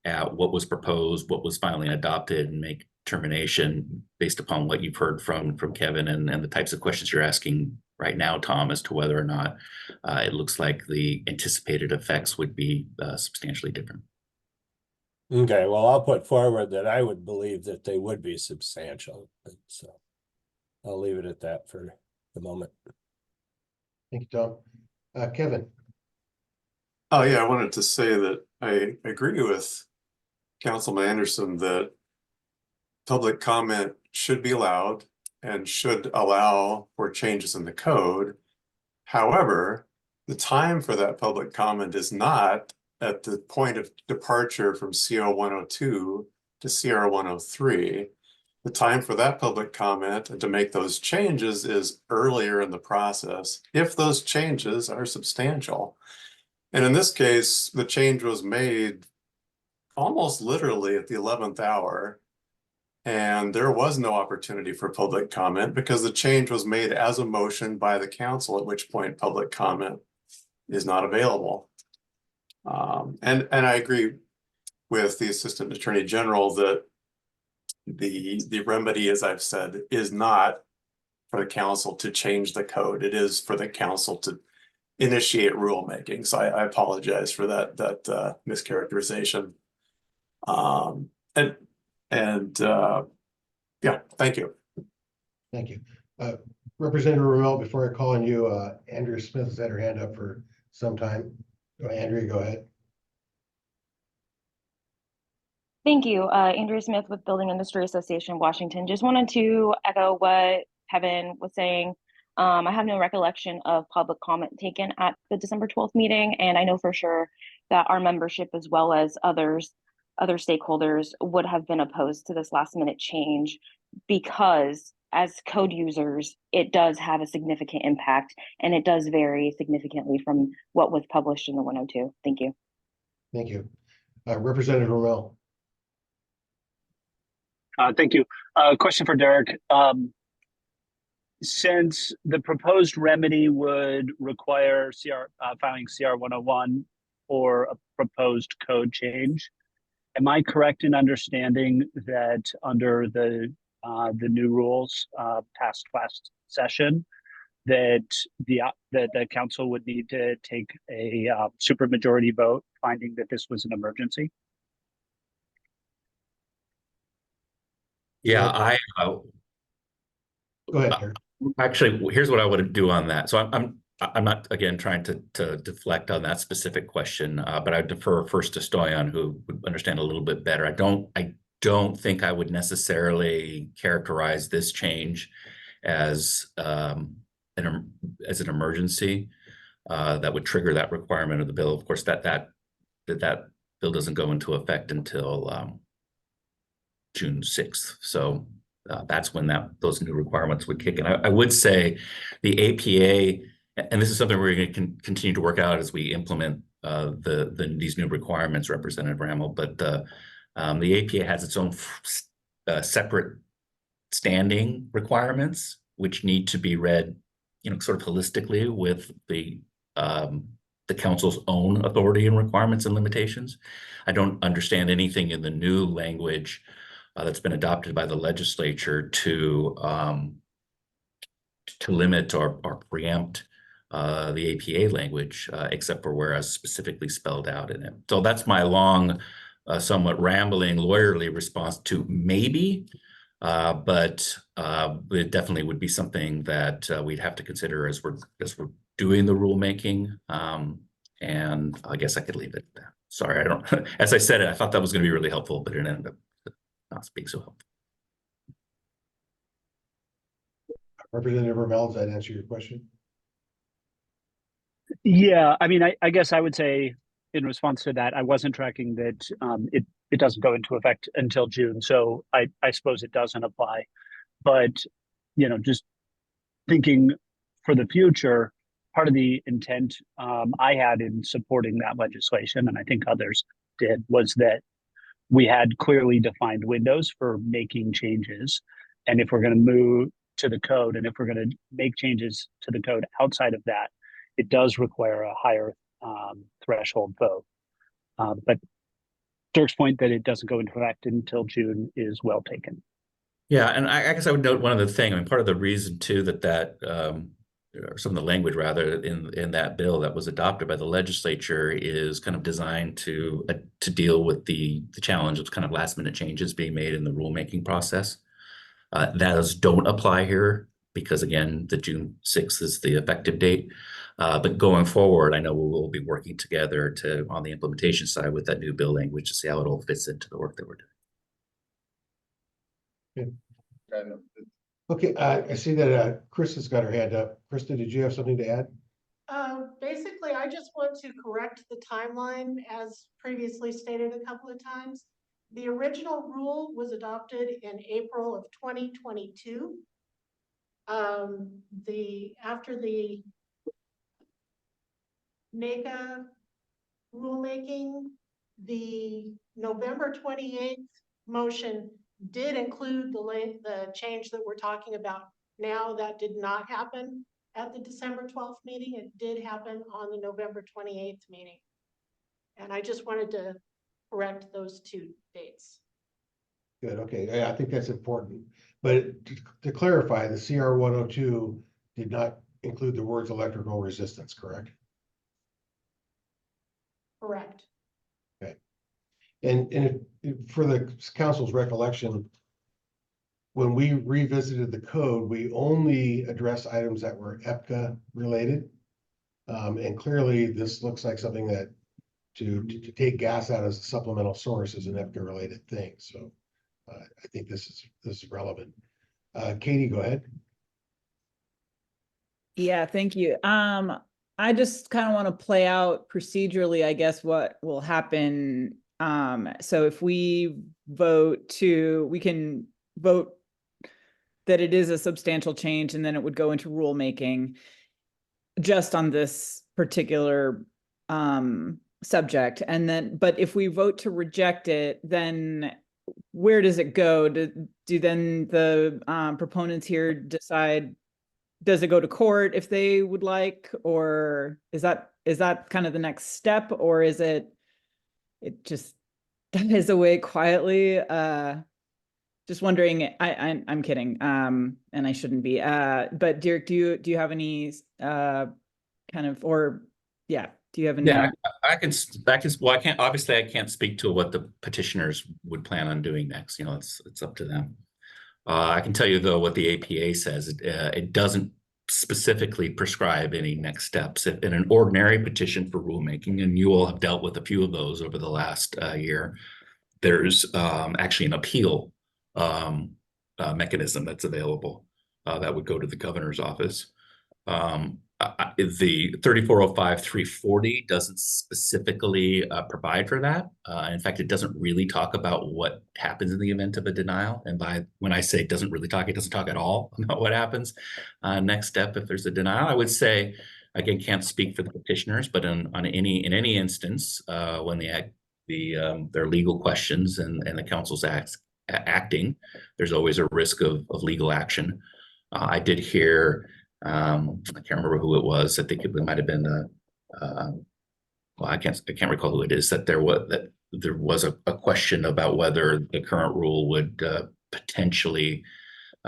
at what was proposed, what was finally adopted, and make determination based upon what you've heard from Kevin and the types of questions you're asking right now, Tom, as to whether or not it looks like the anticipated effects would be substantially different. Okay, well, I'll put forward that I would believe that they would be substantial. So I'll leave it at that for the moment. Thank you, Tom. Kevin? Oh, yeah, I wanted to say that I agree with Councilman Anderson that public comment should be allowed and should allow for changes in the code. However, the time for that public comment is not at the point of departure from CR 102 to CR 103. the time for that public comment and to make those changes is earlier in the process, if those changes are substantial. And in this case, the change was made almost literally at the 11th hour. And there was no opportunity for public comment because the change was made as a motion by the council, at which point public comment is not available. And I agree with the Assistant Attorney General that the remedy, as I've said, is not for the council to change the code. It is for the council to initiate rulemaking. So I apologize for that mischaracterization. Yeah, thank you. Thank you. Representative Rommel, before I call on you, Andrea Smith has had her hand up for some time. Andrea, go ahead. Thank you. Andrea Smith with Building Industry Association of Washington. Just wanted to echo what Kevin was saying. I have no recollection of public comment taken at the December 12th meeting, and I know for sure that our membership, as well as other stakeholders, would have been opposed to this last minute change because as code users, it does have a significant impact, and it does vary significantly from what was published in the 102. Thank you. Thank you. Representative Rommel. Thank you. Question for Derek. Since the proposed remedy would require filing CR 101 or a proposed code change, am I correct in understanding that under the new rules passed last session, that the council would need to take a supermajority vote finding that this was an emergency? Yeah, Go ahead, Derek. actually, here's what I would do on that. So I'm not, again, trying to deflect on that specific question, but I defer first to Stoyan, who would understand a little bit better. I don't think I would necessarily characterize this change as an emergency that would trigger that requirement of the bill. Of course, that bill doesn't go into effect until June 6th. So that's when those new requirements would kick in. I would say the APA, and this is something we're going to continue to work out as we implement these new requirements, Representative Rammel, but the APA has its own separate standing requirements, which need to be read, sort of holistically with the council's own authority and requirements and limitations. I don't understand anything in the new language that's been adopted by the legislature to limit or preempt the APA language, except for whereas specifically spelled out in it. So that's my long, somewhat rambling, lawyerly response to maybe, but it definitely would be something that we'd have to consider as we're doing the rulemaking. And I guess I could leave it at that. Sorry, I don't. As I said it, I thought that was going to be really helpful, but it ended up not being so helpful. Representative Rommel, does that answer your question? Yeah, I mean, I guess I would say in response to that, I wasn't tracking that it doesn't go into effect until June, so I suppose it doesn't apply. But just thinking for the future, part of the intent I had in supporting that legislation, and I think others did, was that we had clearly defined windows for making changes. And if we're going to move to the code, and if we're going to make changes to the code outside of that, it does require a higher threshold vote. But Dirk's point that it doesn't go into effect until June is well taken. Yeah, and I guess I would note one other thing. I mean, part of the reason too that or some of the language rather in that bill that was adopted by the legislature is kind of designed to deal with the challenge of kind of last minute changes being made in the rulemaking process. Those don't apply here because again, the June 6th is the effective date. But going forward, I know we will be working together on the implementation side with that new bill language to see how it all fits into the work that we're doing. Okay. Okay, I see that Chris has got her hand up. Krista, did you have something to add? Basically, I just want to correct the timeline as previously stated a couple of times. The original rule was adopted in April of 2022. After the NACA rulemaking, the November 28th motion did include the change that we're talking about now. That did not happen at the December 12th meeting. It did happen on the November 28th meeting. And I just wanted to correct those two dates. Good, okay, yeah, I think that's important. But to clarify, the CR 102 did not include the words electrical resistance, correct? Correct. Okay. And for the council's recollection, when we revisited the code, we only addressed items that were EPCA related. And clearly this looks like something that to take gas out as a supplemental source is an EPCA related thing. So I think this is relevant. Katie, go ahead. Yeah, thank you. I just kind of want to play out procedurally, I guess, what will happen. So if we we can vote that it is a substantial change, and then it would go into rulemaking just on this particular subject. And then, but if we vote to reject it, then where does it go? Do then the proponents here decide, does it go to court if they would like, or is that kind of the next step, or is it just dies away quietly? Just wondering. I'm kidding. And I shouldn't be. But Dirk, do you have any kind of, or yeah, do you have any? Yeah, I can, well, I can't speak to what the petitioners would plan on doing next. You know, it's up to them. I can tell you though what the APA says. It doesn't specifically prescribe any next steps. In an ordinary petition for rulemaking, and you all have dealt with a few of those over the last year, there's actually an appeal mechanism that's available that would go to the governor's office. The 3405-340 doesn't specifically provide for that. In fact, it doesn't really talk about what happens in the event of a denial. And when I say it doesn't talk at all about what happens next step if there's a denial. I would say, again, can't speak for the petitioners, but in any instance when there are legal questions and the council's acting, there's always a risk of legal action. I did hear. I can't remember who it was. I think it might have been well, I can't recall who it is. That there was a question about whether the current rule would potentially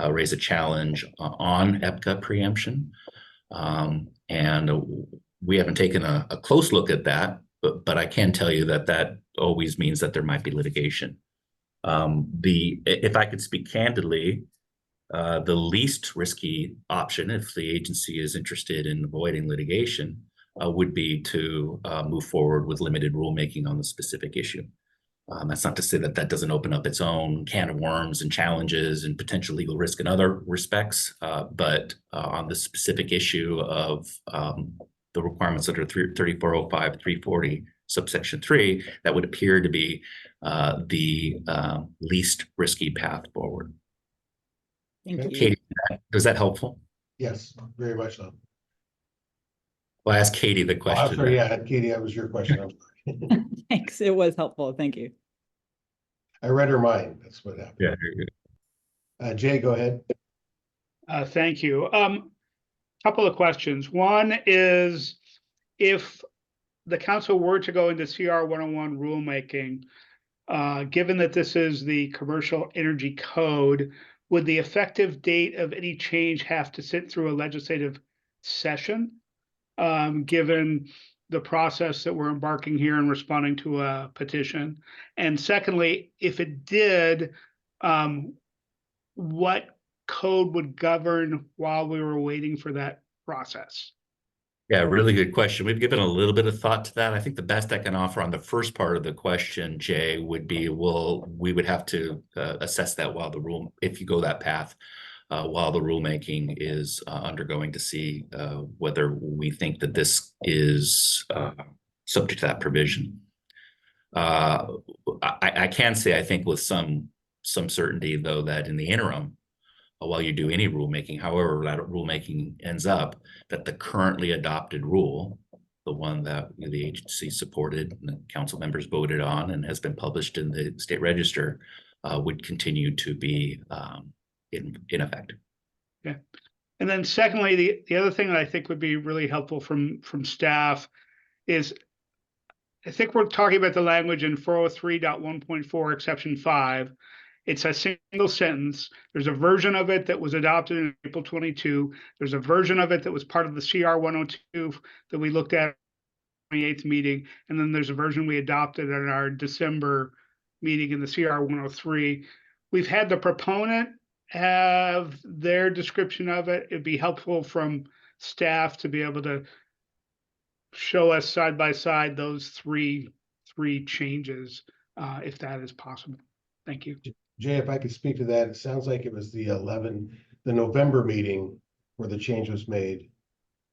raise a challenge on EPCA preemption, and we haven't taken a close look at that. But I can tell you that always means that there might be litigation. If I could speak candidly. The least risky option, if the agency is interested in avoiding litigation, would be to move forward with limited rulemaking on the specific issue. That's not to say that doesn't open up its own can of worms and challenges and potential legal risk in other respects, but on the specific issue of the requirements that are 3405-340 subsection 3, that would appear to be the least risky path forward. Thank you. Katie, is that helpful? Yes, very much so. Well, ask Katie the question. I'm sorry, yeah, Katie, that was your question. I'm sorry. Thanks. It was helpful. Thank you. I read her mind. That's what happened. Yeah, very good. Jay, go ahead. Thank you. Couple of questions. One is, if the council were to go into CR 101 rulemaking, given that this is the commercial energy code, would the effective date of any change have to sit through a legislative session, given the process that we're embarking here in responding to a petition? And secondly, if it did, what code would govern while we were waiting for that process? Yeah, really good question. We've given a little bit of thought to that. I think the best I can offer on the first part of the question, Jay, would be, we would have to assess that if you go that path, while the rulemaking is undergoing, to see whether we think that this is subject to that provision. I can say, I think with some certainty though, that in the interim, while you do any rulemaking, however that rulemaking ends up, that the currently adopted rule, the one that the agency supported and the council members voted on and has been published in the state register, would continue to be in effect. Yeah. And then secondly, the other thing that I think would be really helpful from staff is, I think we're talking about the language in 403.1.4 exception 5. It's a single sentence. There's a version of it that was adopted in April 22. There's a version of it that was part of the CR 102 that we looked at 28th meeting. And then there's a version we adopted at our December meeting in the CR 103. We've had the proponent have their description of it. It'd be helpful from staff to be able to show us side by side those three changes, if that is possible. Thank you. Jay, if I could speak to that, it sounds like it was the November meeting where the change was made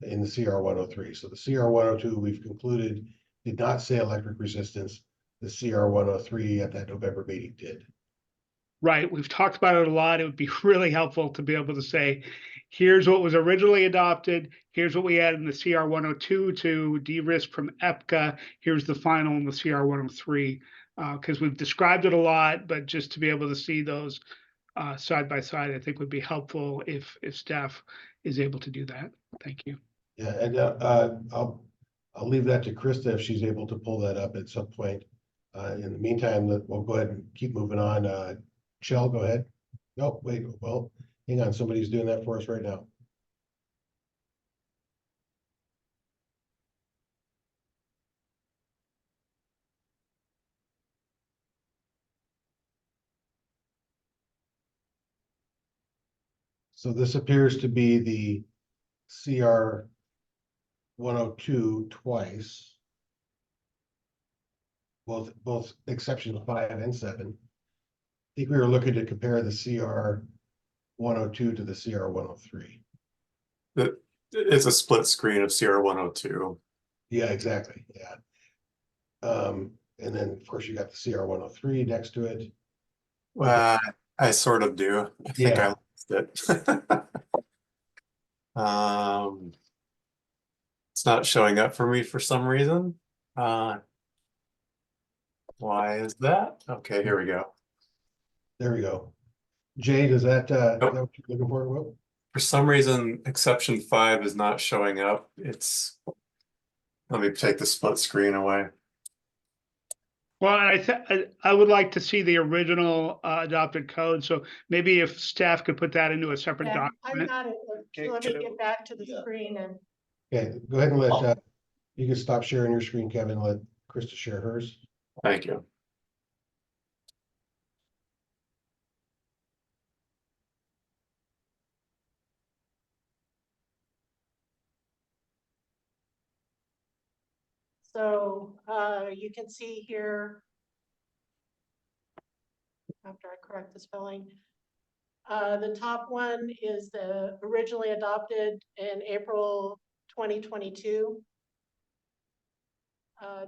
in the CR 103. So the CR 102, we've concluded, did not say electric resistance. The CR 103 at that November meeting did. Right. We've talked about it a lot. It would be really helpful to be able to say, here's what was originally adopted. Here's what we added in the CR 102 to de-risk from EPCA. Here's the final in the CR 103. Because we've described it a lot, but just to be able to see those side by side, I think would be helpful if staff is able to do that. Thank you. Yeah, and I'll leave that to Krista if she's able to pull that up at some point. In the meantime, we'll go ahead and keep moving on. Shell, go ahead. No, wait, well, hang on, somebody's doing that for us right now. So this appears to be the CR 102 twice. Both exception 5 and 7. I think we were looking to compare the CR 102 to the CR 103. It's a split screen of CR 102. Yeah, exactly. Yeah. And then of course you got the CR 103 next to it. Well, I sort of do. I think I lost it. It's not showing up for me for some reason. Why is that? Okay, here we go. There we go. Jay, does that, is Nope. that what you're looking for? Well, For some reason, exception 5 is not showing up. Let me take the split screen away. Well, I would like to see the original adopted code. So maybe if staff could put that into a separate Yeah, I've document. got it. Let me get back to the screen and okay, go ahead and let, you can stop sharing your screen, Kevin, and let Krista share hers. Thank you. so you can see here, after I correct the spelling, the top one is the originally adopted in April 2022.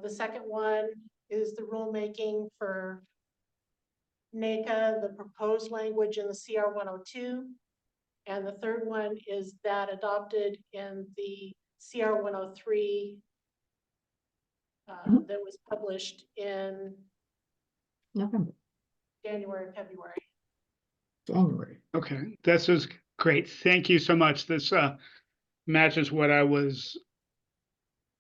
The second one is the rulemaking for NACA, the proposed language in the CR 102. And the third one is that adopted in the CR 103 that was published in November. January, February. January. Okay, this is great. Thank you so much. This matches what I was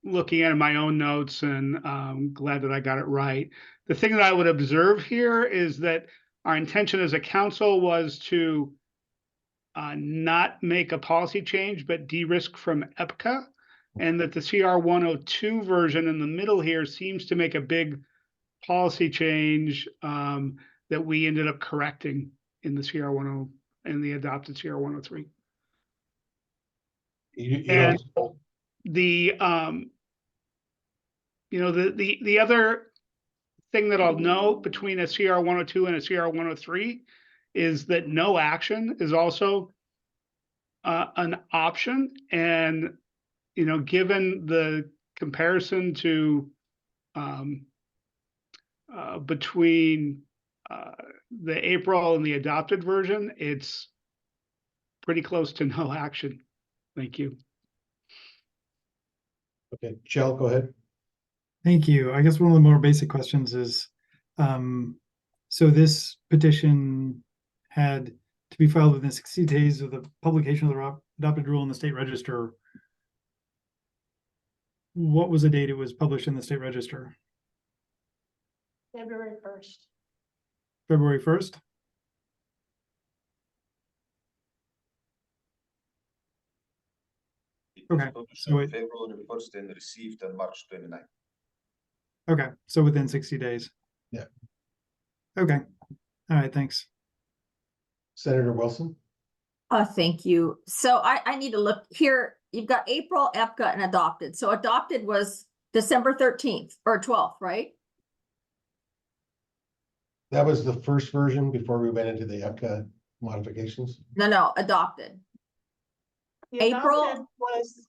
looking at in my own notes, and I'm glad that I got it right. The thing that I would observe here is that our intention as a council was to not make a policy change, but de-risk from EPCA, and that the CR 102 version in the middle here seems to make a big policy change that we ended up correcting in the CR 10 in the adopted CR 103. And the the other thing that I'll note between a CR 102 and a CR 103 is that no action is also an option. And given the comparison to between the April and the adopted version, it's pretty close to no action. Thank you. Okay, Chell, go ahead. Thank you. I guess one of the more basic questions is, so this petition had to be filed within 60 days of the publication of the adopted rule in the state register. What was the date it was published in the state register? February 1st. February 1st? Okay, so it, February 1st and received on March 29th. okay, so within 60 days. Yeah. Okay, all right, thanks. Senator Wilson? Thank you. So I need to look here. You've got April, EPCA, and adopted. So adopted was December 13th or 12th, right? That was the first version before we went into the EPCA modifications? No, adopted. The April- adopted was.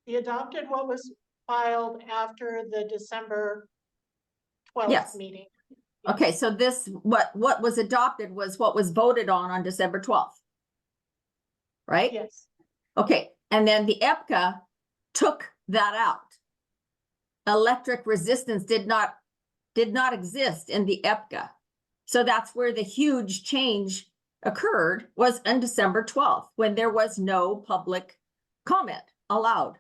The adopted what was filed after the December 12th Yes. meeting. Okay, so this, what was adopted was what was voted on December 12th. Right? Yes. Okay, and then the EPCA took that out. Electric resistance did not exist in the EPCA. So that's where the huge change occurred, was on December 12th, when there was no public comment allowed.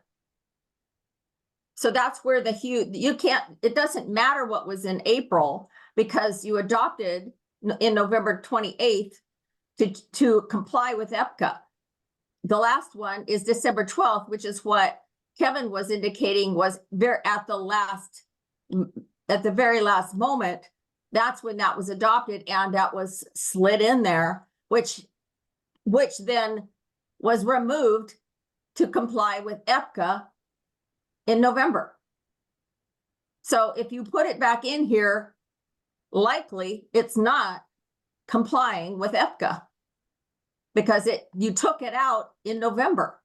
So that's where the huge, it doesn't matter what was in April, because you adopted in November 28th to comply with EPCA. The last one is December 12th, which is what Kevin was indicating was at the very last moment. That's when that was adopted, and that was slid in there, which then was removed to comply with EPCA in November. So if you put it back in here, likely it's not complying with EPCA, because you took it out in November.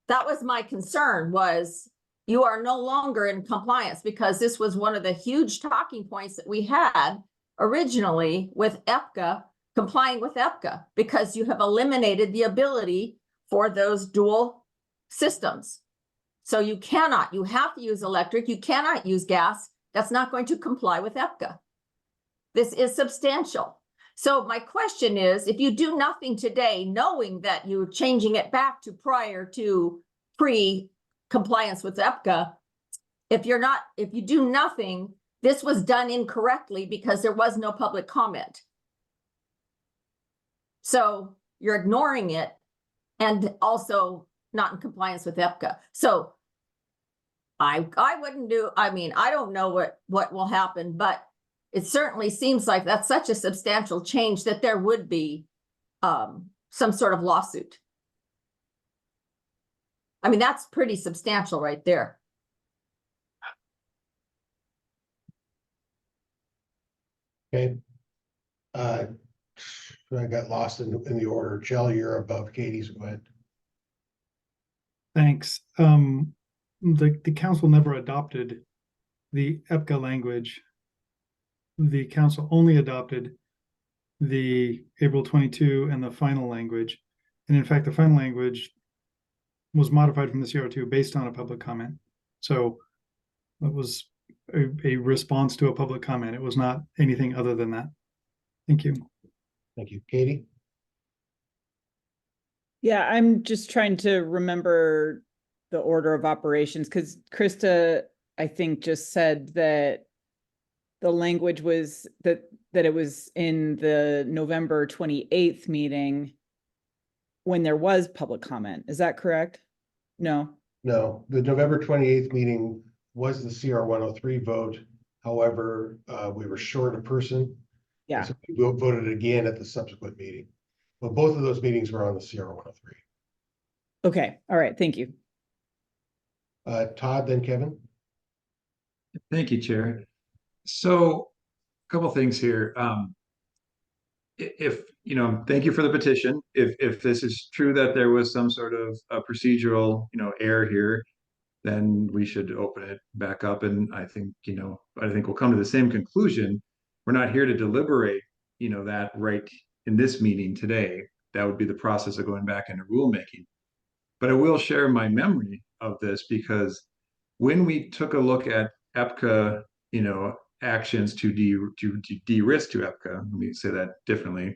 That was my concern, was you are no longer in compliance, because this was one of the huge talking points that we had originally with EPCA, complying with EPCA, because you have eliminated the ability for those dual systems. So you have to use electric, you cannot use gas. That's not going to comply with EPCA. This is substantial. So my question is, if you do nothing today, knowing that you're changing it back to prior to pre-compliance with EPCA, if you do nothing, this was done incorrectly because there was no public comment. So you're ignoring it and also not in compliance with EPCA. So I wouldn't do, I don't know what will happen, but it certainly seems like that's such a substantial change that there would be some sort of lawsuit. That's pretty substantial right there. Okay. I got lost in the order. Chell, you're above Katie's. Go ahead. Thanks. The council never adopted the EPCA language. The council only adopted the April 22 and the final language. And in fact, the final language was modified from the CR2 based on a public comment. So it was a response to a public comment. It was not anything other than that. Thank you. Thank you. Katie? Yeah, I'm just trying to remember the order of operations, because Krista, I think, just said that the language was that it was in the November 28th meeting when there was public comment. Is that correct? No. No, the November 28th meeting was the CR 103 vote. However, we were short a person. Yeah. So we voted again at the subsequent meeting. But both of those meetings were on the CR 103. Okay. All right. Thank you. Todd, then Kevin. Thank you, Chair. So a couple things here. If thank you for the petition. If this is true that there was some sort of procedural error here, then we should open it back up. And I think, I think we'll come to the same conclusion. We're not here to deliberate, that right in this meeting today. That would be the process of going back into rulemaking. But I will share my memory of this, because when we took a look at EPCA, actions to de-risk to EPCA, let me say that differently.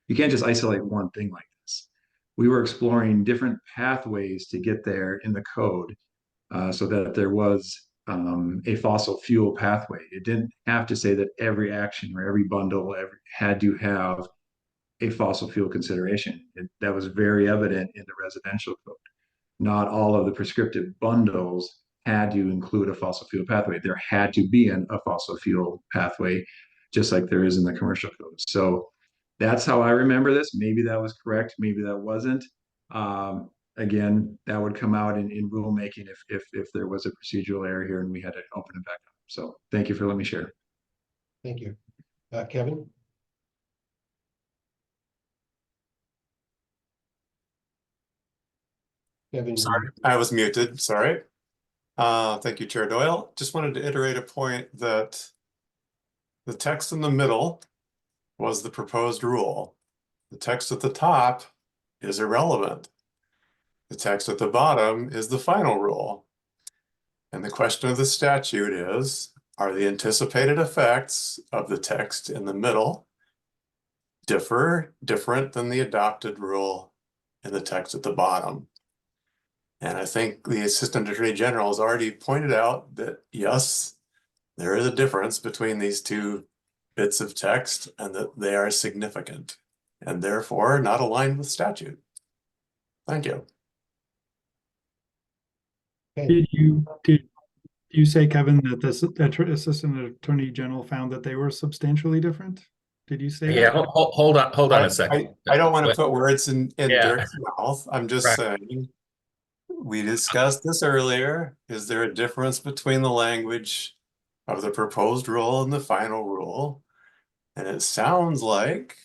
You can't just isolate one thing like this. We were exploring different pathways to get there in the code, so that there was a fossil fuel pathway. It didn't have to say that every action or every bundle had to have a fossil fuel consideration. That was very evident in the residential code. Not all of the prescriptive bundles had to include a fossil fuel pathway. There had to be a fossil fuel pathway, just like there is in the commercial code. So that's how I remember this. Maybe that was correct, maybe that wasn't. Again, that would come out in rulemaking if there was a procedural error here and we had to open it back up. So thank you for letting me share. Thank you. Kevin? Kevin, Sorry, I was muted. Sorry. Thank you, Chair Doyle. Just wanted to iterate a point that the text in the middle was the proposed rule. The text at the top is irrelevant. The text at the bottom is the final rule. And the question of the statute is, are the anticipated effects of the text in the middle different than the adopted rule in the text at the bottom? And I think the Assistant Attorney General has already pointed out that, yes, there is a difference between these two bits of text and that they are significant and therefore not aligned with statute. Thank you. Did you say, Kevin, that the Assistant Attorney General found that they were substantially different? Did you say Yeah, that? hold on a second. I don't want to put words in Yeah. Dirk's mouth. I'm just saying, we discussed this earlier. Is there a difference between the language of the proposed rule and the final rule? And it sounds like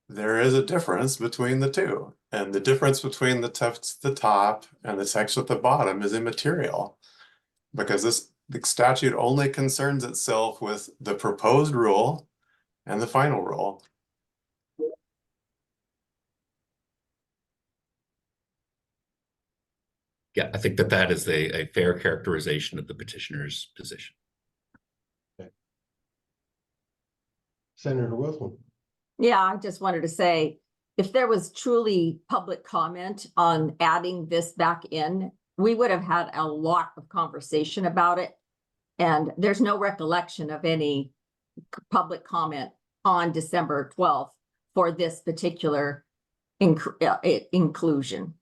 there is a difference between the two. And the difference between the text at the top and the text at the bottom is immaterial, because the statute only concerns itself with the proposed rule and the final rule. Yeah, I think that is a fair characterization of the petitioner's position. Okay. Senator Wilson. Yeah, I just wanted to say, if there was truly public comment on adding this back in, we would have had a lot of conversation about it. And there's no recollection of any public comment on December 12th for this particular inclusion.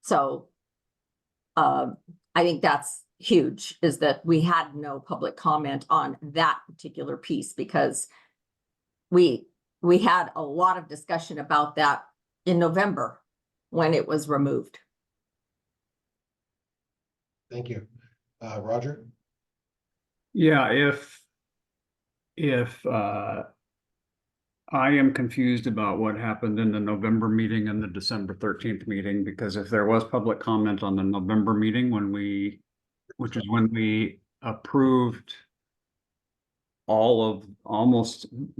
So I think that's huge, is that we had no public comment on that particular piece, because we had a lot of discussion about that in November when it was removed. Thank you. Roger? Yeah, if I am confused about what happened in the November meeting and the December 13th meeting, because if there was public comment on the November meeting which is when we approved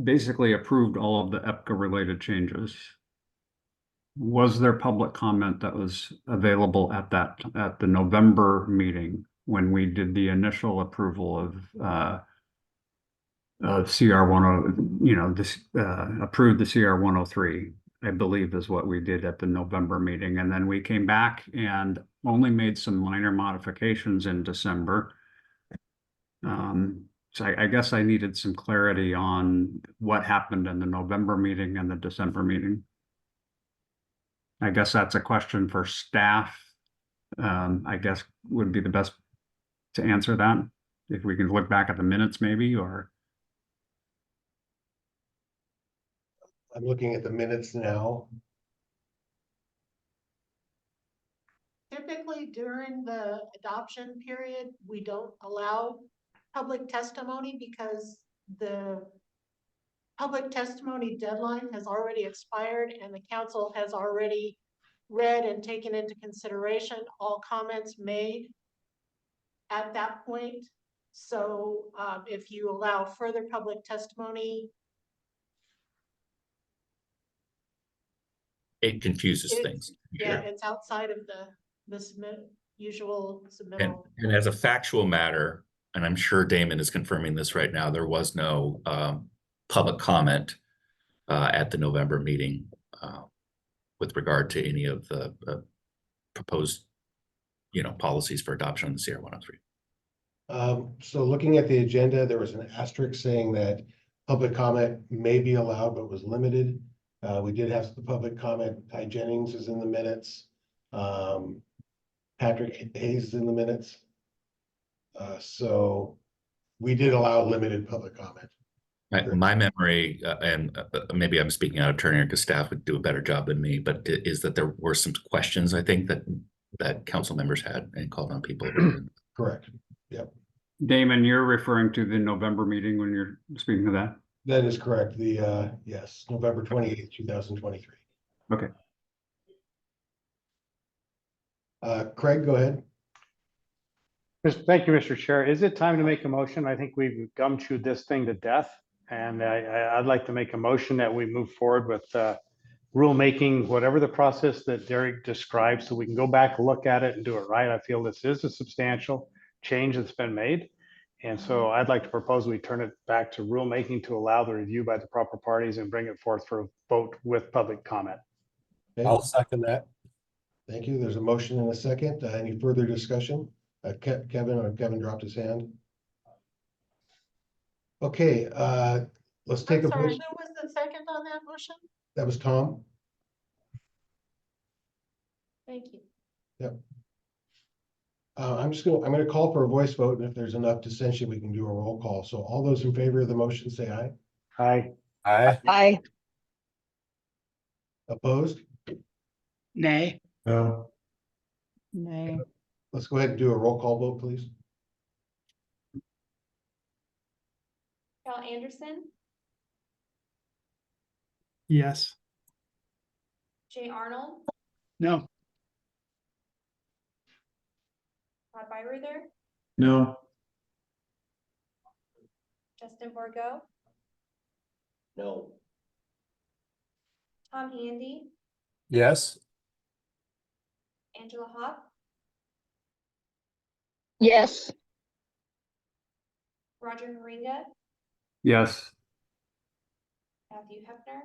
basically approved all of the EPCA related changes, was there public comment that was available at the November meeting when we did the initial approval of CR 10, approved the CR 103, I believe is what we did at the November meeting. And then we came back and only made some minor modifications in December. So I guess I needed some clarity on what happened in the November meeting and the December meeting. I guess that's a question for staff. I guess would be the best to answer that. If we can look back at the minutes maybe, or. I'm looking at the minutes now. Typically during the adoption period, we don't allow public testimony because the public testimony deadline has already expired and the council has already read and taken into consideration, all comments made at that point. So if you allow further public testimony, It confuses it's, things. yeah, it's outside of the usual And, submittal. and as a factual matter, and I'm sure Damon is confirming this right now, there was no public comment at the November meeting with regard to any of the proposed, policies for adoption on the CR 103. So looking at the agenda, there was an asterisk saying that public comment may be allowed, but was limited. We did have the public comment. Ty Jennings is in the minutes. Patrick Hayes is in the minutes. So we did allow limited public comment. My memory, and maybe I'm speaking out of turn here because staff would do a better job than me, but is that there were some questions I think that council members had and called on people. Correct. Yep. Damon, you're referring to the November meeting when you're speaking of that? That is correct. The yes, November 28th, 2023. Okay. Craig, go ahead. Thank you, Mr. Chair. Is it time to make a motion? I think we've gum-chewed this thing to death. And I'd like to make a motion that we move forward with rulemaking, whatever the process that Derek described, so we can go back, look at it and do it right. I feel this is a substantial change that's been made. And so I'd like to propose we turn it back to rulemaking to allow the review by the proper parties and bring it forth for a vote with public comment. Okay. I'll second that. Thank you. There's a motion and a second. Any further discussion? Kevin dropped his hand. Okay, let's take a Sorry, vote. who was the second on that motion? That was Tom. Thank you. Yep. I'm gonna call for a voice vote, and if there's enough dissension, we can do a roll call. So all those in favor of the motion, say aye. Aye. Aye. Aye. Opposed? Nay. No. Nay. Let's go ahead and do a roll call vote, please. Carol Anderson, Yes. Jay Arnold, No. Todd Byeruther, No. Justin Borgo, No. Tom Handy, Yes. Angela Hawk, Yes. Roger Moringa, Yes. Matthew Hefner,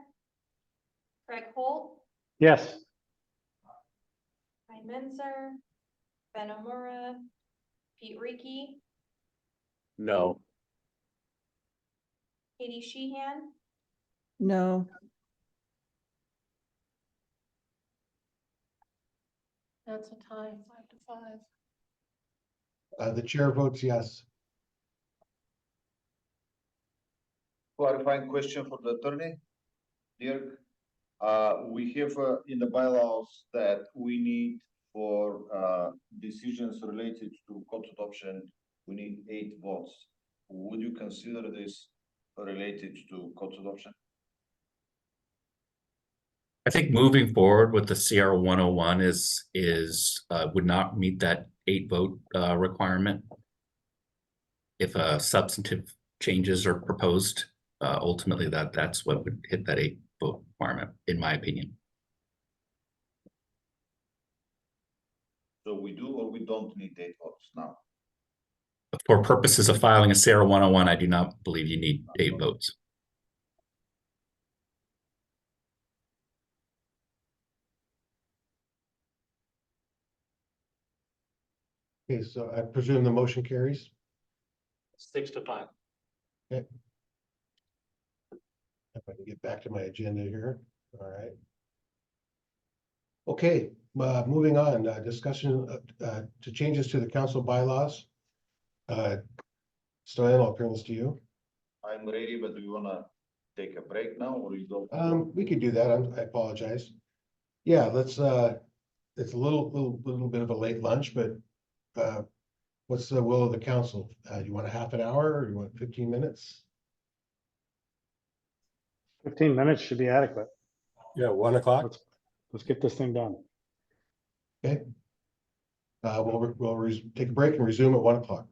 Craig Holt, Yes. Ryan Menzer, Ben Omura, Pete Reiki, No. Katie Sheehan, No. That's a tie, 5-5. The chair votes yes. Clarifying question for the attorney, Dirk. We have in the bylaws that we need for decisions related to code adoption, we need 8 votes. Would you consider this related to code adoption? I think moving forward with the CR 101 is would not meet that 8 vote requirement. If substantive changes are proposed, ultimately that's what would hit that 8 vote requirement, in my opinion. So we do or we don't need 8 votes now? For purposes of filing a CR 101, I do not believe you need 8 votes. Okay, so I presume the motion carries. 6-5. Okay. If I can get back to my agenda here. All right. Okay, moving on, discussion to changes to the council bylaws. Stoyan, I'll turn this to you. I'm ready, but do you wanna take a break now or you don't? We could do that. I apologize. Yeah, let's it's a little bit of a late lunch, but what's the will of the council? You want a half an hour or you want 15 minutes? 15 minutes should be adequate. Yeah, 1 o'clock. Let's get this thing done. Okay. We'll take a break and resume at 1 o'clock.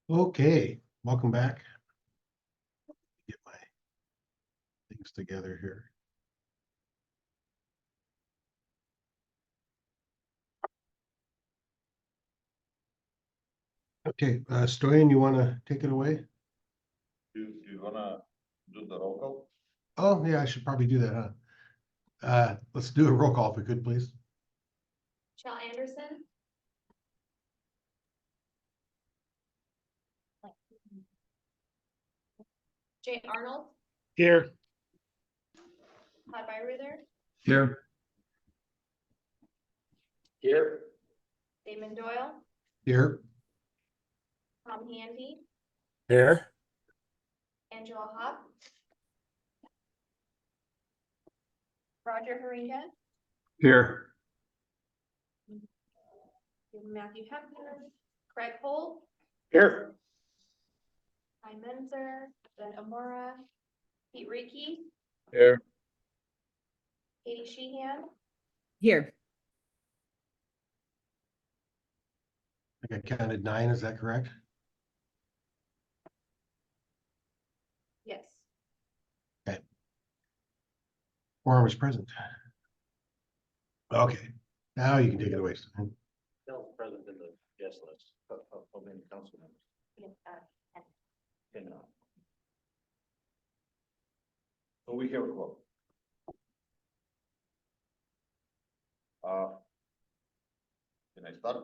Okay, welcome back. Get my things together here. Okay, Stoyan, you want to take it away? Do you wanna do the roll call? Oh, yeah, I should probably do that, huh? Let's do a roll call if we could, please. Michelle Anderson. Jay Arnold. Here. Todd Byeruther. Here. Here. Damon Doyle. Here. Tom Handy. Here. Angela Hawk. Roger Haringa. Here. Matthew Hepner. Craig Holt. Here. Ty Menzer. Ben Amora. Pete Reiki. Here. Katie Sheehan. Here. I think I counted 9, is that correct? Yes. Okay. Quorum is present. Okay, now you can take it away. Stan. Still present in the guest list of many council members. Yes, 10. So we have a quorum. Can I start?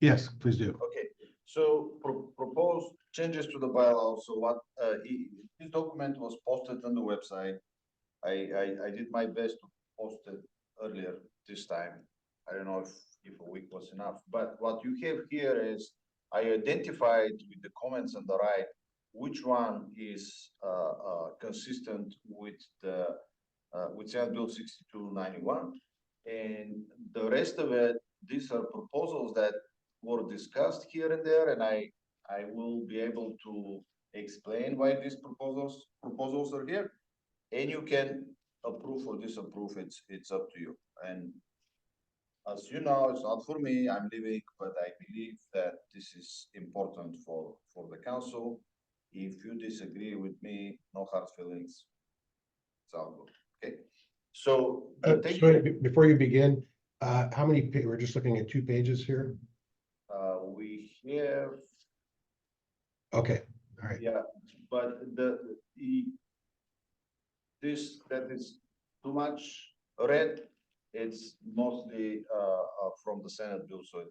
Yes, please do. Okay, so proposed changes to the bylaw, so what, this document was posted on the website. I did my best to post it earlier this time. I don't know if a week was enough, but what you have here is I identified with the comments on the right, which one is consistent with the with Senate Bill 6291, and the rest of it, these are proposals that were discussed here and there, and I will be able to explain why these proposals are here, and you can approve or disapprove. It's up to you. And as you know, it's not for me. I'm leaving, but I believe that this is important for the council. If you disagree with me, no hard feelings. It's all good. Okay. So before you begin, how many? We're just looking at 2 pages here. We have. Okay. All right. Yeah, but this that is too much red. It's mostly from the Senate bill, so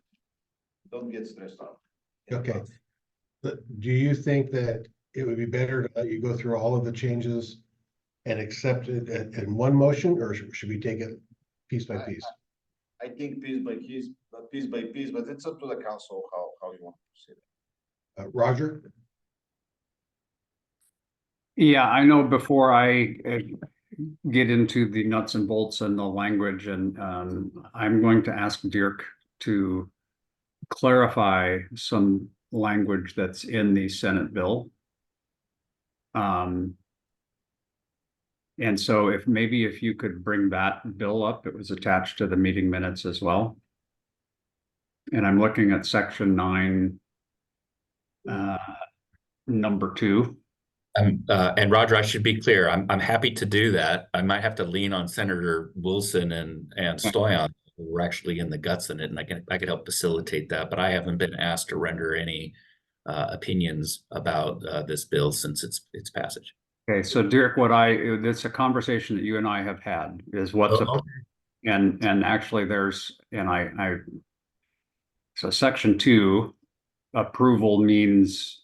don't get stressed out. Okay. But do you think that it would be better to let you go through all of the changes and accept it in one motion, or should we take it piece by piece? I think piece by piece, but it's up to the council how you want to proceed. Roger? Yeah, I know before I get into the nuts and bolts and the language, and I'm going to ask Dirk to clarify some language that's in the Senate bill. And so if you could bring that bill up, it was attached to the meeting minutes as well. And I'm looking at section 9, number 2. And Roger, I should be clear. I'm happy to do that. I might have to lean on Senator Wilson and Stoyan. We're actually in the guts in it, and I could help facilitate that. But I haven't been asked to render any opinions about this bill since its passage. Okay, so Dirk, it's a conversation that you and I have had is what's and actually so section 2 approval means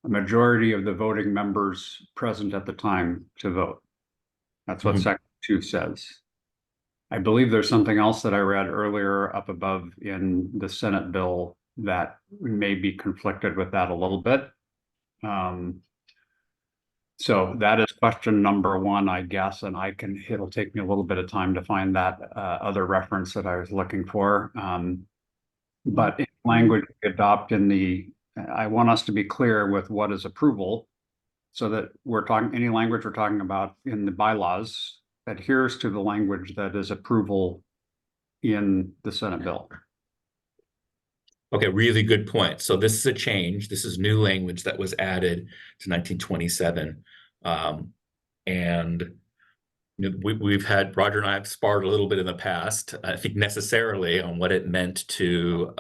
a majority of the voting members present at the time to vote. That's what section 2 says. I believe there's something else that I read earlier up above in the Senate bill that may be conflicted with that a little bit. So that is question number one, I guess, and it'll take me a little bit of time to find that other reference that I was looking for. But in language we adopt I want us to be clear with what is approval, so that any language we're talking about in the bylaws adheres to the language that is approval in the Senate bill. Okay, really good point. So this is a change. This is new language that was added to 1927. And we've had, Roger and I have sparred a little bit in the past, I think necessarily, on what it meant to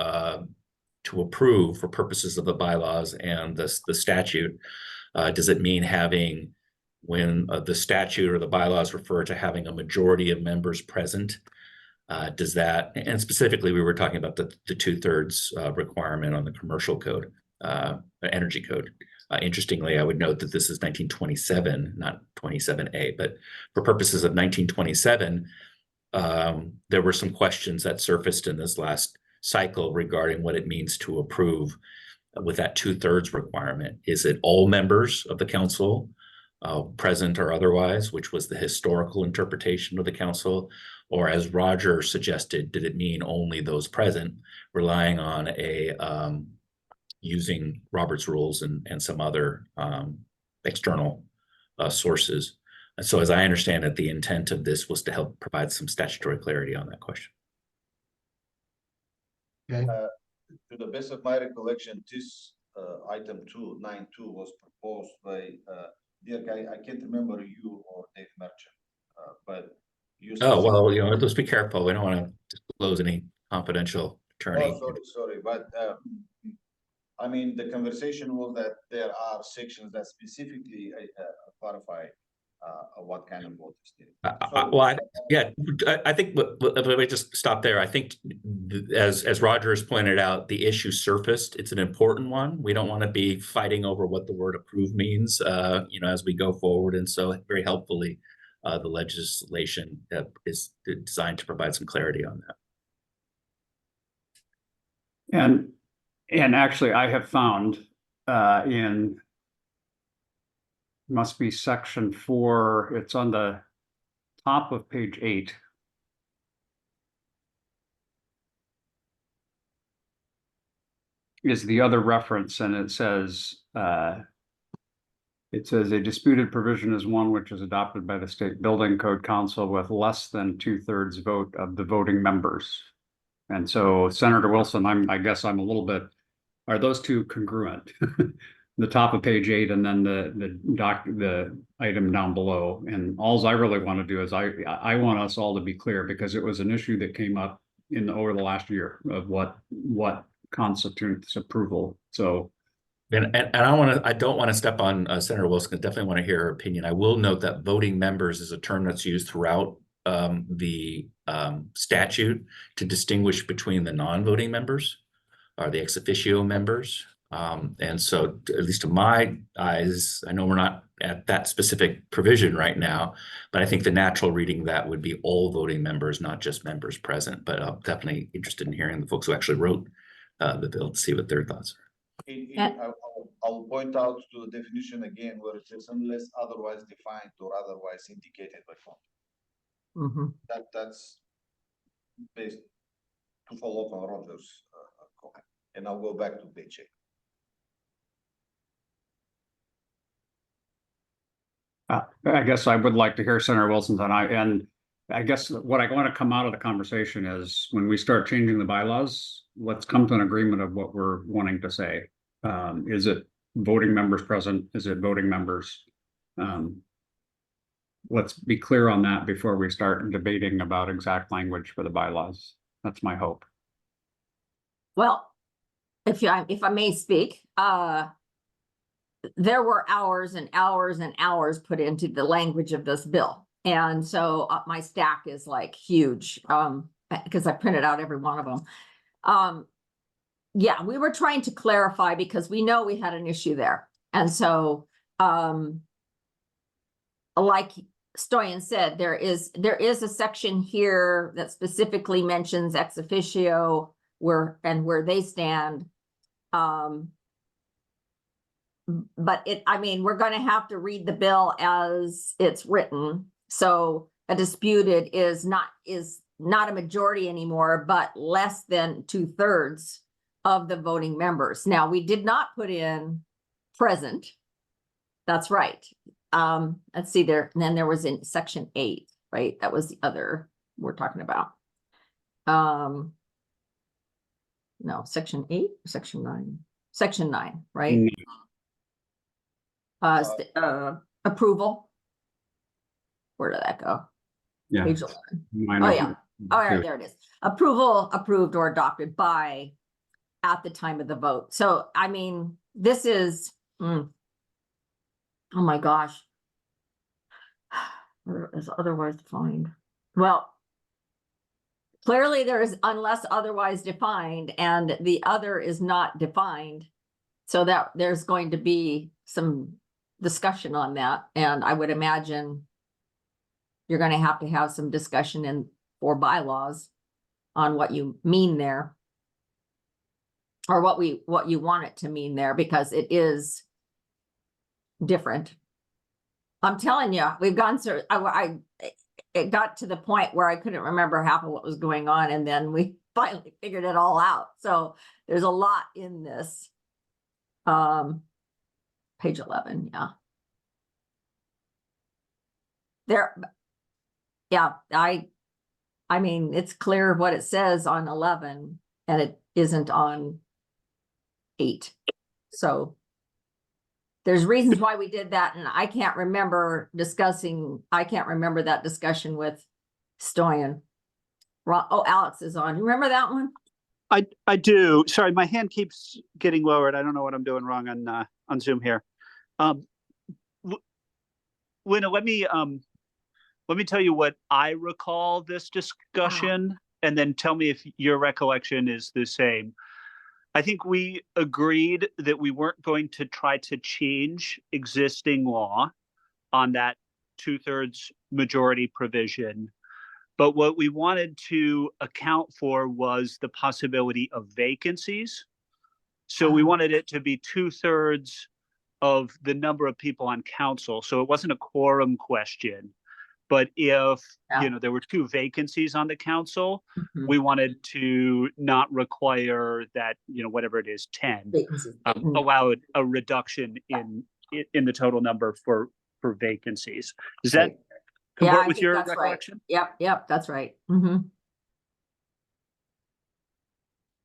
approve for purposes of the bylaws and the statute. Does it mean having, when the statute or the bylaws refer to having a majority of members present? Does that, and specifically, we were talking about the 2/3 requirement on the commercial code, energy code. Interestingly, I would note that this is 1927, not 27A, but for purposes of 1927, there were some questions that surfaced in this last cycle regarding what it means to approve with that 2/3 requirement. Is it all members of the council, present or otherwise, which was the historical interpretation of the council? Or as Roger suggested, did it mean only those present, relying on using Robert's rules and some other external sources? And so as I understand it, the intent of this was to help provide some statutory clarity on that question. Okay. To the best of my recollection, this item 292 was proposed by Dirk. I can't remember you or Dave Merchant, but you. Oh, well, let's be careful. We don't want to disclose any confidential attorney. Oh, sorry, but I mean, the conversation was that there are sections that specifically clarify what kind of vote is needed. I think, let me just stop there. I think, as Roger has pointed out, the issue surfaced. It's an important one. We don't want to be fighting over what the word approve means, as we go forward. And so, very helpfully, the legislation is designed to provide some clarity on that. And actually, I have found must be section 4. It's on the top of page 8. Is the other reference, and it says a disputed provision is one which is adopted by the State Building Code Council with less than 2/3 vote of the voting members. And so, Senator Wilson, I guess I'm a little bit. Are those two congruent? The top of page 8 and then the item down below. And all I really want to do is I want us all to be clear, because it was an issue that came up over the last year of what constitutes approval. So, and I don't want to step on Senator Wilson. I definitely want to hear her opinion. I will note that voting members is a term that's used throughout the statute to distinguish between the non-voting members or the ex officio members. And so, at least to my eyes, I know we're not at that specific provision right now, but I think the natural reading that would be all voting members, not just members present. But I'm definitely interested in hearing the folks who actually wrote the bill to see what their thoughts are. I'll point out to the definition again, where it says unless otherwise defined or otherwise indicated by font. That's based to follow up on Roger's comment, and I'll go back to page 8. I guess I would like to hear Senator Wilson's and I guess what I want to come out of the conversation is, when we start changing the bylaws, let's come to an agreement of what we're wanting to say. Is it voting members present? Is it voting members? Let's be clear on that before we start debating about exact language for the bylaws. That's my hope. Well, if I may speak, there were hours and hours and hours put into the language of this bill. And so my stack is like huge, because I printed out every one of them. Yeah, we were trying to clarify because we know we had an issue there. And so, like Stoyan said, there is a section here that specifically mentions ex officio where they stand. but I mean, we're gonna have to read the bill as it's written. So a disputed is not a majority anymore, but less than 2/3 of the voting members. Now, we did not put in present. That's right. Let's see there, and then there was in section 8, right? That was the other we're talking about. No, section 8, section 9, section 9, right? Approval. Where did that go? Yeah. Page 11. Mine Oh, are- yeah. All right, there it is. Approval, approved or adopted by at the time of the vote. So, I mean, this is, oh my gosh. Where is otherwise defined? Well, clearly there is unless otherwise defined, and the other is not defined. So that there's going to be some discussion on that. And I would imagine you're going to have some discussion in for bylaws on what you mean there. Or what you want it to mean there, because it is different. I'm telling you, we've gone through, it got to the point where I couldn't remember half of what was going on, and then we finally figured it all out. So there's a lot in this. Page 11, yeah. There, yeah, I mean, it's clear what it says on 11, and it isn't on 8. So there's reasons why we did that, and I can't remember that discussion with Stoyan. Oh, Alex is on. You remember that one? I do. Sorry, my hand keeps getting lowered. I don't know what I'm doing wrong on Zoom here. Lena, let me tell you what I recall this discussion, and then tell me if your recollection is the same. I think we agreed that we weren't going to try to change existing law on that 2/3 majority provision. But what we wanted to account for was the possibility of vacancies. So we wanted it to be 2/3 of the number of people on council. So it wasn't a quorum question. But if, there were 2 vacancies on the council, we wanted to not require that, whatever it is, 10, allow a reduction in the total number for vacancies. Does that comport with your recollection? Right. Yep, that's right.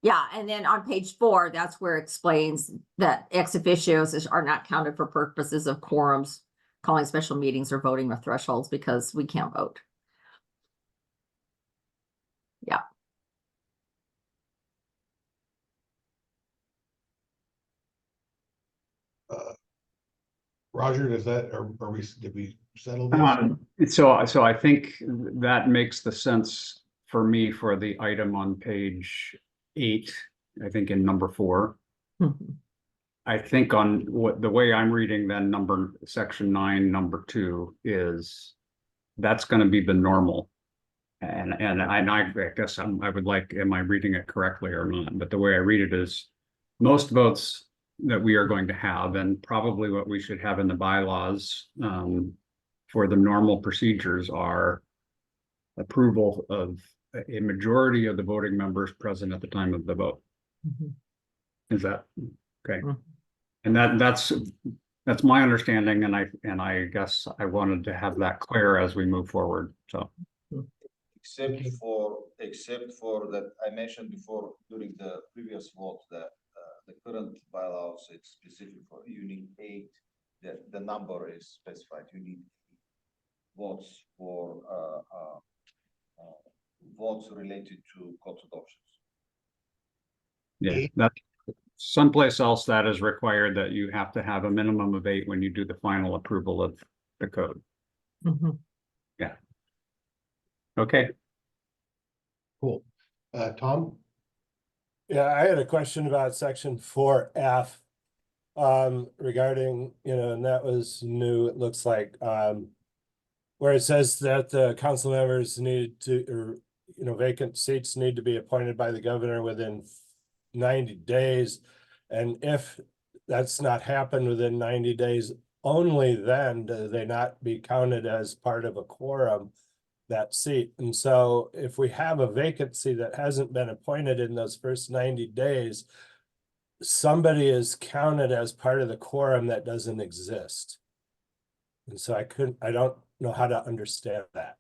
Yeah, and then on page 4, that's where it explains that ex officios are not counted for purposes of quorums, calling special meetings, or voting with thresholds, because we can't vote. Yeah. Roger, did we settle this? So I think that makes the sense for me for the item on page 8, I think in number 4. I think on the way I'm reading then section 9, number 2 is that's going to be the normal. And I guess I would like, am I reading it correctly or not? But the way I read it is most votes that we are going to have, and probably what we should have in the bylaws for the normal procedures, are approval of a majority of the voting members present at the time of the vote. Is that okay? And that's my understanding, and I guess I wanted to have that clear as we move forward. So. Except for that I mentioned before during the previous vote that the current bylaws, it's specific for you need 8. The number is specified. You need votes for votes related to court adoptions. Yeah, that someplace else that is required that you have to have a minimum of 8 when you do the final approval of the code. Yeah. Okay. Cool. Tom? Yeah, I had a question about section 4F regarding, and that was new, it looks like, where it says that the council members need to, or, vacant seats need to be appointed by the governor within 90 days. And if that's not happened within 90 days, only then do they not be counted as part of a quorum, that seat. And so if we have a vacancy that hasn't been appointed in those first 90 days, somebody is counted as part of the quorum that doesn't exist. And so I don't know how to understand that.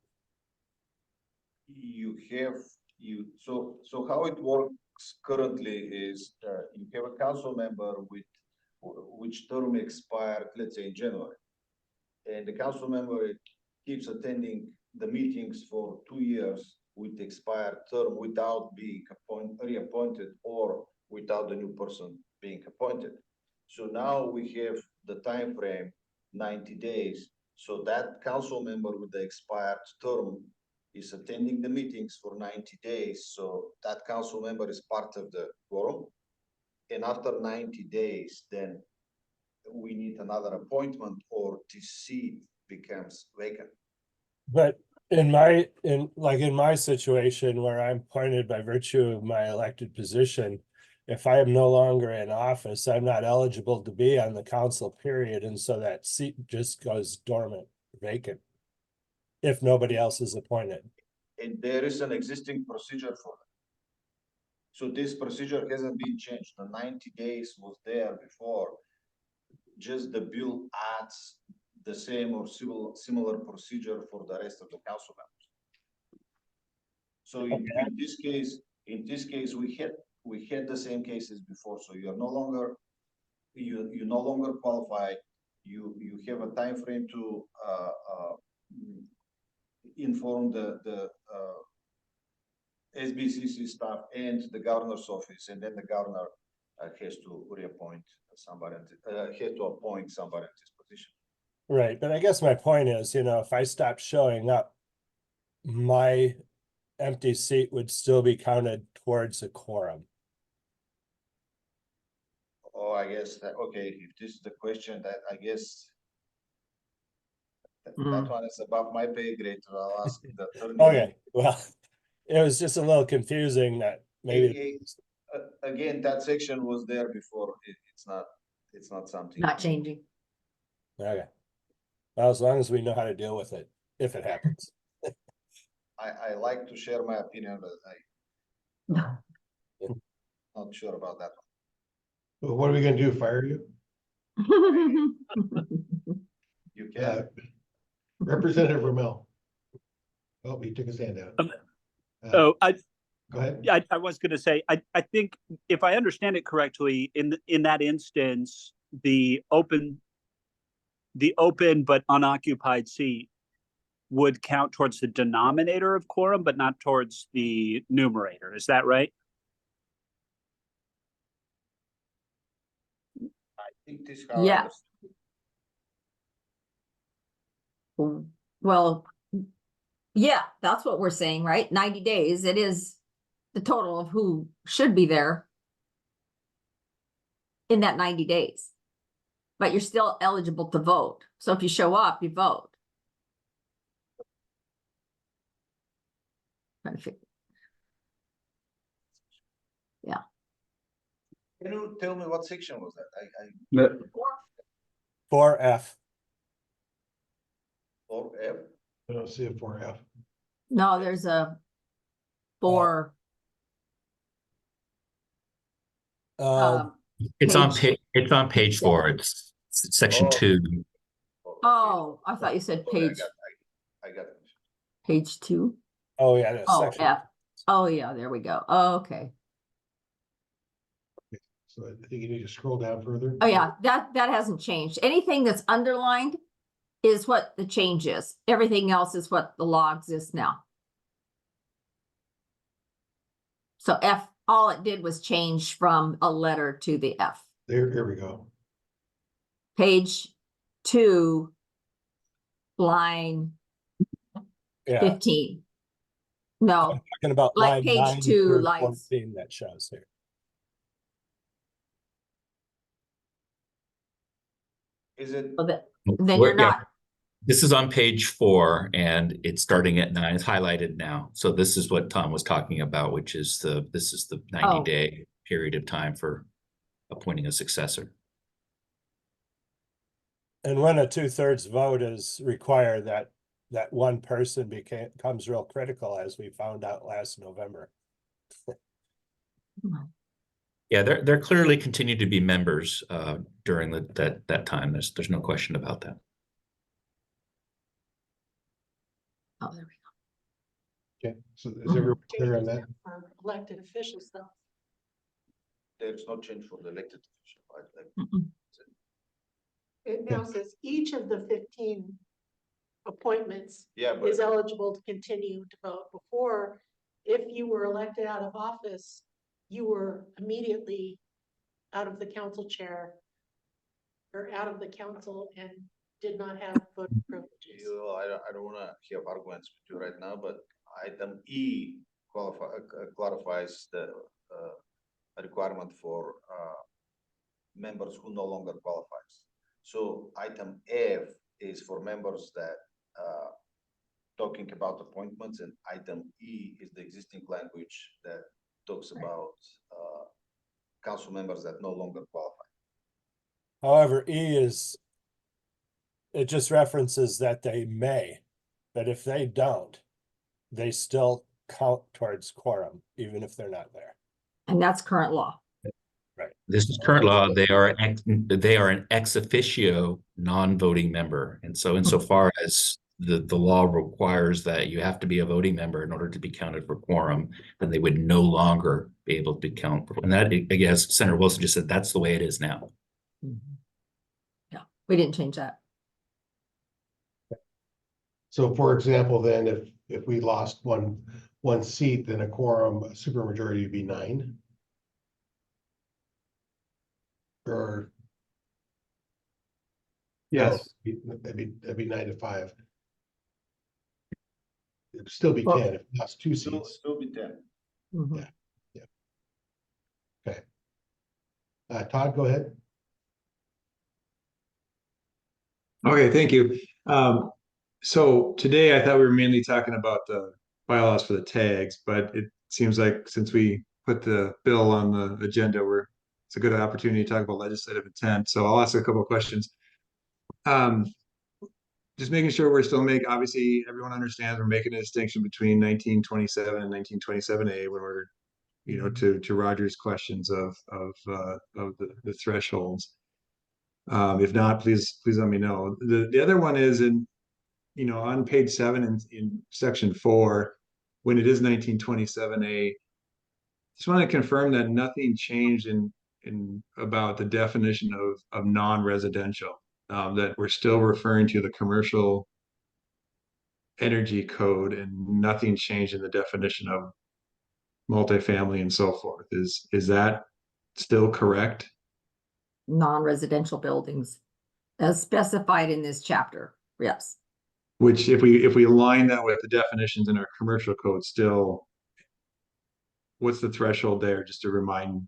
So how it works currently is you have a council member with which term expired, let's say in January. And the council member keeps attending the meetings for 2 years with expired term without being reappointed or without the new person being appointed. So now we have the time frame 90 days. So that council member with the expired term is attending the meetings for 90 days. So that council member is part of the quorum. And after 90 days, then we need another appointment or the seat becomes vacant. But in my situation where I'm appointed by virtue of my elected position, if I am no longer in office, I'm not eligible to be on the council, period. And so that seat just goes dormant, vacant, if nobody else is appointed. And there is an existing procedure for that. So this procedure hasn't been changed. The 90 days was there before. Just the bill adds the same or similar procedure for the rest of the council members. So in this case, we had the same cases before. So you are no longer you no longer qualify. You have a time frame to inform the SBCC staff and the governor's office, and then the governor has to reappoint somebody, has to appoint somebody in this position. Right, but I guess my point is, if I stop showing up, my empty seat would still be counted towards a quorum. Oh, I guess that, okay, if this is the question, that I guess that one is above my pay grade. I'll ask the attorney. Okay, well, it was just a little confusing that maybe. Again, that section was there before. It's not something. Not changing. Okay. Well, as long as we know how to deal with it, if it happens. I like to share my opinion, but I'm not sure about that one. Well, what are we gonna do? Fire you? You can. Representative Ramel. Oh, he took his hand out. Go ahead. I was going to say, I think if I understand it correctly, in that instance, the open but unoccupied seat would count towards the denominator of quorum, but not towards the numerator. Is that right? I think this. Yeah. Well, yeah, that's what we're saying, right? 90 days, it is the total of who should be there in that 90 days. But you're still eligible to vote. So if you show up, you vote. Yeah. Can you tell me what section was that? 4F. 4F? I don't see a 4F. No, there's a 4. It's on page 4. It's section 2. Oh, I thought you said page. I got it. Page 2. Oh yeah. Section. F. Oh yeah, there we go. Oh, okay. So I think you need to scroll down further. Oh yeah, that hasn't changed. Anything that's underlined is what the change is. Everything else is what the law exists now. So F, all it did was change from a letter to the F. Here we go. Page 2, line 15. No, I'm talking about like line page 2, like 14 that shows here. Is it? Then you're not. This is on page 4 and it's starting at 9. It's highlighted now. So this is what Tom was talking about, which is this is the 90-day period of time for appointing a successor. And when a 2/3 vote is required, that one person becomes real critical, as we found out last November. Yeah, there clearly continue to be members during that time. There's no question about that. Oh, there we Okay, so is everyone clear on that? For elected officials though. There's no change for the elected official, right? go. It now says each of the 15 appointments Yeah, but is eligible to continue to vote. Before, if you were elected out of office, you were immediately out of the council chair or out of the council and did not have voting privileges. I don't wanna have arguments with you right now, but item E clarifies the requirement for members who no longer qualifies. So item F is for members that talking about appointments, and item E is the existing language that talks about council members that no longer qualify. However, it just references that they may, but if they don't, they still count towards quorum, even if they're not there. And that's current law. Right. This is current law. They are an ex officio non-voting member, and so insofar as the law requires that you have to be a voting member in order to be counted for quorum, then they would no longer be able to be counted. And that, I guess, Senator Wilson just said that's the way it is now. Yeah, we didn't change that. So for example, then if we lost one seat, then a quorum, a supermajority would be 9. Or Yes. no, that'd be 9 to 5. It'd still be Well, 10 if we lost 2 seats. Still be 10. Mhm. Yeah. Okay. Todd, go ahead. Okay, thank you. So today I thought we were mainly talking about the bylaws for the tags, but it seems like since we put the bill on the agenda, it's a good opportunity to talk about legislative intent. So I'll ask a couple of questions. Just making sure we're still obviously everyone understands we're making a distinction between 1927 and 1927A when we're, to Roger's questions of the thresholds. If not, please let me know. The other one is on page 7 in section 4, when it is 1927A, just want to confirm that nothing changed in about the definition of non-residential, that we're still referring to the commercial energy code and nothing changed in the definition of multifamily and so forth. Is that still correct? Non-residential buildings as specified in this chapter. Yes. Which if we align that with the definitions in our commercial code, still, what's the threshold there, just to remind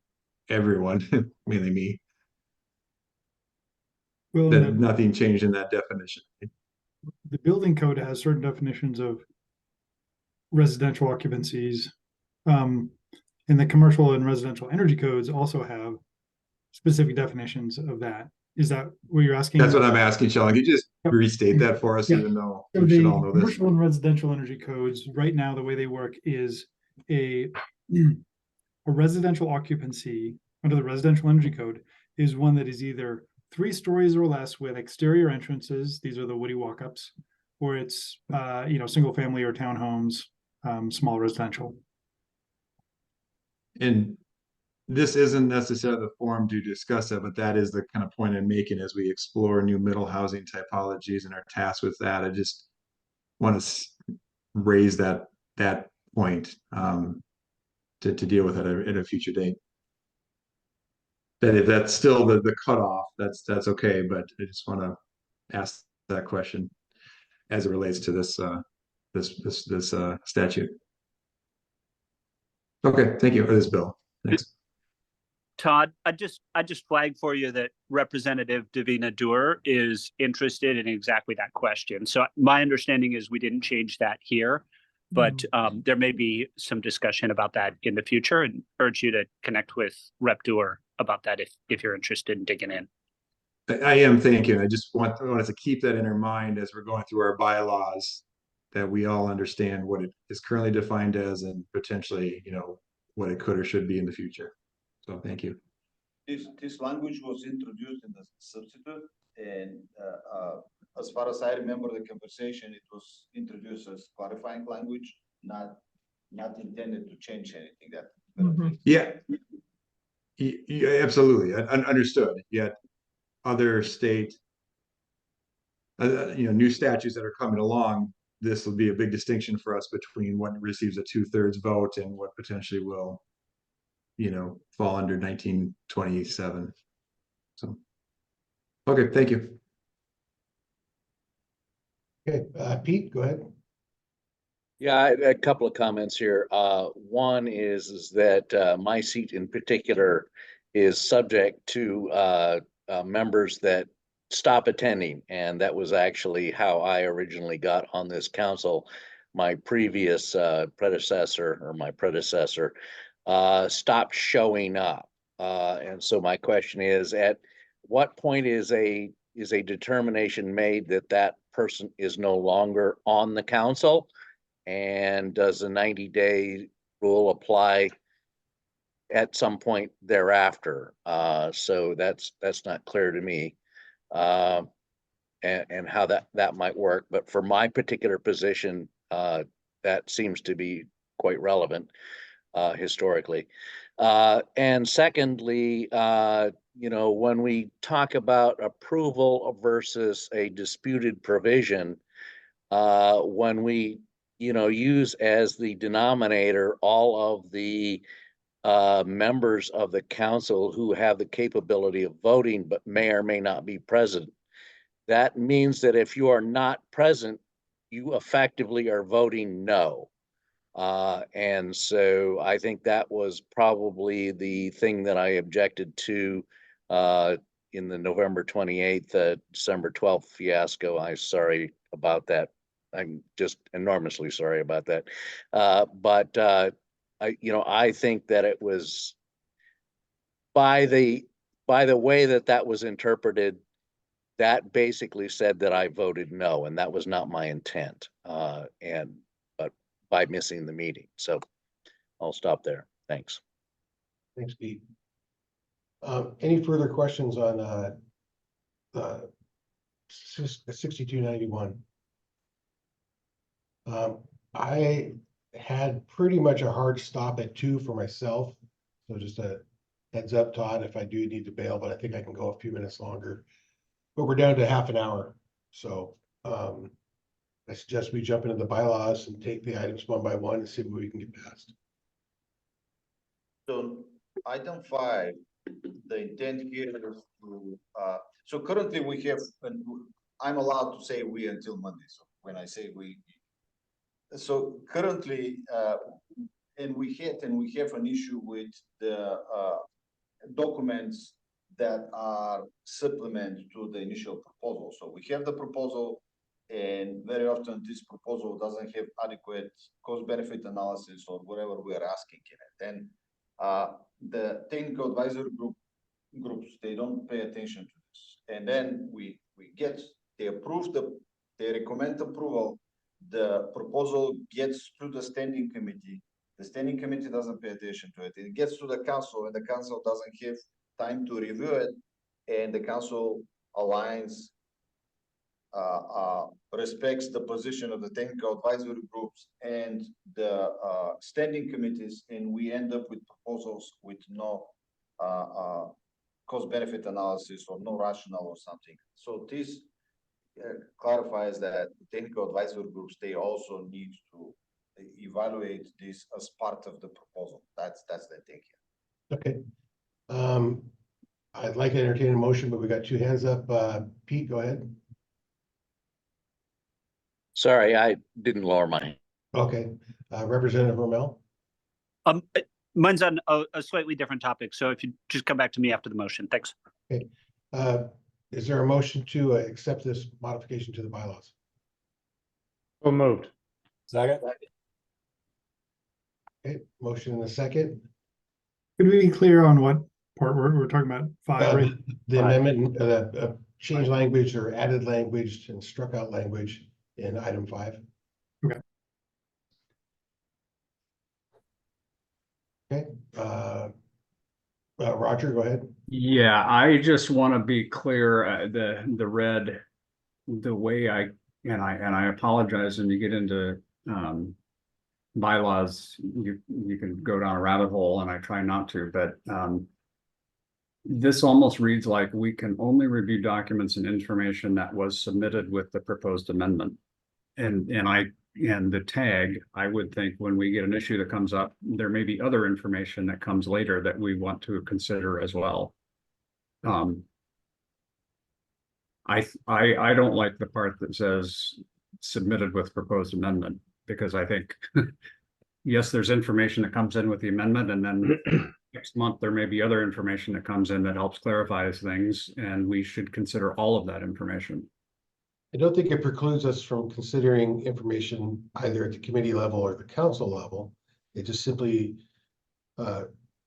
everyone, mainly me, Well, that nothing changed in that definition? the building code has certain definitions of residential occupancies. And the commercial and residential energy codes also have specific definitions of that. Is that what you're asking? That's what I'm asking, Sean. Can you just Yep. restate that for us, Yeah. even though So we should the all know this? commercial and residential energy codes, right now, the way they work is a residential occupancy under the residential energy code is one that is either 3 stories or less with exterior entrances. These are the woody walk-ups, or it's single family or townhomes, small residential. And this isn't necessarily the forum to discuss that, but that is the kind of point I'm making as we explore new middle housing typologies and are tasked with that. I just want to raise that point to deal with it at a future date. That if that's still the cutoff, that's okay, but I just want to ask that question as it relates to this statute. Okay, thank you. Or this bill. Thanks. Todd, I just flagged for you that Representative Davina Dewar is interested in exactly that question. So my understanding is we didn't change that here, but there may be some discussion about that in the future, and urge you to connect with Rep Dewar about that if you're interested in digging in. I am thinking, I just want us to keep that in our mind as we're going through our bylaws, that we all understand what it is currently defined as and potentially, you know, what it could or should be in the future. So thank you. This language was introduced in the substitute, and as far as I remember the conversation, it was introduced as clarifying language, not intended to change anything. That Yeah. Yeah, absolutely. Understood. Yet other state, you know, new statutes that are coming along, this will be a big distinction for us between what receives a 2/3 vote and what potentially will, you know, fall under 1927. So, okay, thank you. Okay, Pete, go ahead. Yeah, a couple of comments here. One is that my seat in particular is subject to members that stop attending, and that was actually how I originally got on this council. My previous predecessor stopped showing up, and so my question is: at what point is a determination made that that person is no longer on the council? And does the 90-day rule apply at some point thereafter? So that's not clear to me, and how that might work. But for my particular position, that seems to be quite relevant historically. And secondly, you know, when we talk about approval versus a disputed provision, when we use as the denominator all of the members of the council who have the capability of voting but may or may not be present. That means that if you are not present, you effectively are voting no. And so I think that was probably the thing that I objected to in the November 28th, December 12th fiasco. I'm sorry about that. I'm just enormously sorry about that. But I think that it was by the way that was interpreted, that basically said that I voted no, and that was not my intent. But by missing the meeting. So I'll stop there. Thanks. Thanks, Pete. Any further questions on 6291? I had pretty much a hard stop at 2 for myself. So just a heads up, Todd, if I do need to bail, but I think I can go a few minutes longer. But we're down to half an hour. So I suggest we jump into the bylaws and take the items one by one and see what we can get past. So item 5, the intent here is to, so currently we have, I'm allowed to say we until Monday. So when I say we, so currently, and we have an issue with the documents that are supplement to the initial proposal. So we have the proposal, and very often this proposal doesn't have adequate cost-benefit analysis or whatever we are asking in it. And the technical advisory groups, they don't pay attention to this. And then they recommend approval. The proposal gets to the standing committee. The standing committee doesn't pay attention to it. It gets to the council, and the council doesn't have time to review it. And the council aligns, respects the position of the technical advisory groups and the standing committees, and we end up with proposals with no cost-benefit analysis or no rationale or something. So this clarifies that technical advisory groups, they also need to evaluate this as part of the proposal. That's the thinking. Okay. I'd like to entertain a motion, but we got 2 hands up. Pete, go ahead. Sorry, I didn't lower my hand. Okay. Representative Rommel. Mine's on a slightly different topic. So if you just come back to me after the motion, thanks. Okay. Is there a motion to accept this modification to the bylaws? So moved. Second. Okay, motion in a second. Could we be clear on what part we're talking about? Five, right? The amendment, change language or added language and struck out language in item 5. Okay. Okay, Roger, go ahead. Yeah, I just want to be clear, the red, the way and I apologize when you get into bylaws, you can go down a rabbit hole and I try not to, but this almost reads like we can only review documents and information that was submitted with the proposed amendment. And the tag, I would think when we get an issue that comes up, there may be other information that comes later that we want to consider as well. I don't like the part that says submitted with proposed amendment, because I think, yes, there's information that comes in with the amendment, and then next month there may be other information that comes in that helps clarify things, and we should consider all of that information. I don't think it precludes us from considering information either at the committee level or the council level. It just simply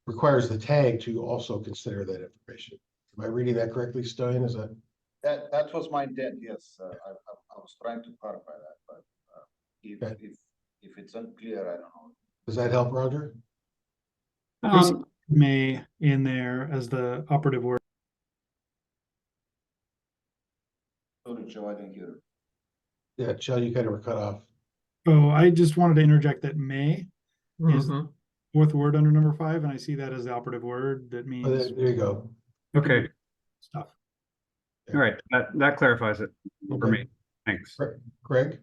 requires the tag to also consider that information. Am I reading that correctly, Stein? Is that? That was my intent, yes. I was trying to clarify that, but if it's unclear, I don't know. Does that help, Roger? May in there as the operative word. Sorry, Joe, I didn't hear it. Yeah, Chell, you kind of were cut off. Oh, I just wanted to interject that may is Mhm. fourth word under number 5, and I see that as the operative word. That means Oh, there you go. Okay, stuff. all right, that clarifies it for me. Thanks. Greg?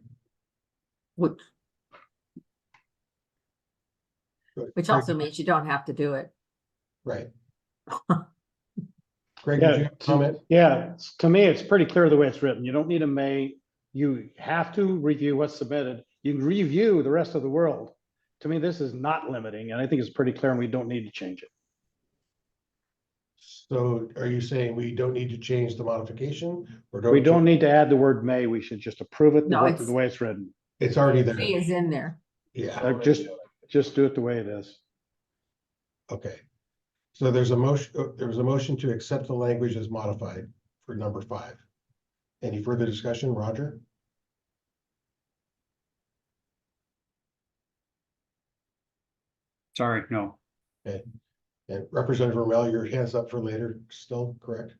Which also means you don't have to do it. Right. Greg, Yeah, did you have a comment? Yeah, to me, it's pretty clear the way it's written. You don't need a may. You have to review what's submitted. You can review the rest of the world. To me, this is not limiting, and I think it's pretty clear, and we don't need to change it. So are you saying we don't need to change the modification, or We don't need to add the word may. We should just approve it No, the way it's written. It's already there. May is in there. Yeah. Just do it the way it is. Okay. So there's a motion, there was a motion to accept the language as modified for number 5. Any further discussion, Roger? Sorry, no. Okay. And Representative Rommel, your hand's up for later, still correct?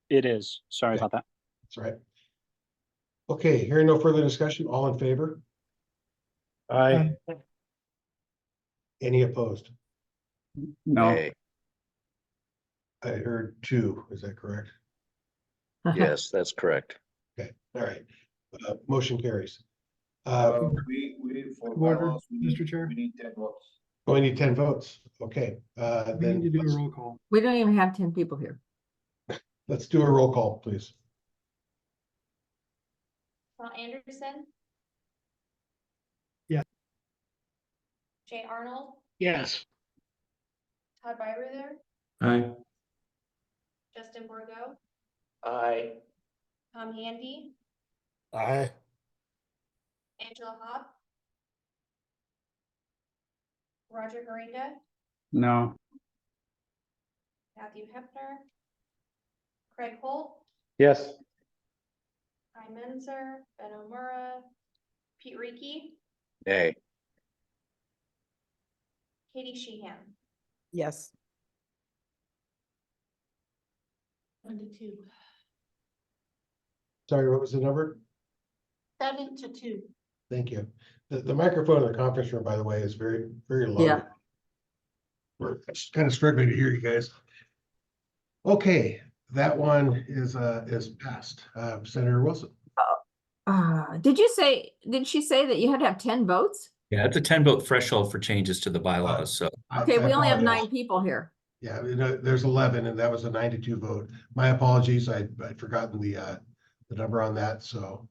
It is. Sorry about that. That's right. Okay, hearing no further discussion, all in favor? Aye. Any opposed? No. Nay. I heard 2, is that correct? Yes, that's correct. Okay, all right. Motion carries. We for Order, bylaws, Mr. Chair. we need 10 votes. Oh, we need 10 votes. Okay, We then need to do a roll call. We don't even have 10 people here. let's do a roll call, please. Paul Anderson. Yeah. Jay Arnold, Yes. Todd Byerther, Aye. Justin Borgo, Aye. Tom Handy, Aye. Angela Hopp, Roger Garinga, No. Matthew Hepner, Craig Holt, Yes. Ty Menzer, Ben Omura, Pete Reiki, Nay. Katie Sheehan. Yes. 1 to 2. Sorry, what was the number? 7 to 2. Thank you. The microphone in the conference room, by the way, is very, very low. Yeah. We're kind of struggling to hear you guys. Okay, that one is passed. Senator Wilson. Did she say that you had to have 10 votes? Yeah, it's a 10-vote threshold for changes to the bylaws, so. Okay, we only have apologize. 9 people here. Yeah, there's 11, and that was a 9-2 vote. My apologies. I'd forgotten the number on that. So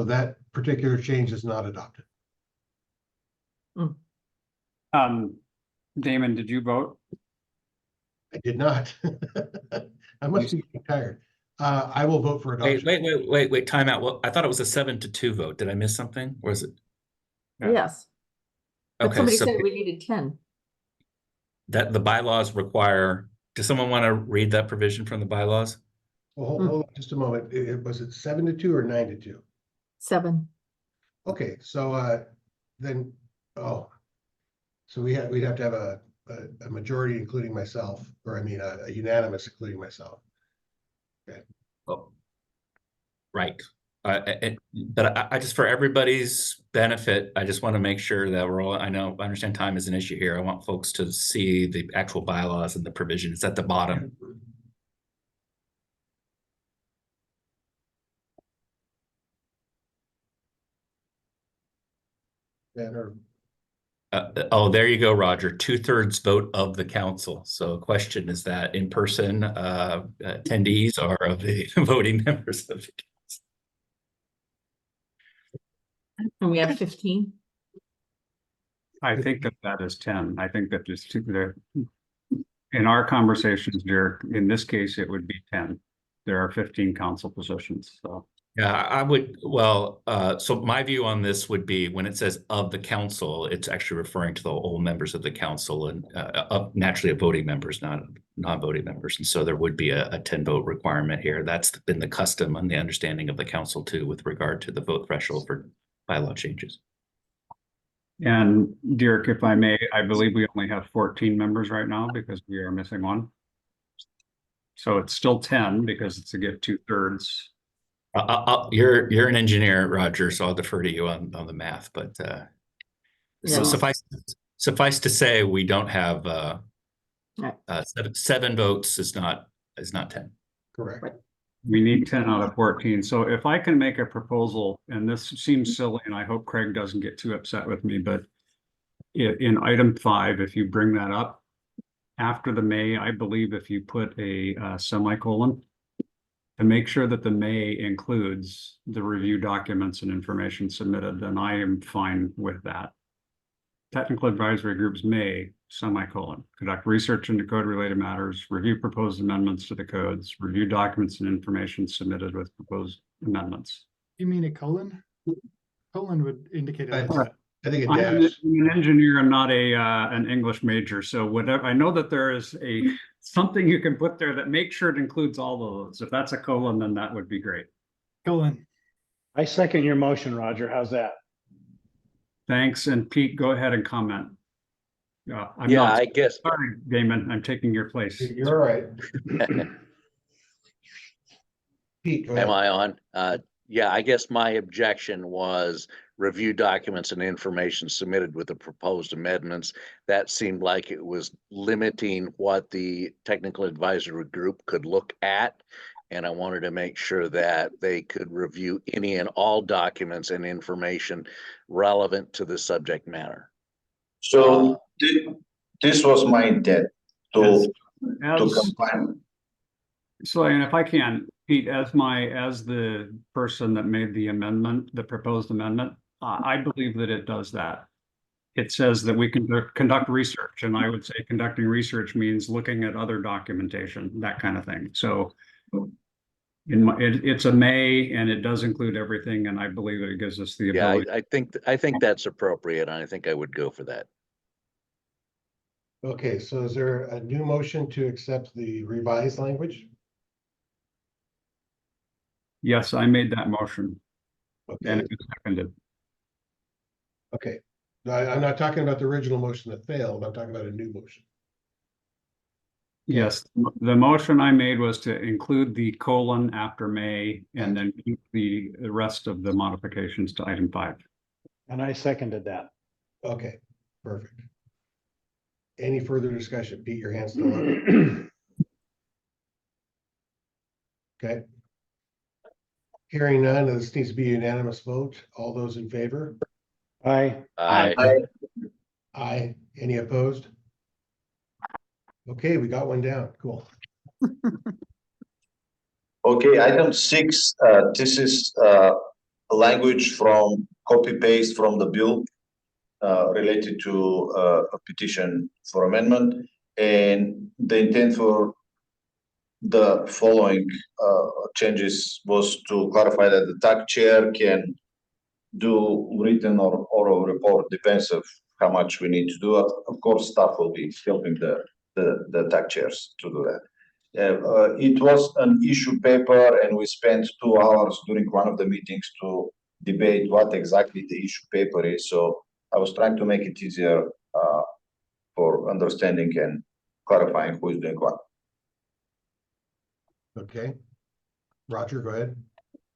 that particular change is not adopted. Damon, did you vote? I did not. I must be getting tired. I will vote for adoption. Wait, time out. Well, I thought it was a 7-2 vote. Did I miss something? Or is it? Yes. But Okay, somebody so said we needed 10. that the bylaws require, does someone want to read that provision from the bylaws? Well, hold on just a moment. Was it 7-2 or 9-2? 7. Okay, so then, oh, so we'd have to have a majority, including myself, or I mean, a unanimous, including myself. Okay. Oh, right. But I just, for everybody's benefit, I just want to make sure that we're all, I understand time is an issue here. I want folks to see the actual bylaws and the provisions at the bottom. Banner. Oh, there you go, Roger. 2/3 vote of the council. So question is that in person attendees or of the voting members of the council? And we have 15. I think that is 10. I think that just there. In our conversations, Derek, in this case, it would be 10. There are 15 council positions, so. Yeah, I would, well, so my view on this would be when it says of the council, it's actually referring to the whole members of the council and naturally of voting members, not non-voting members. And so there would be a 10 vote requirement here. That's been the custom and the understanding of the council too, with regard to the vote threshold for bylaw changes. And Derek, if I may, I believe we only have 14 members right now because we are missing one. So it's still 10 because it's to get 2/3. You're an engineer, Roger, so I'll defer to you on the math, but so suffice to say, we don't have seven votes is not 10. Correct. We need 10 out of 14. So if I can make a proposal, and this seems silly, and I hope Craig doesn't get too upset with me, but in item 5, if you bring that up, after the may, I believe if you put a semicolon, to make sure that the may includes the review documents and information submitted, then I am fine with that. Technical advisory groups may, semicolon, conduct research into code related matters, review proposed amendments to the codes, review documents and information submitted with proposed amendments. You mean a colon? Colon would indicate it. I think I'm an engineer and not an English major, so whatever. I know that there is something you can put there that makes sure it includes all of those. If that's a colon, then that would be great. Colon. I second your motion, Roger. How's that? Thanks, and Pete, go ahead and comment. I guess. Sorry, Damon, I'm taking your place. You're all right. Pete, go ahead. Am I on? Yeah, I guess my objection was review documents and information submitted with the proposed amendments. That seemed like it was limiting what the technical advisory group could look at. And I wanted to make sure that they could review any and all documents and information relevant to the subject matter. So this was my intent to combine. So, and if I can, Pete, as the person that made the amendment, the proposed amendment, I believe that it does that. It says that we can conduct research, and I would say conducting research means looking at other documentation, that kind of thing. So it's a may, and it does include everything, and I believe that it gives us the ability. Yeah, I think that's appropriate, and I think I would go for that. Okay, so is there a new motion to accept the revised language? Yes, I made that motion. Okay. And it was seconded. Okay, I'm not talking about the original motion that failed. I'm talking about a new motion. Yes, the motion I made was to include the colon after may and then keep the rest of the modifications to item 5. And I seconded that. Okay, perfect. Any further discussion? Pete, your hand's still up. Okay. Hearing none, this needs to be a unanimous vote. All those in favor? Aye. Aye. Aye. Any opposed? Okay, we got one down. Cool. Okay, item 6, this is language from copy paste from the bill related to a petition for amendment, and the intent for the following changes was to clarify that the TAC chair can do written or oral report, depends of how much we need to do. Of course, staff will be helping the TAC chairs to do that. It was an issue paper, and we spent 2 hours during one of the meetings to debate what exactly the issue paper is. So I was trying to make it easier for understanding and clarifying who is doing what. Okay. Roger, go ahead.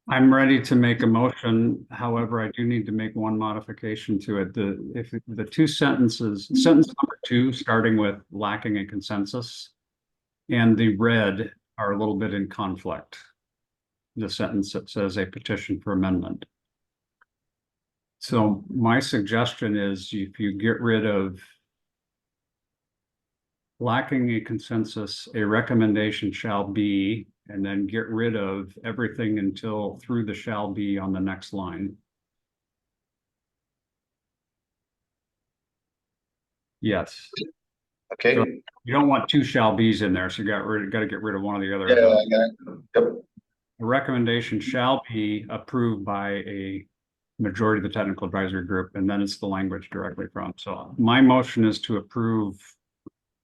I'm ready to make a motion. However, I do need to make one modification to it. The two sentences, sentence number 2, starting with lacking a consensus, and the red are a little bit in conflict. The sentence that says a petition for amendment. So my suggestion is if you get rid of lacking a consensus, a recommendation shall be, and then get rid of everything until through the shall be on the next line. Yes. Okay. So you don't want 2 shall be's in there, so you got to get rid of one or the other. Yep. The recommendation shall be approved by a majority of the technical advisory group, and then it's the language directly from. So my motion is to approve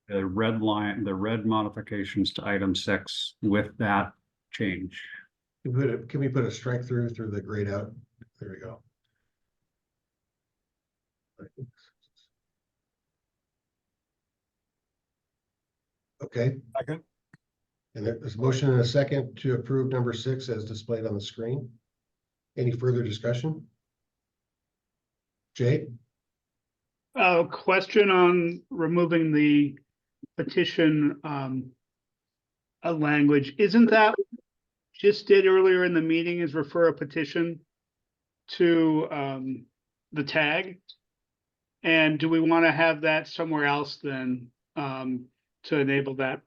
the red line, the red modifications to item 6 with that change. Can we put a strike through the grayed out? There we go. Okay. Second. And there's a motion and a second to approve number 6 as displayed on the screen. Any further discussion? Jay? Question on removing the petition language. Isn't that just did earlier in the meeting is refer a petition to the tag? And do we want to have that somewhere else then to enable that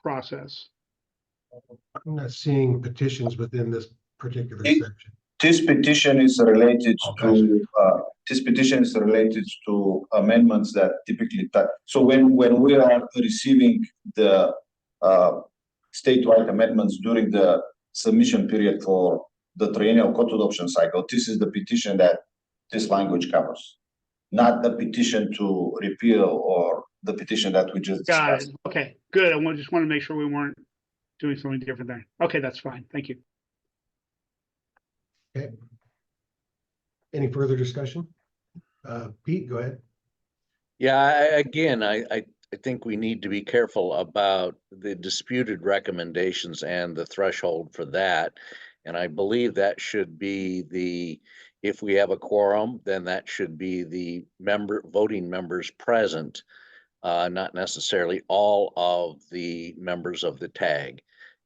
process? I'm not seeing petitions within this particular section. This petition is related to amendments that typically so when we are receiving the statewide amendments during the submission period for the triennial code adoption cycle, this is the petition that this language covers, not the petition to repeal or the petition that we just Got discussed. it. Okay, good. I just want to make sure we weren't doing something different there. Okay, that's fine. Thank you. Okay. Any further discussion? Pete, go ahead. Yeah, I think we need to be careful about the disputed recommendations and the threshold for that. And I believe that should be if we have a quorum, then that should be the voting members present, not necessarily all of the members of the tag.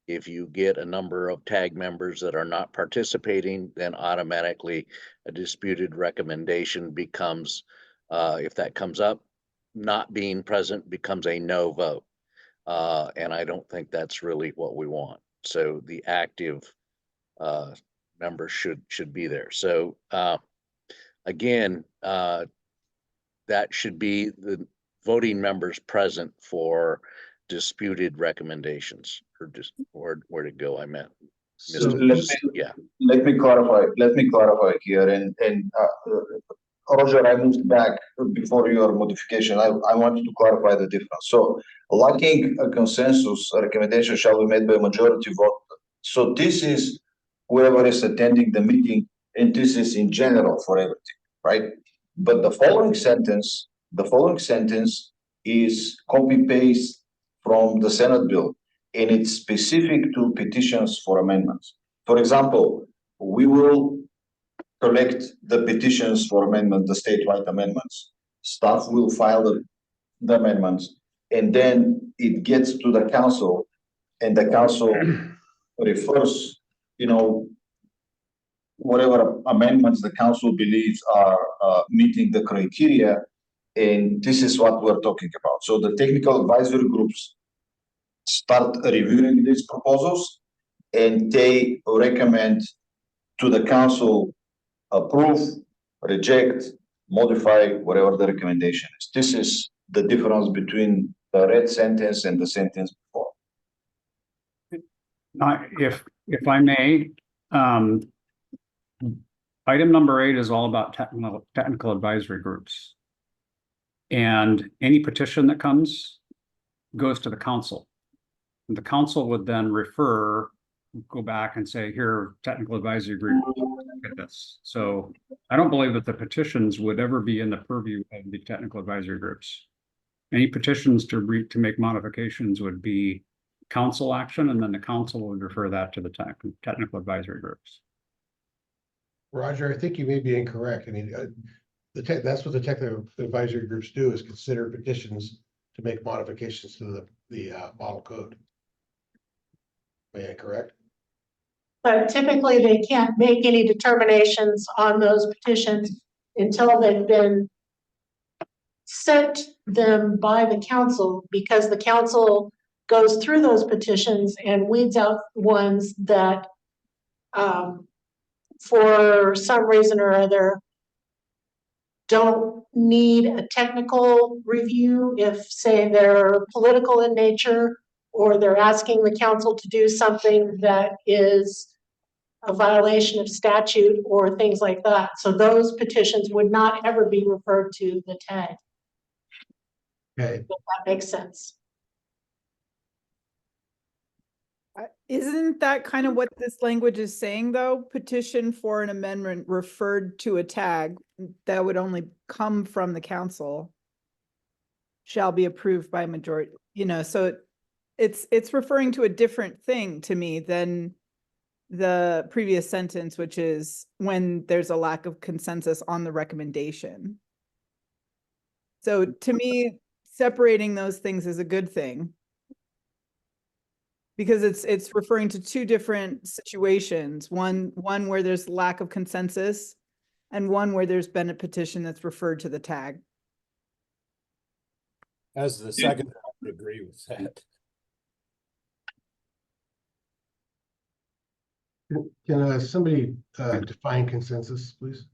If you get a number of tag members that are not participating, then automatically a disputed recommendation becomes, if that comes up, not being present becomes a no vote. And I don't think that's really what we want. So the active members should be there. So again, that should be the voting members present for disputed recommendations, or just where to go. I meant. So let me clarify here, and Roger, I moved back before your modification. I wanted to clarify the difference. So lacking a consensus, a recommendation shall be made by majority vote. So this is whoever is attending the meeting, and this is in general for everything, right? But the following sentence is copy paste from the Senate bill, and it's specific to petitions for amendments. For example, we will collect the petitions for amendment, the statewide amendments. Staff will file the amendments, and then it gets to the council, and the council refers, whatever amendments the council believes are meeting the criteria, and this is what we're talking about. So the technical advisory groups start reviewing these proposals, and they recommend to the council approve, reject, modify, whatever the recommendation is. This is the difference between the red sentence and the sentence before. If I may, item number 8 is all about technical advisory groups. And any petition that comes goes to the council. And the council would then go back and say, here, technical advisory group, look at this. So I don't believe that the petitions would ever be in the purview of the technical advisory groups. Any petitions to make modifications would be council action, and then the council would refer that to the technical advisory groups. Roger, I think you may be incorrect. I mean, that's what the technical advisory groups do, is consider petitions to make modifications to the model code. Am I correct? But typically they can't make any determinations on those petitions until they've been sent them by the council, because the council goes through those petitions and weeds out ones that for some reason or other don't need a technical review, if say they're political in nature, or they're asking the council to do something that is a violation of statute or things like that. So those petitions would not ever be referred to the TAG. Okay. If that makes sense. Isn't that kind of what this language is saying, though? Petition for an amendment referred to a tag that would only come from the council shall be approved by majority, so it's referring to a different thing to me than the previous sentence, which is when there's a lack of consensus on the recommendation. So to me, separating those things is a good thing, because it's referring to two different situations, one where there's lack of consensus and one where there's been a petition that's referred to the tag. As the second, I would agree with that. Can somebody define consensus, please?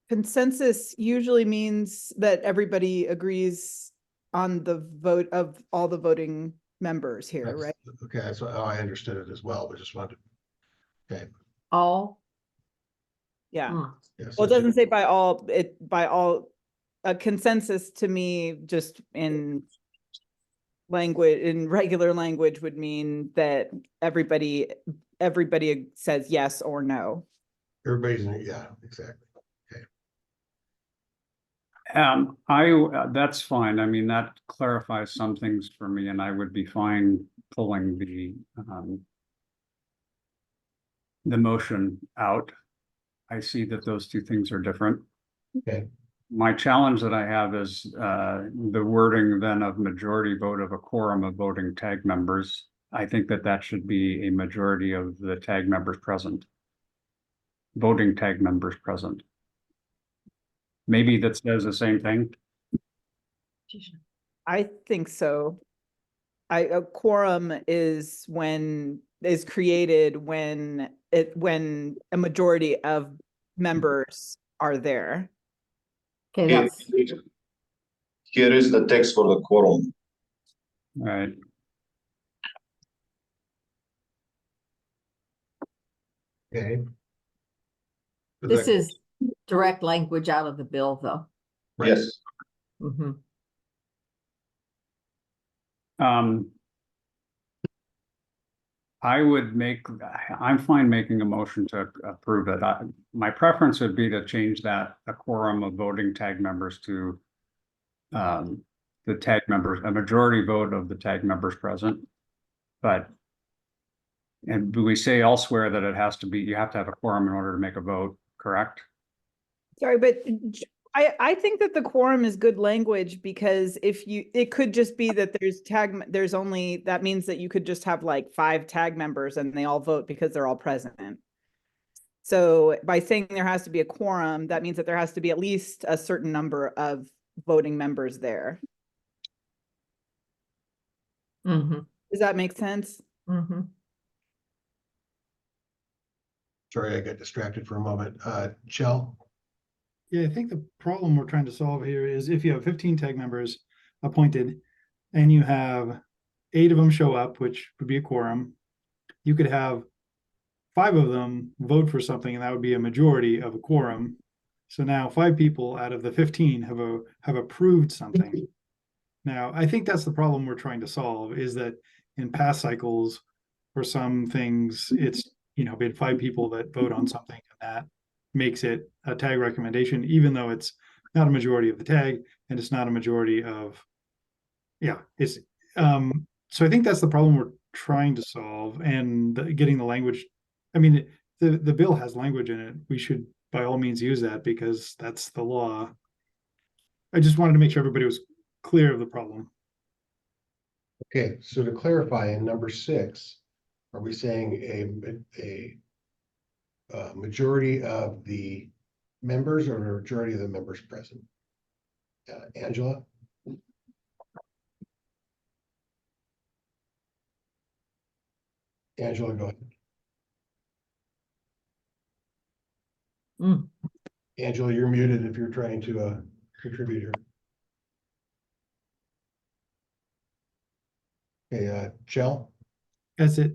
Consensus usually means that everybody agrees on the vote of all the voting members here, right? Okay, that's how I understood it as well, but just wanted to, okay. All? Yeah. Yes, Well, it doesn't say by all, a consensus to me, just in language, in regular language, would mean that everybody says yes or no. Everybody's, yeah, exactly. That's fine. I mean, that clarifies some things for me, and I would be fine pulling the motion out. I see that those two things are different. Okay. My challenge that I have is the wording then of majority vote of a quorum of voting tag members. I think that should be a majority of the tag members present. Voting tag members present. Maybe that says the same thing. I think so. A quorum is created when a majority of members are there. Okay, that's Here is the text for the quorum. Right. Okay. this is direct language out of the bill, though. Right. Yes. Mm-hmm. I'm fine making a motion to approve it. My preference would be to change that a quorum of voting tag members to the tag members, a majority vote of the tag members present. And we say elsewhere that you have to have a quorum in order to make a vote, correct? Sorry, but I think that the quorum is good language, because it could just be that that means that you could just have like 5 tag members and they all vote because they're all present. So by saying there has to be a quorum, that means that there has to be at least a certain number of voting members there. Mm-hmm. Does that make sense? Mm-hmm. Sorry, I got distracted for a moment. Chell? Yeah, I think the problem we're trying to solve here is if you have 15 tag members appointed and you have 8 of them show up, which would be a quorum, you could have 5 of them vote for something, and that would be a majority of a quorum. So now 5 people out of the 15 have approved something. Now, I think that's the problem we're trying to solve, is that in past cycles, for some things, it's, been 5 people that vote on something, and that makes it a tag recommendation, even though it's not a majority of the tag, and it's not a majority of, it's, so I think that's the problem we're trying to solve, and getting the language. I mean, the bill has language in it. We should by all means use that because that's the law. I just wanted to make sure everybody was clear of the problem. Okay, so to clarify, in number 6, are we saying a majority of the members or a majority of the members present? Angela? Angela, go ahead. Angela, you're muted if you're trying to contribute here. Okay, Chell? As it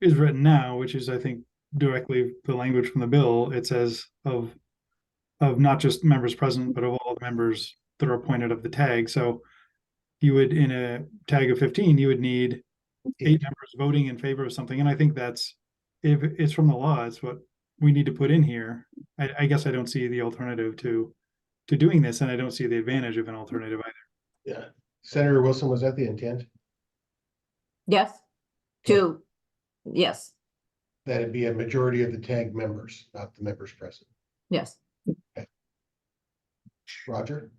is written now, which is, I think, directly the language from the bill, it says of not just members present, but of all the members that are appointed of the tag. So you would, in a tag of 15, you would need 8 members voting in favor of something. And I think that's, if it's from the law, it's what we need to put in here. I guess I don't see the alternative to doing this, and I don't see the advantage of an alternative either. Yeah. Senator Wilson, was that the intent? Yes, yes, That it'd be a majority of the tag members, not the members present. yes. Okay. Roger?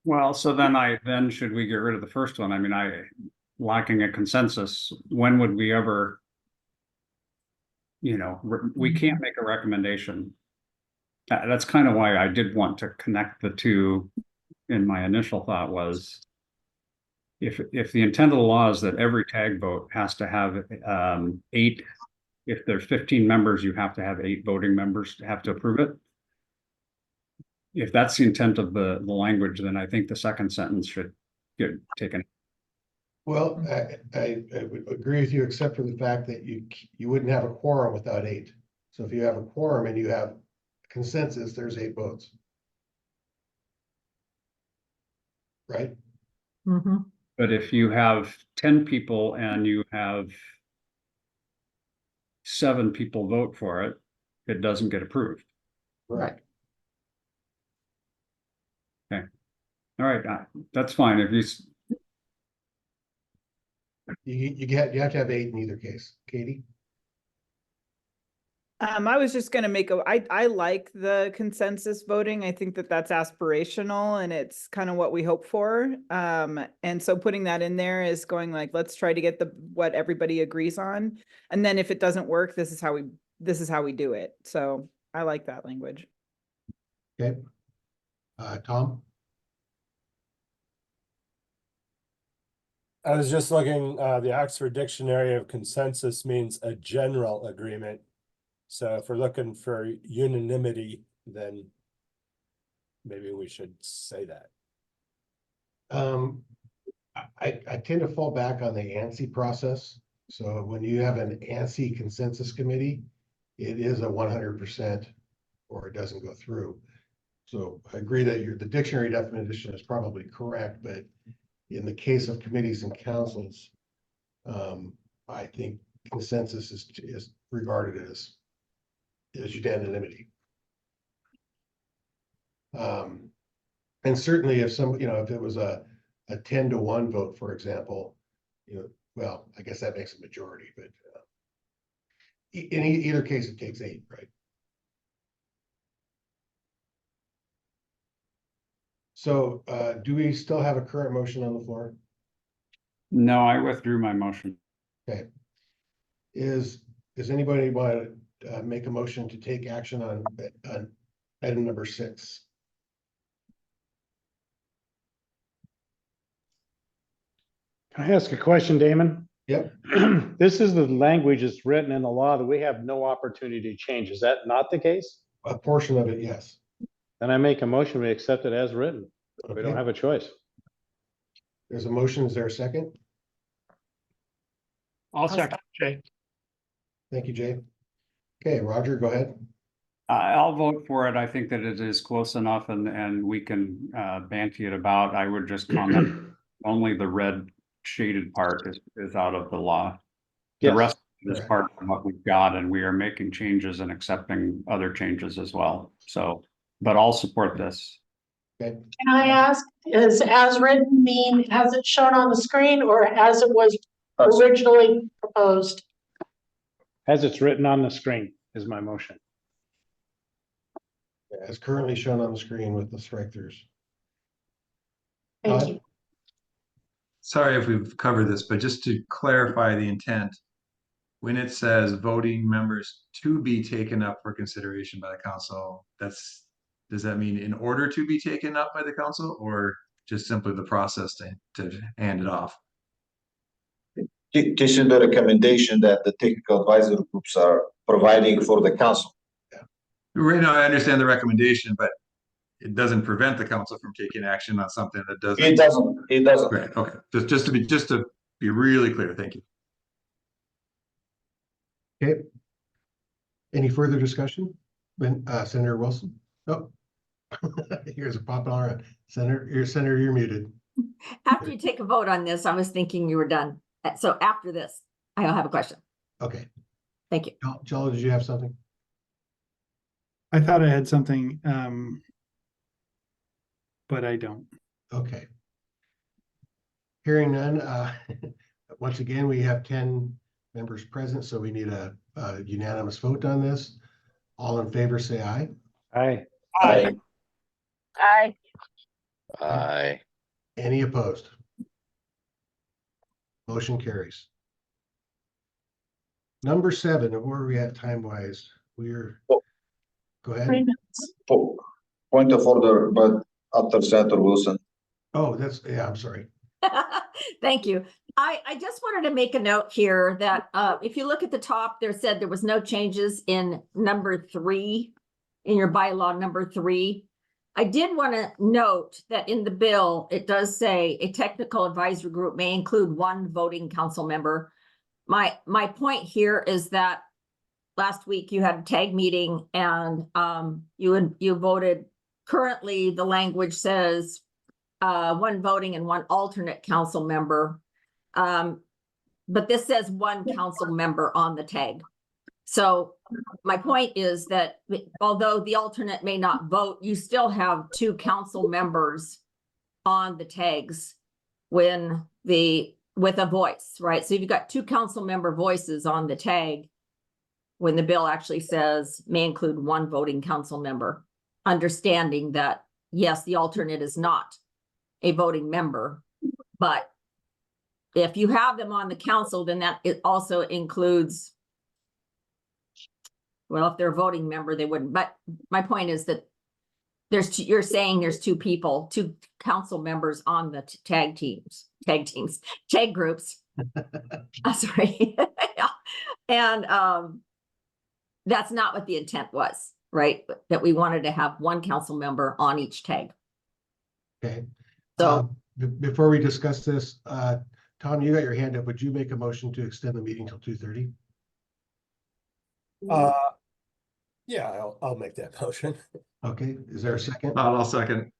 Well, so then should we get rid of the first one? I mean, lacking a consensus, when would we ever, we can't make a recommendation. That's kind of why I did want to connect the two. In my initial thought was, if the intent of the law is that every tag vote has to have 8, if there's 15 members, you have to have 8 voting members to have to approve it. If that's the intent of the language, then I think the second sentence should get taken. Well, I would agree with you, except for the fact that you wouldn't have a quorum without 8. So if you have a quorum and you have consensus, there's 8 votes. Right? Mm-hmm. But if you have 10 people and you have 7 people vote for it, it doesn't get approved. Right. Okay. All right. That's fine. If You have to have 8 in either case. Katie? I was just gonna I like the consensus voting. I think that that's aspirational and it's kind of what we hope for. And so putting that in there is going like, let's try to get what everybody agrees on. And then if it doesn't work, this is how we do it. So I like that language. Okay. Tom? I was just looking, the Oxford Dictionary of Consensus means a general agreement. So if we're looking for unanimity, then maybe we should say that. I tend to fall back on the ANSI process. So when you have an ANSI consensus committee, it is a 100% or it doesn't go through. So I agree that the dictionary definition is probably correct, but in the case of committees and councils, I think consensus is regarded as unanimity. And certainly if if it was a 10-to-1 vote, for example, well, I guess that makes a majority, but in either case, it takes 8, right? So do we still have a current motion on the floor? No, I withdrew my motion. Okay. Does anybody want to make a motion to take action on item number 6? Can I ask a question, Damon? Yep. This is the language that's written in the law that we have no opportunity to change. Is that not the case? A portion of it, yes. Then I make a motion, we accept it as written. We Okay. don't have a choice. There's a motion. Is there a second? I'll second, Jay. Thank you, Jay. Okay, Roger, go ahead. I'll vote for it. I think that it is close enough and we can banty it about. I would just comment, only the red shaded part is out of the law. The Yes. rest is Correct. part of what we've got, and we are making changes and accepting other changes as well. So, but I'll support this. Okay. Can I ask, is as written mean as it's shown on the screen or as it was originally proposed? As it's written on the screen is my motion. As currently shown on the screen with the strike-throughs. Thank you. Sorry if we've covered this, but just to clarify the intent, when it says voting members to be taken up for consideration by the council, does that mean in order to be taken up by the council, or just simply the process to hand it off? This is the recommendation that the technical advisory groups are providing for the council. Right now, I understand the recommendation, but it doesn't prevent the council from taking action on something that doesn't. It doesn't. It doesn't. Right. Okay. Just to be really clear. Thank you. Okay. Any further discussion? Senator Wilson? Oh, here's a pop on. Senator, you're muted. After you take a vote on this, I was thinking you were done. So after this, I'll have a question. Okay. Thank you. Jello, did you have something? I thought I had something, but I don't. Okay. Hearing none, once again, we have 10 members present, so we need a unanimous vote on this. All in favor, say aye. Aye. Aye. Aye. Aye. Any opposed? Motion carries. Number 7, and where are we at time-wise? Go ahead. Point of order, but after Senator Wilson. Oh, I'm sorry. Thank you. I just wanted to make a note here that if you look at the top, there said there was no changes in number 3, in your bylaw number 3. I did want to note that in the bill, it does say a technical advisory group may include 1 voting council member. My point here is that last week you had a tag meeting and you voted. Currently, the language says 1 voting and 1 alternate council member. But this says 1 council member on the tag. So my point is that although the alternate may not vote, you still have 2 council members on the tags with a voice, right? So you've got 2 council member voices on the tag when the bill actually says may include 1 voting council member, understanding that, yes, the alternate is not a voting member, but if you have them on the council, then that it also includes, well, if they're a voting member, they wouldn't. But my point is that you're saying there's 2 people, 2 council members on the tag groups. Sorry. And that's not what the intent was, right? That we wanted to have 1 council member on each tag. Okay. So before we discuss this, Tom, you got your hand up. Would you make a motion to extend the meeting till 2:30? Yeah, I'll make that motion. Okay. Is there a second? I'll second.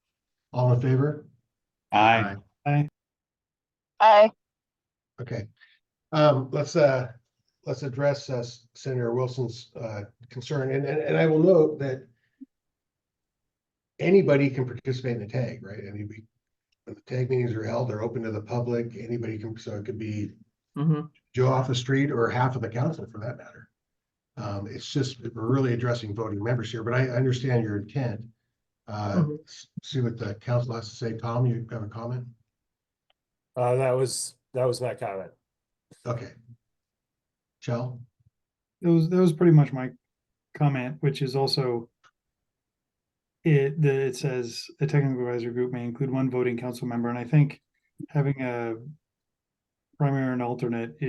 All in favor? Aye. Aye. Okay. Let's address Senator Wilson's concern, and I will note that anybody can participate in the tag, right? I mean, when the tag meetings are held, they're open to the public. Anybody can, so it could be Joe off the street or half of the council for that matter. It's just, we're really addressing voting members here, but I understand your intent. See what the council has to say. Tom, you have a comment? That was my comment. Okay. Chell? That was pretty much my comment, which is also it says a technical advisory group may include 1 voting council member, and I think having a primary and alternate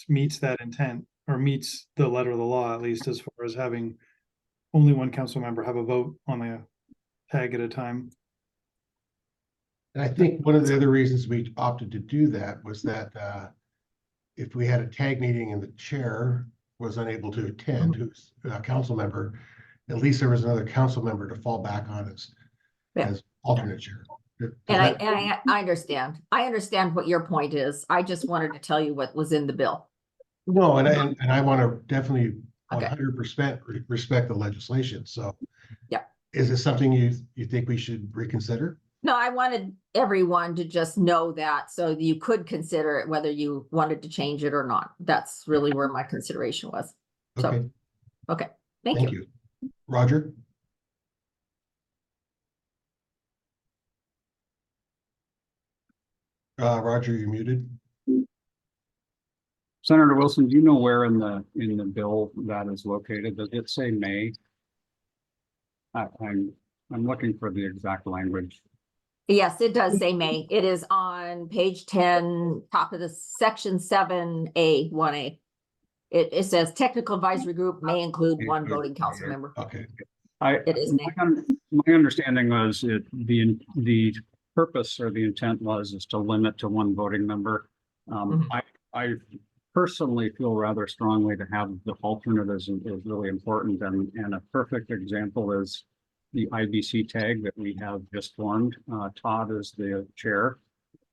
meets that intent, or meets the letter of the law, at least as far as having only 1 council member have a vote on the tag at a time. And I think one of the other reasons we opted to do that was that if we had a tag meeting and the chair was unable to attend, who's a council member, at least there was another council member to fall back on as alternate chair. And I understand. I understand what your point is. I just wanted to tell you what was in the bill. No, and I want to definitely Okay. 100% respect the legislation. So Yeah. is this something you think we should reconsider? No, I wanted everyone to just know that so you could consider it whether you wanted to change it or not. That's really where my consideration was. So, Okay. okay. Thank Thank you. you. Roger? Roger, you're muted. Senator Wilson, do you know where in the bill that is located? Does it say May? I'm looking for the exact language. Yes, it does say May. It is on page 10, top of the section 7A, 1A. It says technical advisory group may include one voting council member. Okay. It is May. My understanding was the purpose or the intent is to limit to one voting member. I personally feel rather strongly to have the alternate is really important, and a perfect example is the IBC tag that we have just formed. Todd is the chair.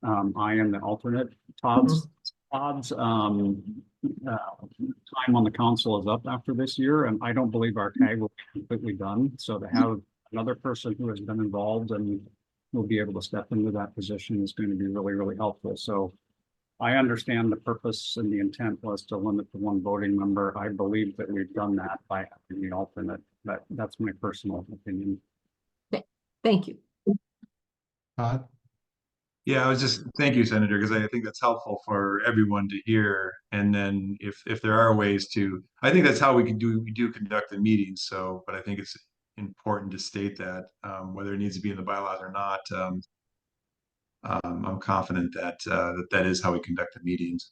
I am the alternate. Todd's time on the council is up after this year, and I don't believe our tag will be completely done. So to have another person who has been involved and will be able to step into that position is going to be really, really helpful. So I understand the purpose and the intent was to limit to one voting member. I believe that we've done that by having the alternate. That's my personal opinion. Thank you. Todd? Yeah, thank you, Senator, because I think that's helpful for everyone to hear. And then if there are ways I think that's how we do conduct the meetings. So, but I think it's important to state that whether it needs to be in the bylaws or not, I'm confident that that is how we conduct the meetings.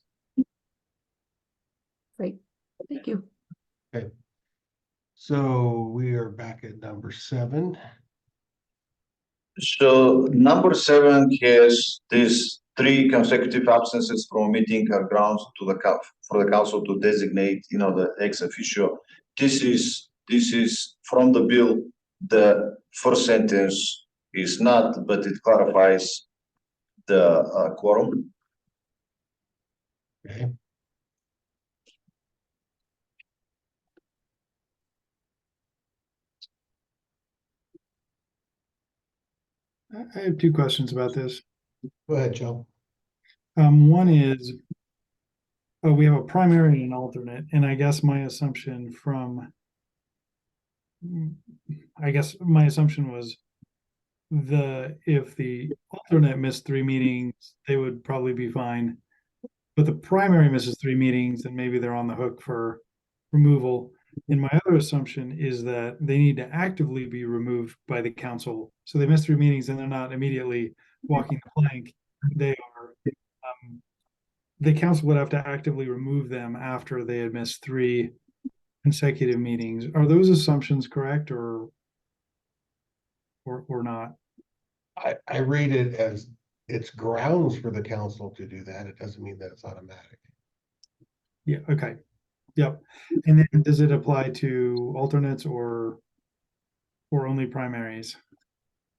Great. Thank you. Okay. So we are back at number 7. So number 7 has these 3 consecutive absences from a meeting are grounds for the council to designate, the ex officio. This is from the bill. The first sentence is not, but it clarifies the quorum. Okay. I have 2 questions about this. Go ahead, Joe. One is, we have a primary and an alternate, and I guess my assumption was if the alternate missed 3 meetings, they would probably be fine. But the primary misses 3 meetings, and maybe they're on the hook for removal. And my other assumption is that they need to actively be removed by the council. So they miss 3 meetings and they're not immediately walking the plank. They are, the council would have to actively remove them after they had missed 3 consecutive meetings. Are those assumptions correct or not? I read it as it's grounds for the council to do that. It doesn't mean that it's automatic. Yeah, okay. Yep. And then does it apply to alternates or only primaries?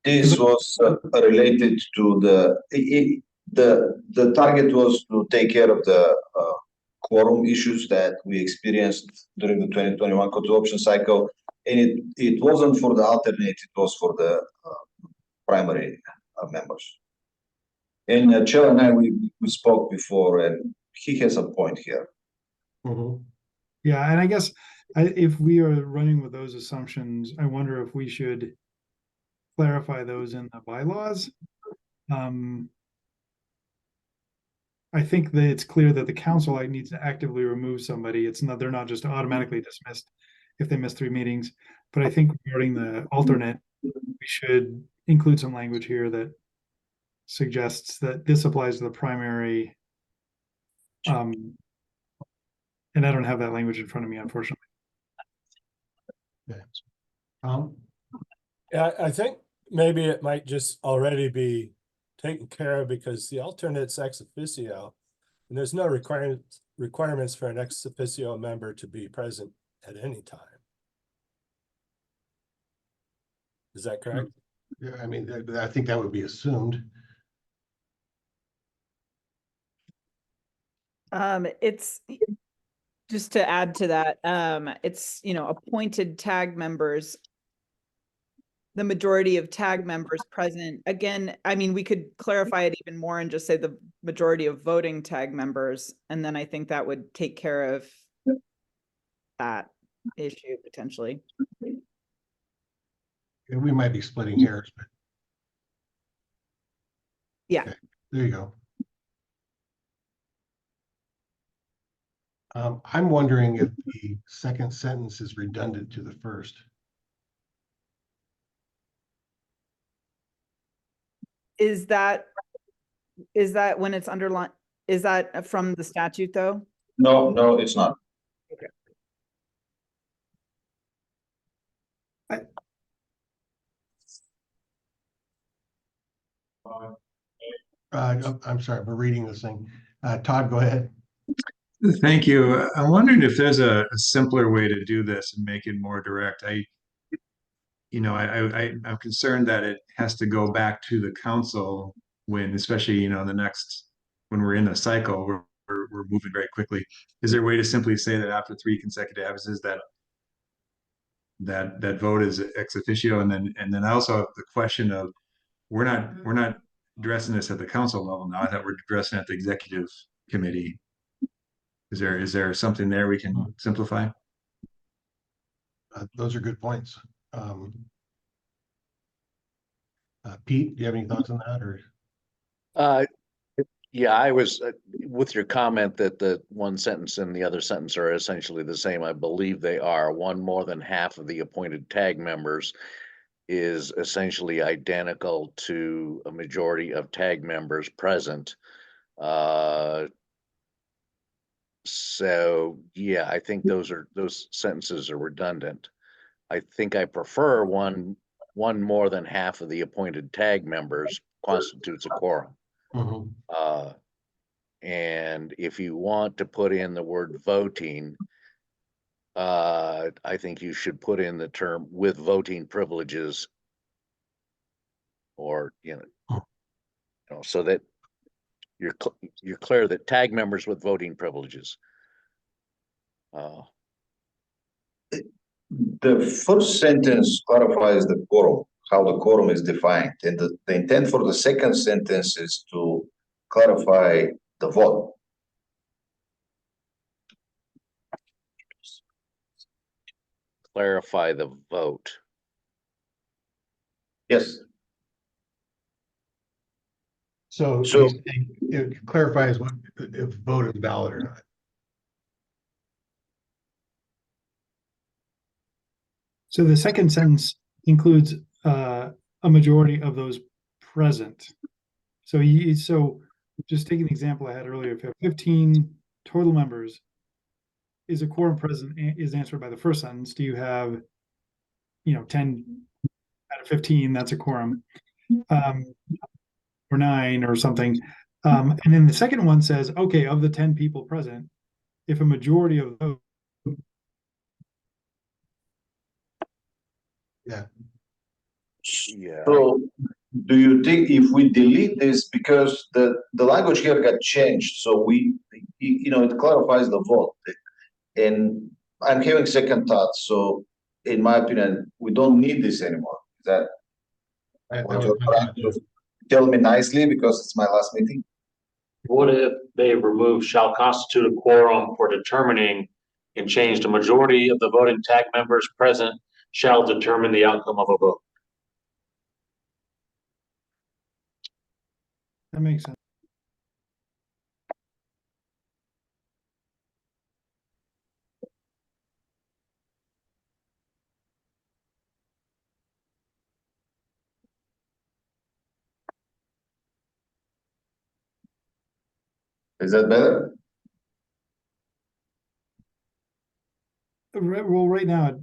This was related to the target was to take care of the quorum issues that we experienced during the 2021 code option cycle, and it wasn't for the alternate, it was for the primary members. And Chair and I, we spoke before, and he has a point here. Yeah, and I guess if we are running with those assumptions, I wonder if we should clarify those in the bylaws. I think that it's clear that the council needs to actively remove somebody. They're not just automatically dismissed if they miss 3 meetings. But I think regarding the alternate, we should include some language here that suggests that this applies to the primary. And I don't have that language in front of me, unfortunately. Yeah, I think maybe it might just already be taken care of because the alternate's ex officio. And there's no requirements for an ex officio member to be present at any time. Is that correct? Yeah, I mean, I think that would be assumed. It's just to add to that, it's, appointed tag members. The majority of tag members present. Again, I mean, we could clarify it even more and just say the majority of voting tag members. And then I think that would take care of that issue potentially. Yeah, we might be splitting hairs, but yeah, okay, there you go. I'm wondering if the second sentence is redundant to the first. Is that when it's underlined? Is that from the statute though? No, no, it's not. Okay. I'm sorry, we're reading this thing. Todd, go ahead. Thank you. I'm wondering if there's a simpler way to do this and make it more direct. I'm concerned that it has to go back to the council when, especially, when we're in a cycle, we're moving very quickly. Is there a way to simply say that after 3 consecutive absences that vote is ex officio? And then I also have the question of, we're not addressing this at the council level now, that we're addressing at the executive committee. Is there something there we can simplify? Those are good points. Pete, do you have any thoughts on that, or? Yeah, I was with your comment that the one sentence and the other sentence are essentially the same. I believe they are. One more than half of the appointed tag members is essentially identical to a majority of tag members present. So yeah, I think those sentences are redundant. I think I prefer one more than half of the appointed tag members constitutes a quorum. And if you want to put in the word voting, I think you should put in the term with voting privileges, or so that you're clear that tag members with voting privileges. The first sentence clarifies the quorum, how the quorum is defined, and the intent for the second sentence is to clarify the vote. Clarify the vote. Yes. So it clarifies what if vote is valid or not. So the second sentence includes a majority of those present. So just take an example I had earlier. If you have 15 total members, is a quorum present is answered by the first sentence. Do you have 10 out of 15? That's a quorum. Or 9 or something. And then the second one says, okay, of the 10 people present, if a majority of those. Yeah. So do you think if we delete this, because the language here got changed, so it clarifies the vote, and I'm having second thoughts. So in my opinion, we don't need this anymore. Is that what you're trying to tell me nicely, because it's my last meeting? What if they remove shall constitute a quorum for determining and changed a majority of the voting tag members present shall determine the outcome of a vote? That makes sense. Is that better? Well, right now,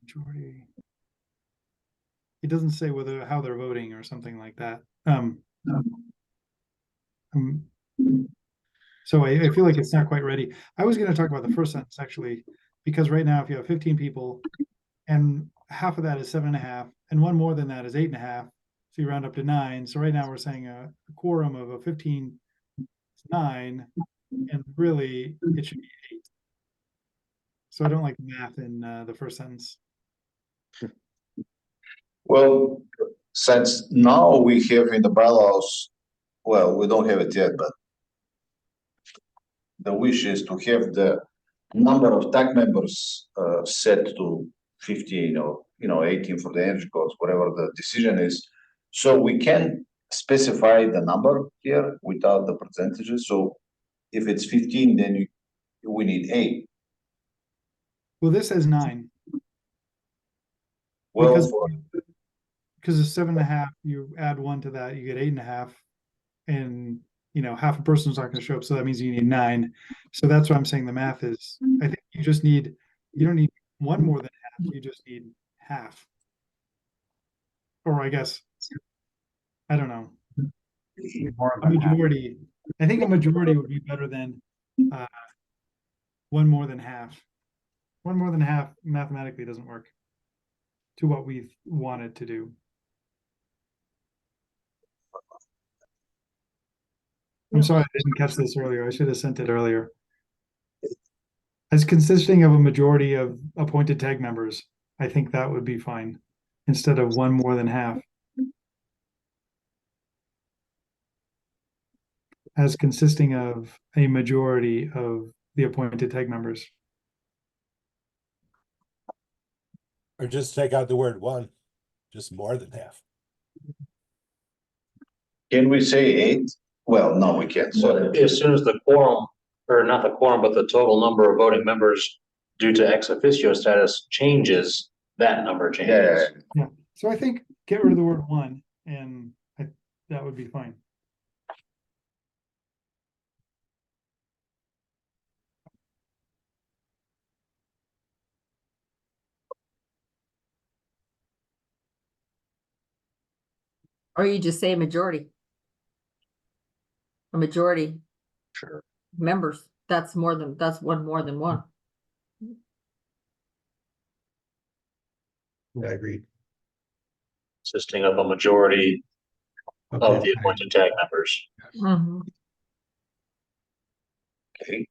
majority. It doesn't say how they're voting or something like that. So I feel like it's not quite ready. I was gonna talk about the first sentence actually, because right now if you have 15 people and half of that is 7.5, and one more than that is 8.5, so you round up to 9. So right now we're saying a quorum of a 15 is 9, and really it should be 8. So I don't like math in the first sentence. Well, since now we have in the bylaws, well, we don't have it yet, but the wish is to have the number of TAC members set to 15 or 18 for the energy codes, whatever the decision is. So we can specify the number here without the percentages. So if it's 15, then we need 8. Well, this says 9. Well, because it's 7.5, you add 1 to that, you get 8.5, and half a person's not going to show up, so that means you need 9. So that's why I'm saying the math is. I think you don't need 1 more than half. You just need half. Or I guess I don't know. A majority. I think a majority would be better than 1 more than half. 1 more than half mathematically doesn't work to what we've wanted to do. I'm sorry I didn't catch this earlier. I should have sent it earlier. As consisting of a majority of appointed TAG members, I think that would be fine instead of 1 more than half. As consisting of a majority of the appointed TAG members. Or just take out the word 1, just more than half. Can we say 8? Well, no, we can't. So as soon as the quorum, or not the quorum, but the total number of voting members due to ex officio status changes, that number changes. Yeah. So I think get rid of the word 1, and that would be fine. Or you just say majority. A majority. Sure. Members, that's 1 more than 1. Yeah, I agree. Consisting of a majority of the appointed TAG members. Mhm. Okay.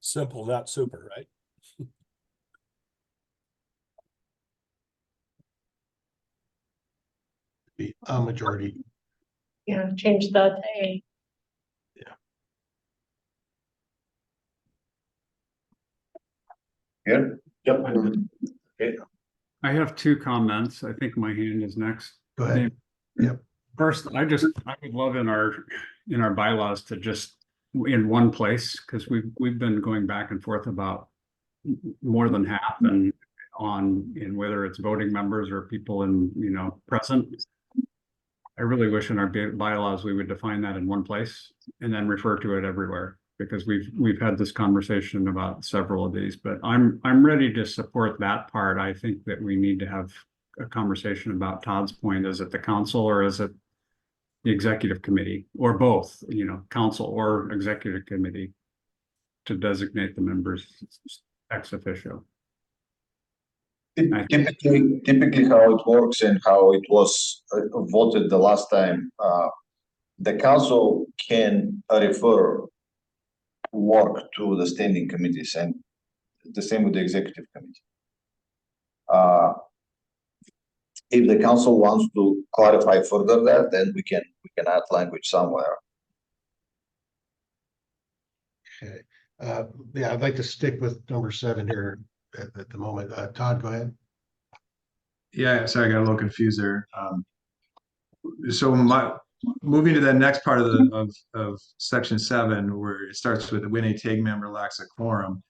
Simple, not super, right? Be a majority. Yeah, change the to A. Yeah. Yep. Okay. I have 2 comments. I think my hand is next. Go ahead. Yep. First, I would love in our bylaws to just in one place, because we've been going back and forth about more than half and in whether it's voting members or people present. I really wish in our bylaws we would define that in one place and then refer to it everywhere, because we've had this conversation about several of these, but I'm ready to support that part. I think that we need to have a conversation about Todd's point. Is it the council or is it the executive committee, or both, council or executive committee, to designate the members ex officio? Typically how it works and how it was voted the last time, the council can refer work to the standing committees, and the same with the executive committee. If the council wants to clarify further that, then we can add language somewhere. Okay. Yeah, I'd like to stick with number 7 here at the moment. Todd, go ahead. Yeah, sorry, I got a little confused there. So moving to the next part of section 7, where it starts with when a TAG member lacks a quorum.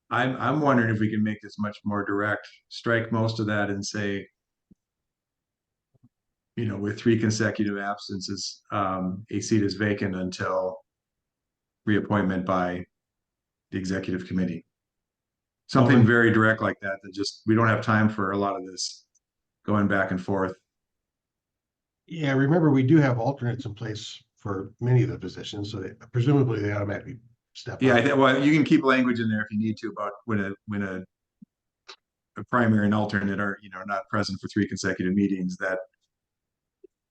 I'm wondering if we can make this much more direct, strike most of that and say, with 3 consecutive absences, a seat is vacant until reappointment by the executive committee. Something very direct like that just, we don't have time for a lot of this going back and forth. Yeah, remember, we do have alternates in place for many of the positions, so presumably they automatically step Yeah, up. well, you can keep language in there if you need to about when a primary and alternate are, not present for 3 consecutive meetings, that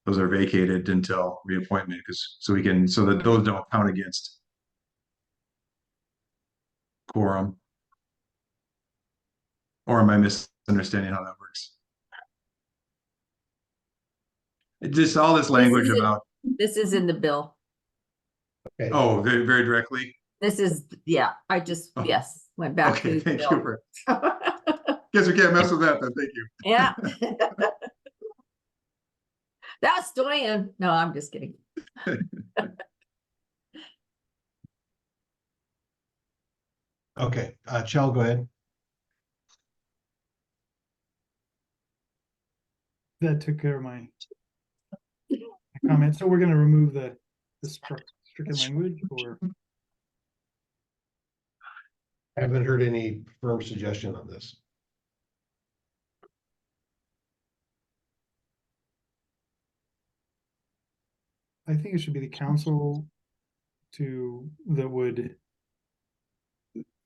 those are vacated until reappointment, so that those don't count against quorum. Or am I misunderstanding how that works? Just all this language about, This is in the bill. Okay. oh, very, very directly. This is, yeah, I just, Oh, yes, went back Okay, to the thank you bill. for, guess we can't mess with that then, thank you. Yeah. That's Stoyan. No, I'm just kidding. Okay, Chell, go ahead. That took care of my comment. So we're gonna remove the stricken language, or I haven't heard any firm suggestion on this. I think it should be the council that would.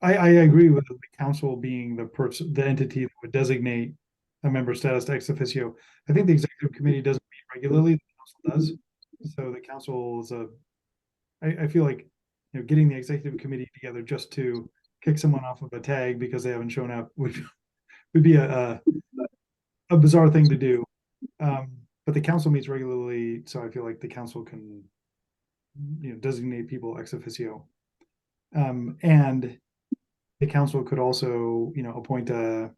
I agree with the council being the entity that would designate a member status ex officio. I think the executive committee doesn't meet regularly, the council does. So the council is I feel like, getting the executive committee together just to kick someone off of a tag because they haven't shown up would be a bizarre thing to do. But the council meets regularly, so I feel like the council can, designate people ex officio. And the council could also, appoint an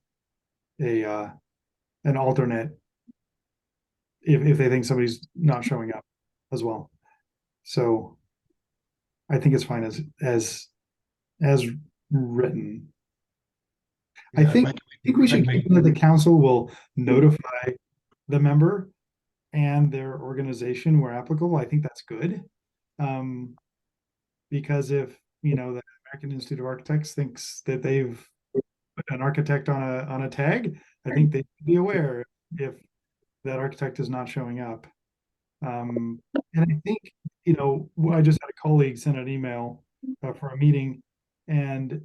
alternate if they think somebody's not showing up as well. So I think it's fine as written. I Yeah, think we should keep that the council will notify the member and their organization where applicable. I think that's good. Because if, the American Institute of Architects thinks that they've put an architect on a tag, I think they should be aware if that architect is not showing up. And I think, I just had a colleague send an email for a meeting, and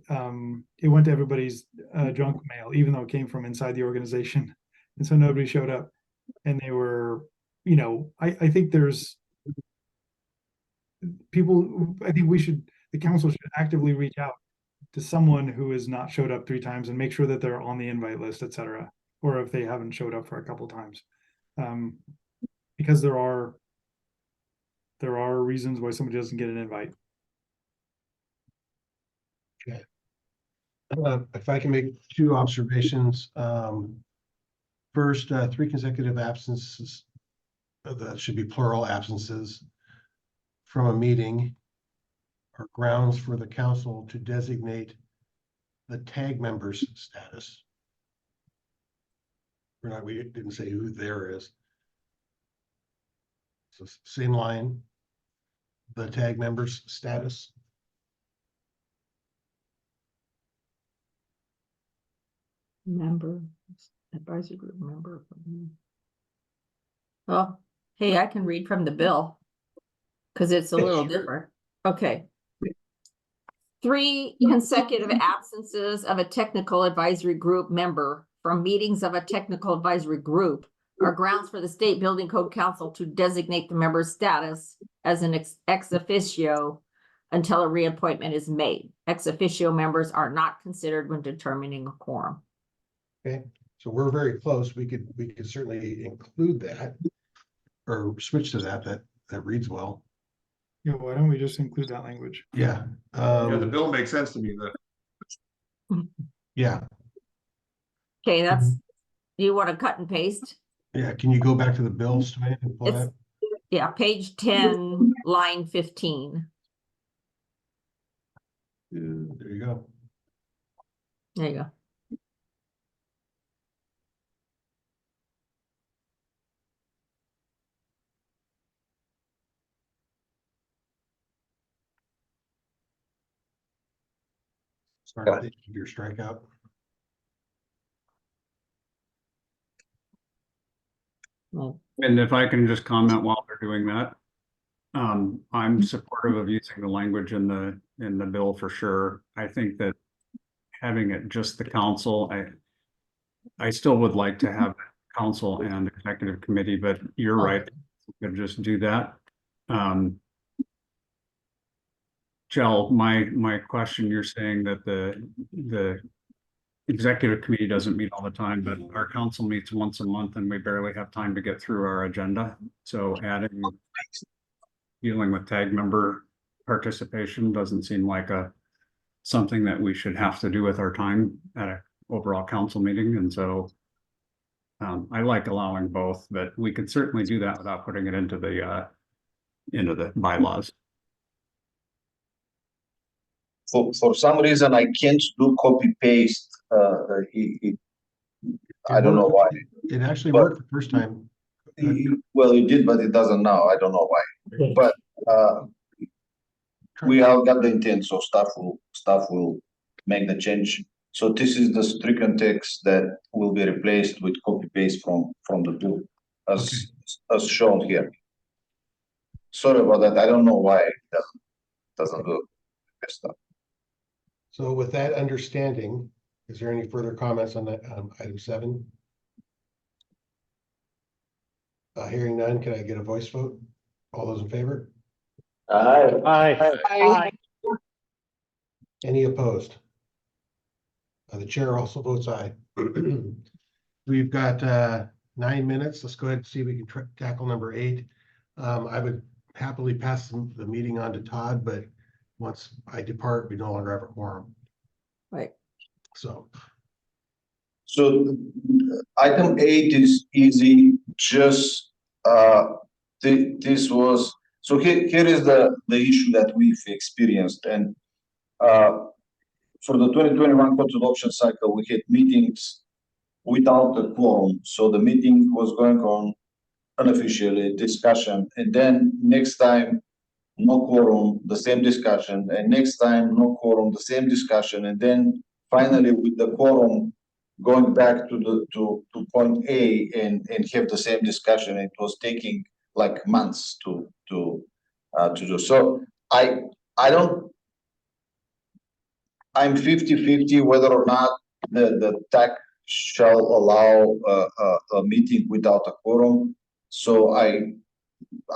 it went to everybody's junk mail, even though it came from inside the organization. And so nobody showed up. And they were, I think there's people, I think the council should actively reach out to someone who has not showed up 3 times and make sure that they're on the invite list, et cetera, or if they haven't showed up for a couple times. Because there are reasons why somebody doesn't get an invite. Okay. If I can make 2 observations. First, 3 consecutive absences, that should be plural absences from a meeting, are grounds for the council to designate the tag member's status. We didn't say who there is. So same line, the tag member's status. Member, advisory group member. Oh, hey, I can read from the bill because it's a little different. Okay. 3 consecutive absences of a technical advisory group member from meetings of a technical advisory group are grounds for the State Building Code Council to designate the member's status as an ex officio until a reappointment is made. Ex officio members are not considered when determining a quorum. Okay, so we're very close. We could certainly include that or switch to that reads well. Yeah, why don't we just include that language? Yeah. Yeah, the bill makes sense to me, Yeah. Okay, do you want to cut and paste? Yeah, can you go back to the bills and pull that? Yeah, page 10, line 15. There you go. There you go. Start your strikeout. And if I can just comment while they're doing that. I'm supportive of using the language in the bill for sure. I think that having it just the council, I still would like to have council and executive committee, but you're right. We could just do that. Jill, my question, you're saying that the executive committee doesn't meet all the time, but our council meets once a month and we barely have time to get through our agenda. So adding dealing with tag member participation doesn't seem like something that we should have to do with our time at a overall council meeting. And so I like allowing both, but we could certainly do that without putting it into the bylaws. For some reason, I can't do copy paste. I don't know why. It actually worked the first time. Well, it did, but it doesn't now. I don't know why. But we all got the intent, so staff will make the change. So this is the stricken text that will be replaced with copy paste from the bill as shown here. Sorry about that. I don't know why it doesn't do this stuff. So with that understanding, is there any further comments on that item 7? Hearing none, can I get a voice vote? All those in favor? Aye. Any opposed? The chair also votes aye. We've got 9 minutes. Let's go ahead and see if we can tackle number 8. I would happily pass the meeting on to Todd, but once I depart, we no longer have a quorum. Right. So item 8 is easy. Just this was so here is the issue that we've experienced, and for the 2021 code adoption cycle, we had meetings without a quorum. So the meeting was going on unofficially, discussion, and then next time no quorum, the same discussion, and next time no quorum, the same discussion, and then finally with the quorum going back to point A and have the same discussion. It was taking like months to do. So I'm 50-50 whether or not the TAC shall allow a meeting without a quorum. So I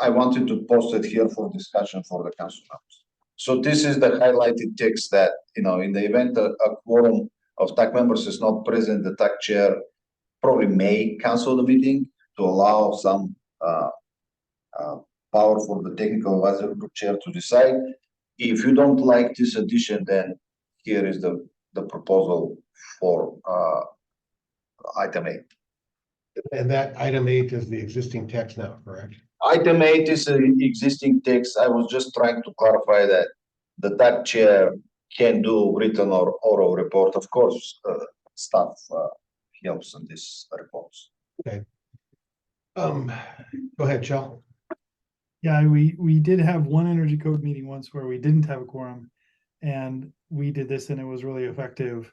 wanted to post it here for discussion for the council members. So this is the highlighted text that, in the event a quorum of TAC members is not present, the TAC chair probably may cancel the meeting to allow some power for the technical advisory group chair to decide. If you don't like this addition, then here is the proposal for item 8. and that item 8 is the existing text now, correct? Item 8 is an existing text. I was just trying to clarify that the TAC chair can do written or oral report. Of course, staff helps in this reports. Okay. Go ahead, Chell. Yeah, we did have one energy code meeting once where we didn't have a quorum, and we did this and it was really effective.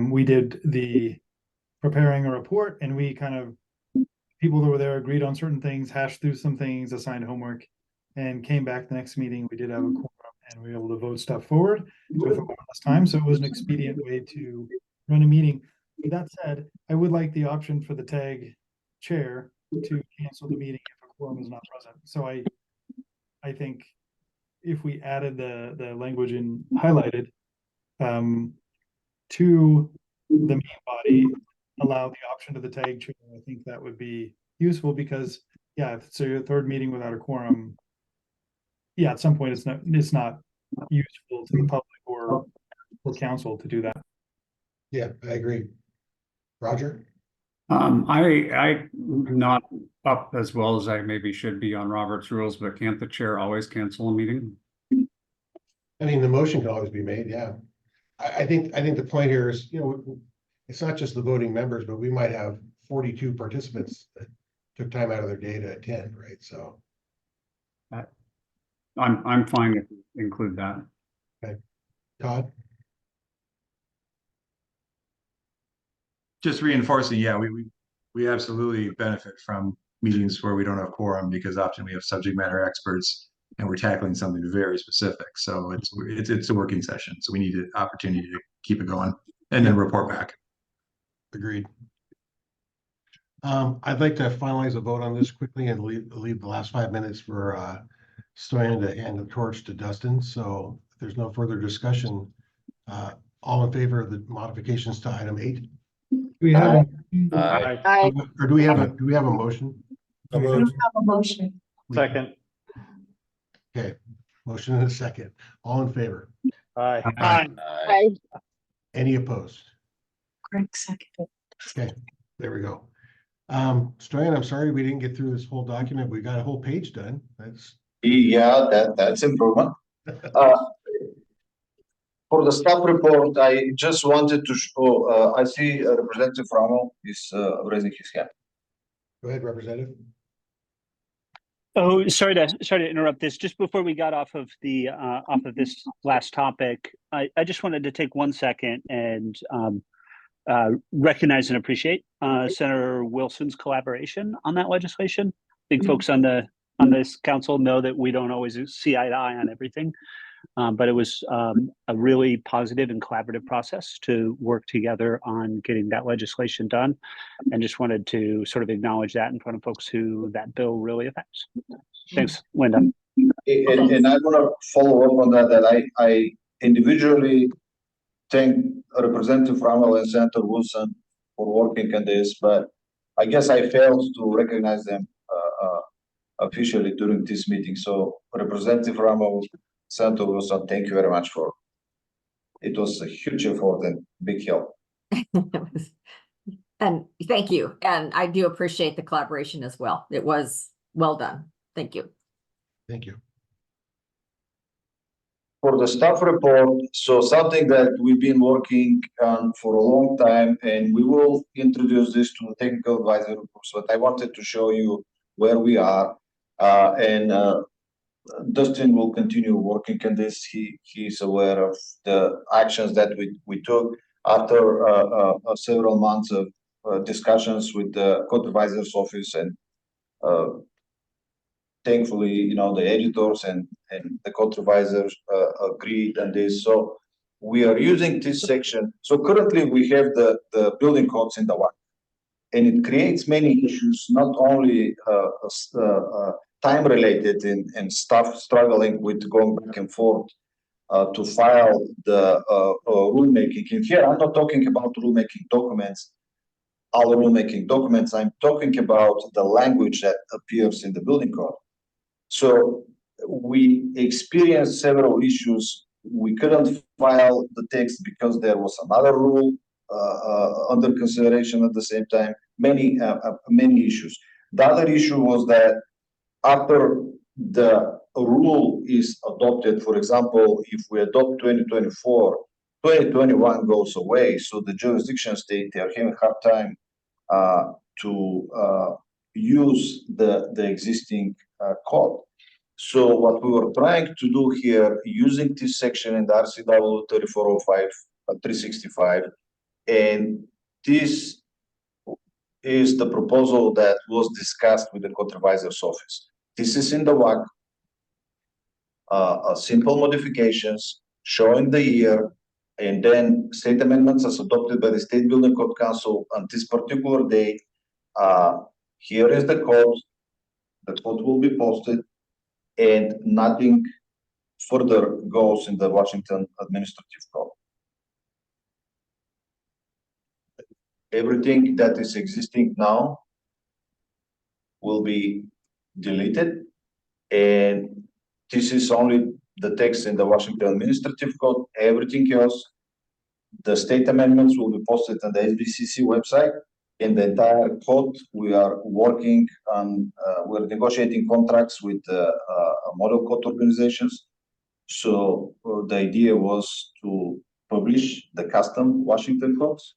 We did the preparing a report, and we kind of people that were there agreed on certain things, hashed through some things, assigned homework, and came back the next meeting. We did have a quorum and we were able to vote stuff forward with more less time. So it was an expedient way to run a meeting. With that said, I would like the option for the TAG chair to cancel the meeting if a quorum is not present. So I think if we added the language and highlighted to the main body, allow the option to the TAG chair, I think that would be useful because, yeah, if it's your third meeting without a quorum, yeah, at some point it's not useful to the public or council to do that. Yeah, I agree. Roger? I'm not up as well as I maybe should be on Robert's rules, but can't the chair always cancel a meeting? I mean, the motion can always be made, yeah. I think the point here is, it's not just the voting members, but we might have 42 participants that took time out of their day to attend, right? So I'm fine if you include that. Okay. Todd? Just reinforcing, yeah, we absolutely benefit from meetings where we don't have quorum because often we have subject matter experts and we're tackling something very specific. So it's a working session. So we need an opportunity to keep it going and then report back. Agreed. I'd like to finalize a vote on this quickly and leave the last 5 minutes for Stoyan to hand the torch to Dustin. So if there's no further discussion, all in favor of the modifications to item 8? We have Aye. Or do we have a motion? I don't have a motion. Second. Okay, motion and a second. All in favor? Aye. Aye. Aye. Any opposed? Greg seconded. Okay, there we go. Stoyan, I'm sorry we didn't get through this whole document. We got a whole page done. Yeah, that's improvement. For the staff report, I just wanted to show, I see Representative Ramo is raising his hand. Go ahead, Representative. Oh, sorry to interrupt this. Just before we got off of this last topic, I just wanted to take 1 second and recognize and appreciate Senator Wilson's collaboration on that legislation. I think folks on this council know that we don't always see eye to eye on everything, but it was a really positive and collaborative process to work together on getting that legislation done, and just wanted to sort of acknowledge that in front of folks who that bill really affects. Thanks, Linda. And I want to follow up on that I individually thank Representative Ramo and Senator Wilson for working on this, but I guess I failed to recognize them officially during this meeting. So Representative Ramo, Senator Wilson, thank you very much for it. Was a huge effort and big help. And thank you. And I do appreciate the collaboration as well. It was well done. Thank you. Thank you. For the staff report, so something that we've been working on for a long time, and we will introduce this to the technical advisory groups, but I wanted to show you where we are. And Dustin will continue working on this. He's aware of the actions that we took after several months of discussions with the code advisor's office, and thankfully, the editors and the code advisors agreed on this. So we are using this section. So currently we have the building codes in the WAC, and it creates many issues, not only time related and staff struggling with going back and forth to file the rulemaking. And here I'm not talking about rulemaking documents, all rulemaking documents. I'm talking about the language that appears in the building code. So we experienced several issues. We couldn't file the text because there was another rule under consideration at the same time. Many issues. The other issue was that after the rule is adopted, for example, if we adopt 2024, 2021 goes away. So the jurisdiction state, they are having a hard time to use the existing code. So what we were trying to do here, using this section in the RCW 3405, 365, and this is the proposal that was discussed with the code advisor's office. This is in the WAC, simple modifications showing the year, and then state amendments as adopted by the State Building Code Council on this particular date. Here is the code. The code will be posted, and nothing further goes in the Washington Administrative Code. Everything that is existing now will be deleted, and this is only the text in the Washington Administrative Code. Everything else, the state amendments will be posted on the SBCC website. In the entire code, we are working on, we're negotiating contracts with model code organizations. So the idea was to publish the custom Washington codes.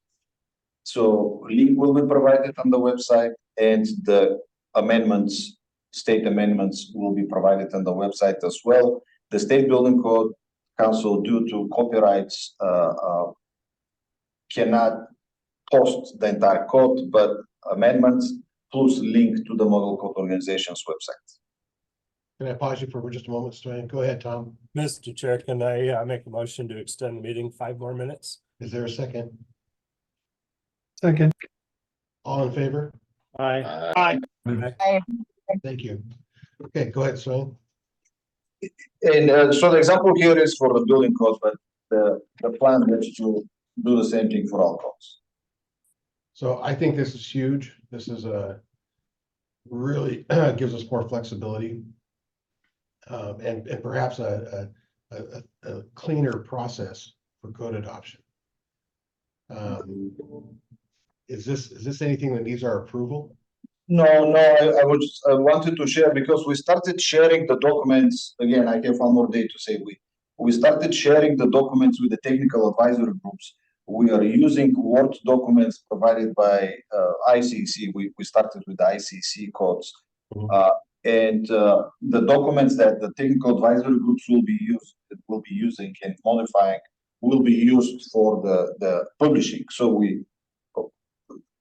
So link will be provided on the website, and the amendments, state amendments, will be provided on the website as well. The State Building Code Council, due to copyrights, cannot post the entire code, but amendments plus link to the Model Code Organization's website. Can I pause you for just a moment, Stoyan? Go ahead, Tom. Mr. Chair, can I make a motion to extend the meeting 5 more minutes? Is there a second? Second. All in favor? Aye. Aye. Thank you. Okay, go ahead, Stoyan. And so the example here is for the building codes, but the plan is to do the same thing for all codes. So I think this is huge. This is really gives us more flexibility. And perhaps a cleaner process for code adoption. Is this anything that needs our approval? No, I wanted to share because we started sharing the documents. Again, I have one more day to say we started sharing the documents with the technical advisory groups. We are using Word documents provided by ICC. We started with the ICC codes. And the documents that the technical advisory groups will be using and modifying will be used for the publishing. So we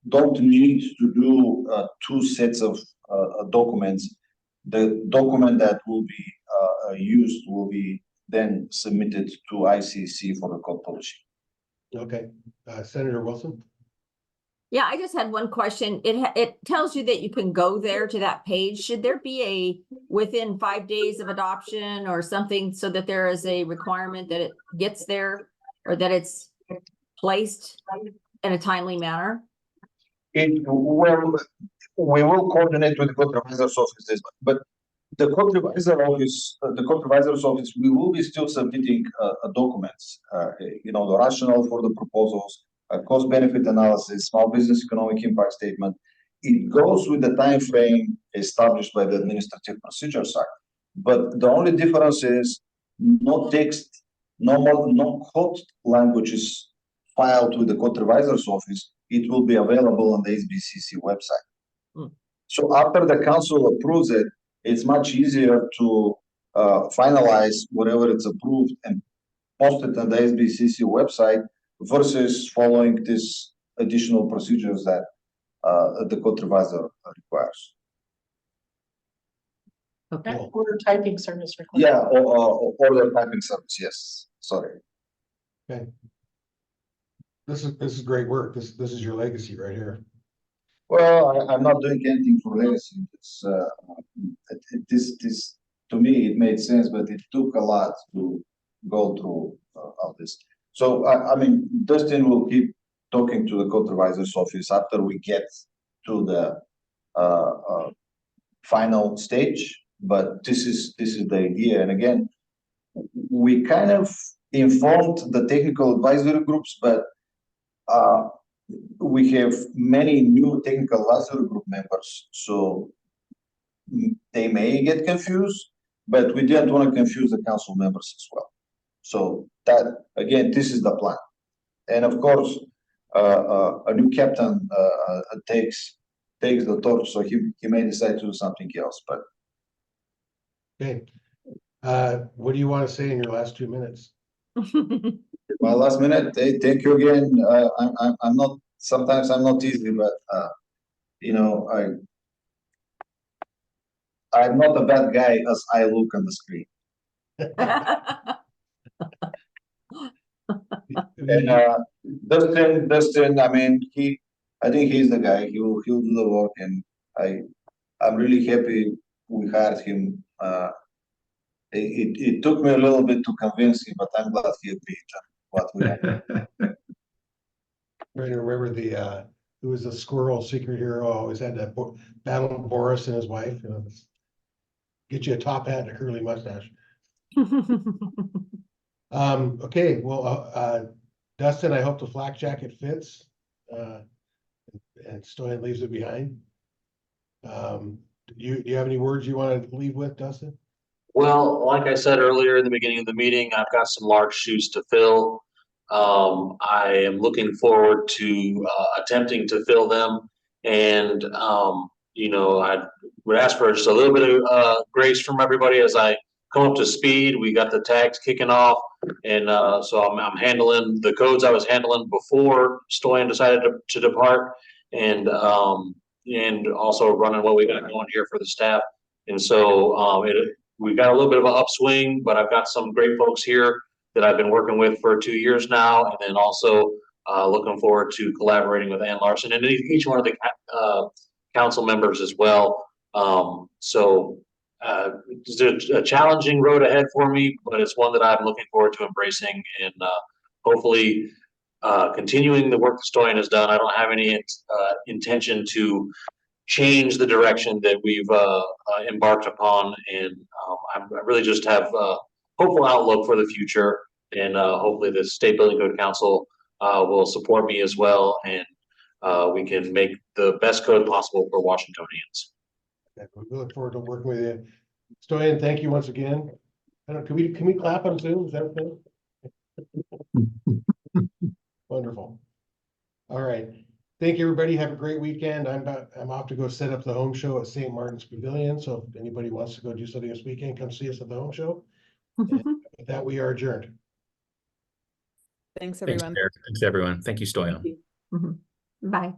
don't need to do 2 sets of documents. The document that will be used will be then submitted to ICC for the code publishing. Okay, Senator Wilson. Yeah, I just had one question. It tells you that you can go there to that page. Should there be a within 5 days of adoption or something so that there is a requirement that it gets there or that it's placed in a timely manner? Well, we will coordinate with the code revisor's offices, but the code revisor's office, we will be still submitting documents. The rationale for the proposals, cost benefit analysis, small business economic impact statement. It goes with the time frame established by the Administrative Procedures Act. But the only difference is no text, no code language is filed with the code revisor's office. It will be available on the SBCC website. So after the council approves it, it's much easier to finalize whatever it's approved and post it on the SBCC website versus following these additional procedures that the code revisor requires. Okay. Order typing service required. Yeah, or the typing service. Yes. Sorry. Okay. This is great work. This is your legacy right here. Well, I'm not doing anything for legacy. It's this to me it made sense, but it took a lot to go through all this. So I mean, Dustin will keep talking to the code revisor's office after we get to the final stage. But this is the idea, and again, we kind of informed the technical advisory groups, but we have many new technical advisory group members, so they may get confused, but we didn't want to confuse the council members as well. So that, again, this is the plan. And of course, a new captain takes the torch, so he may decide to do something else, but. Okay. What do you want to say in your last 2 minutes? My last minute, hey, thank you again. I'm not, sometimes I'm not easy, but I'm not a bad guy as I look on the screen. And Dustin, I mean, I think he's the guy. He'll do the work, and I'm really happy we hired him. It took me a little bit to convince him, but I'm glad he agreed on what we have. Trying to remember who was the squirrel secret hero, always had that battle Boris and his wife. Get you a top hat and a curly mustache. Okay, well, Dustin, I hope the flak jacket fits, and Stoyan leaves it behind. Do you have any words you want to leave with, Dustin? Well, like I said earlier in the beginning of the meeting, I've got some large shoes to fill. I am looking forward to attempting to fill them, and I would ask for just a little bit of grace from everybody as I come up to speed. We got the tags kicking off, and so I'm handling the codes I was handling before Stoyan decided to depart, and and also running what we got going here for the staff. And so we've got a little bit of an upswing, but I've got some great folks here that I've been working with for 2 years now, and then also looking forward to collaborating with Ann Larson and each one of the council members as well. It's a challenging road ahead for me, but it's one that I'm looking forward to embracing and hopefully continuing the work that Stoyan has done. I don't have any intention to change the direction that we've embarked upon, and I really just have a hopeful outlook for the future, and hopefully the State Building Code Council will support me as well, and we can make the best code possible for Washingtonians. We look forward to working with you. Stoyan, thank you once again. I don't, can we clap on Zoom? Is that okay? Wonderful. All right. Thank you, everybody. Have a great weekend. I'm off to go set up the home show at St. Martin's Pavilion. So if anybody wants to go do something this weekend, come see us at the home show. And with that, we are adjourned. Thanks, Thanks, everyone. Mayor. Thanks, everyone. Thank you, Stoyan. Bye.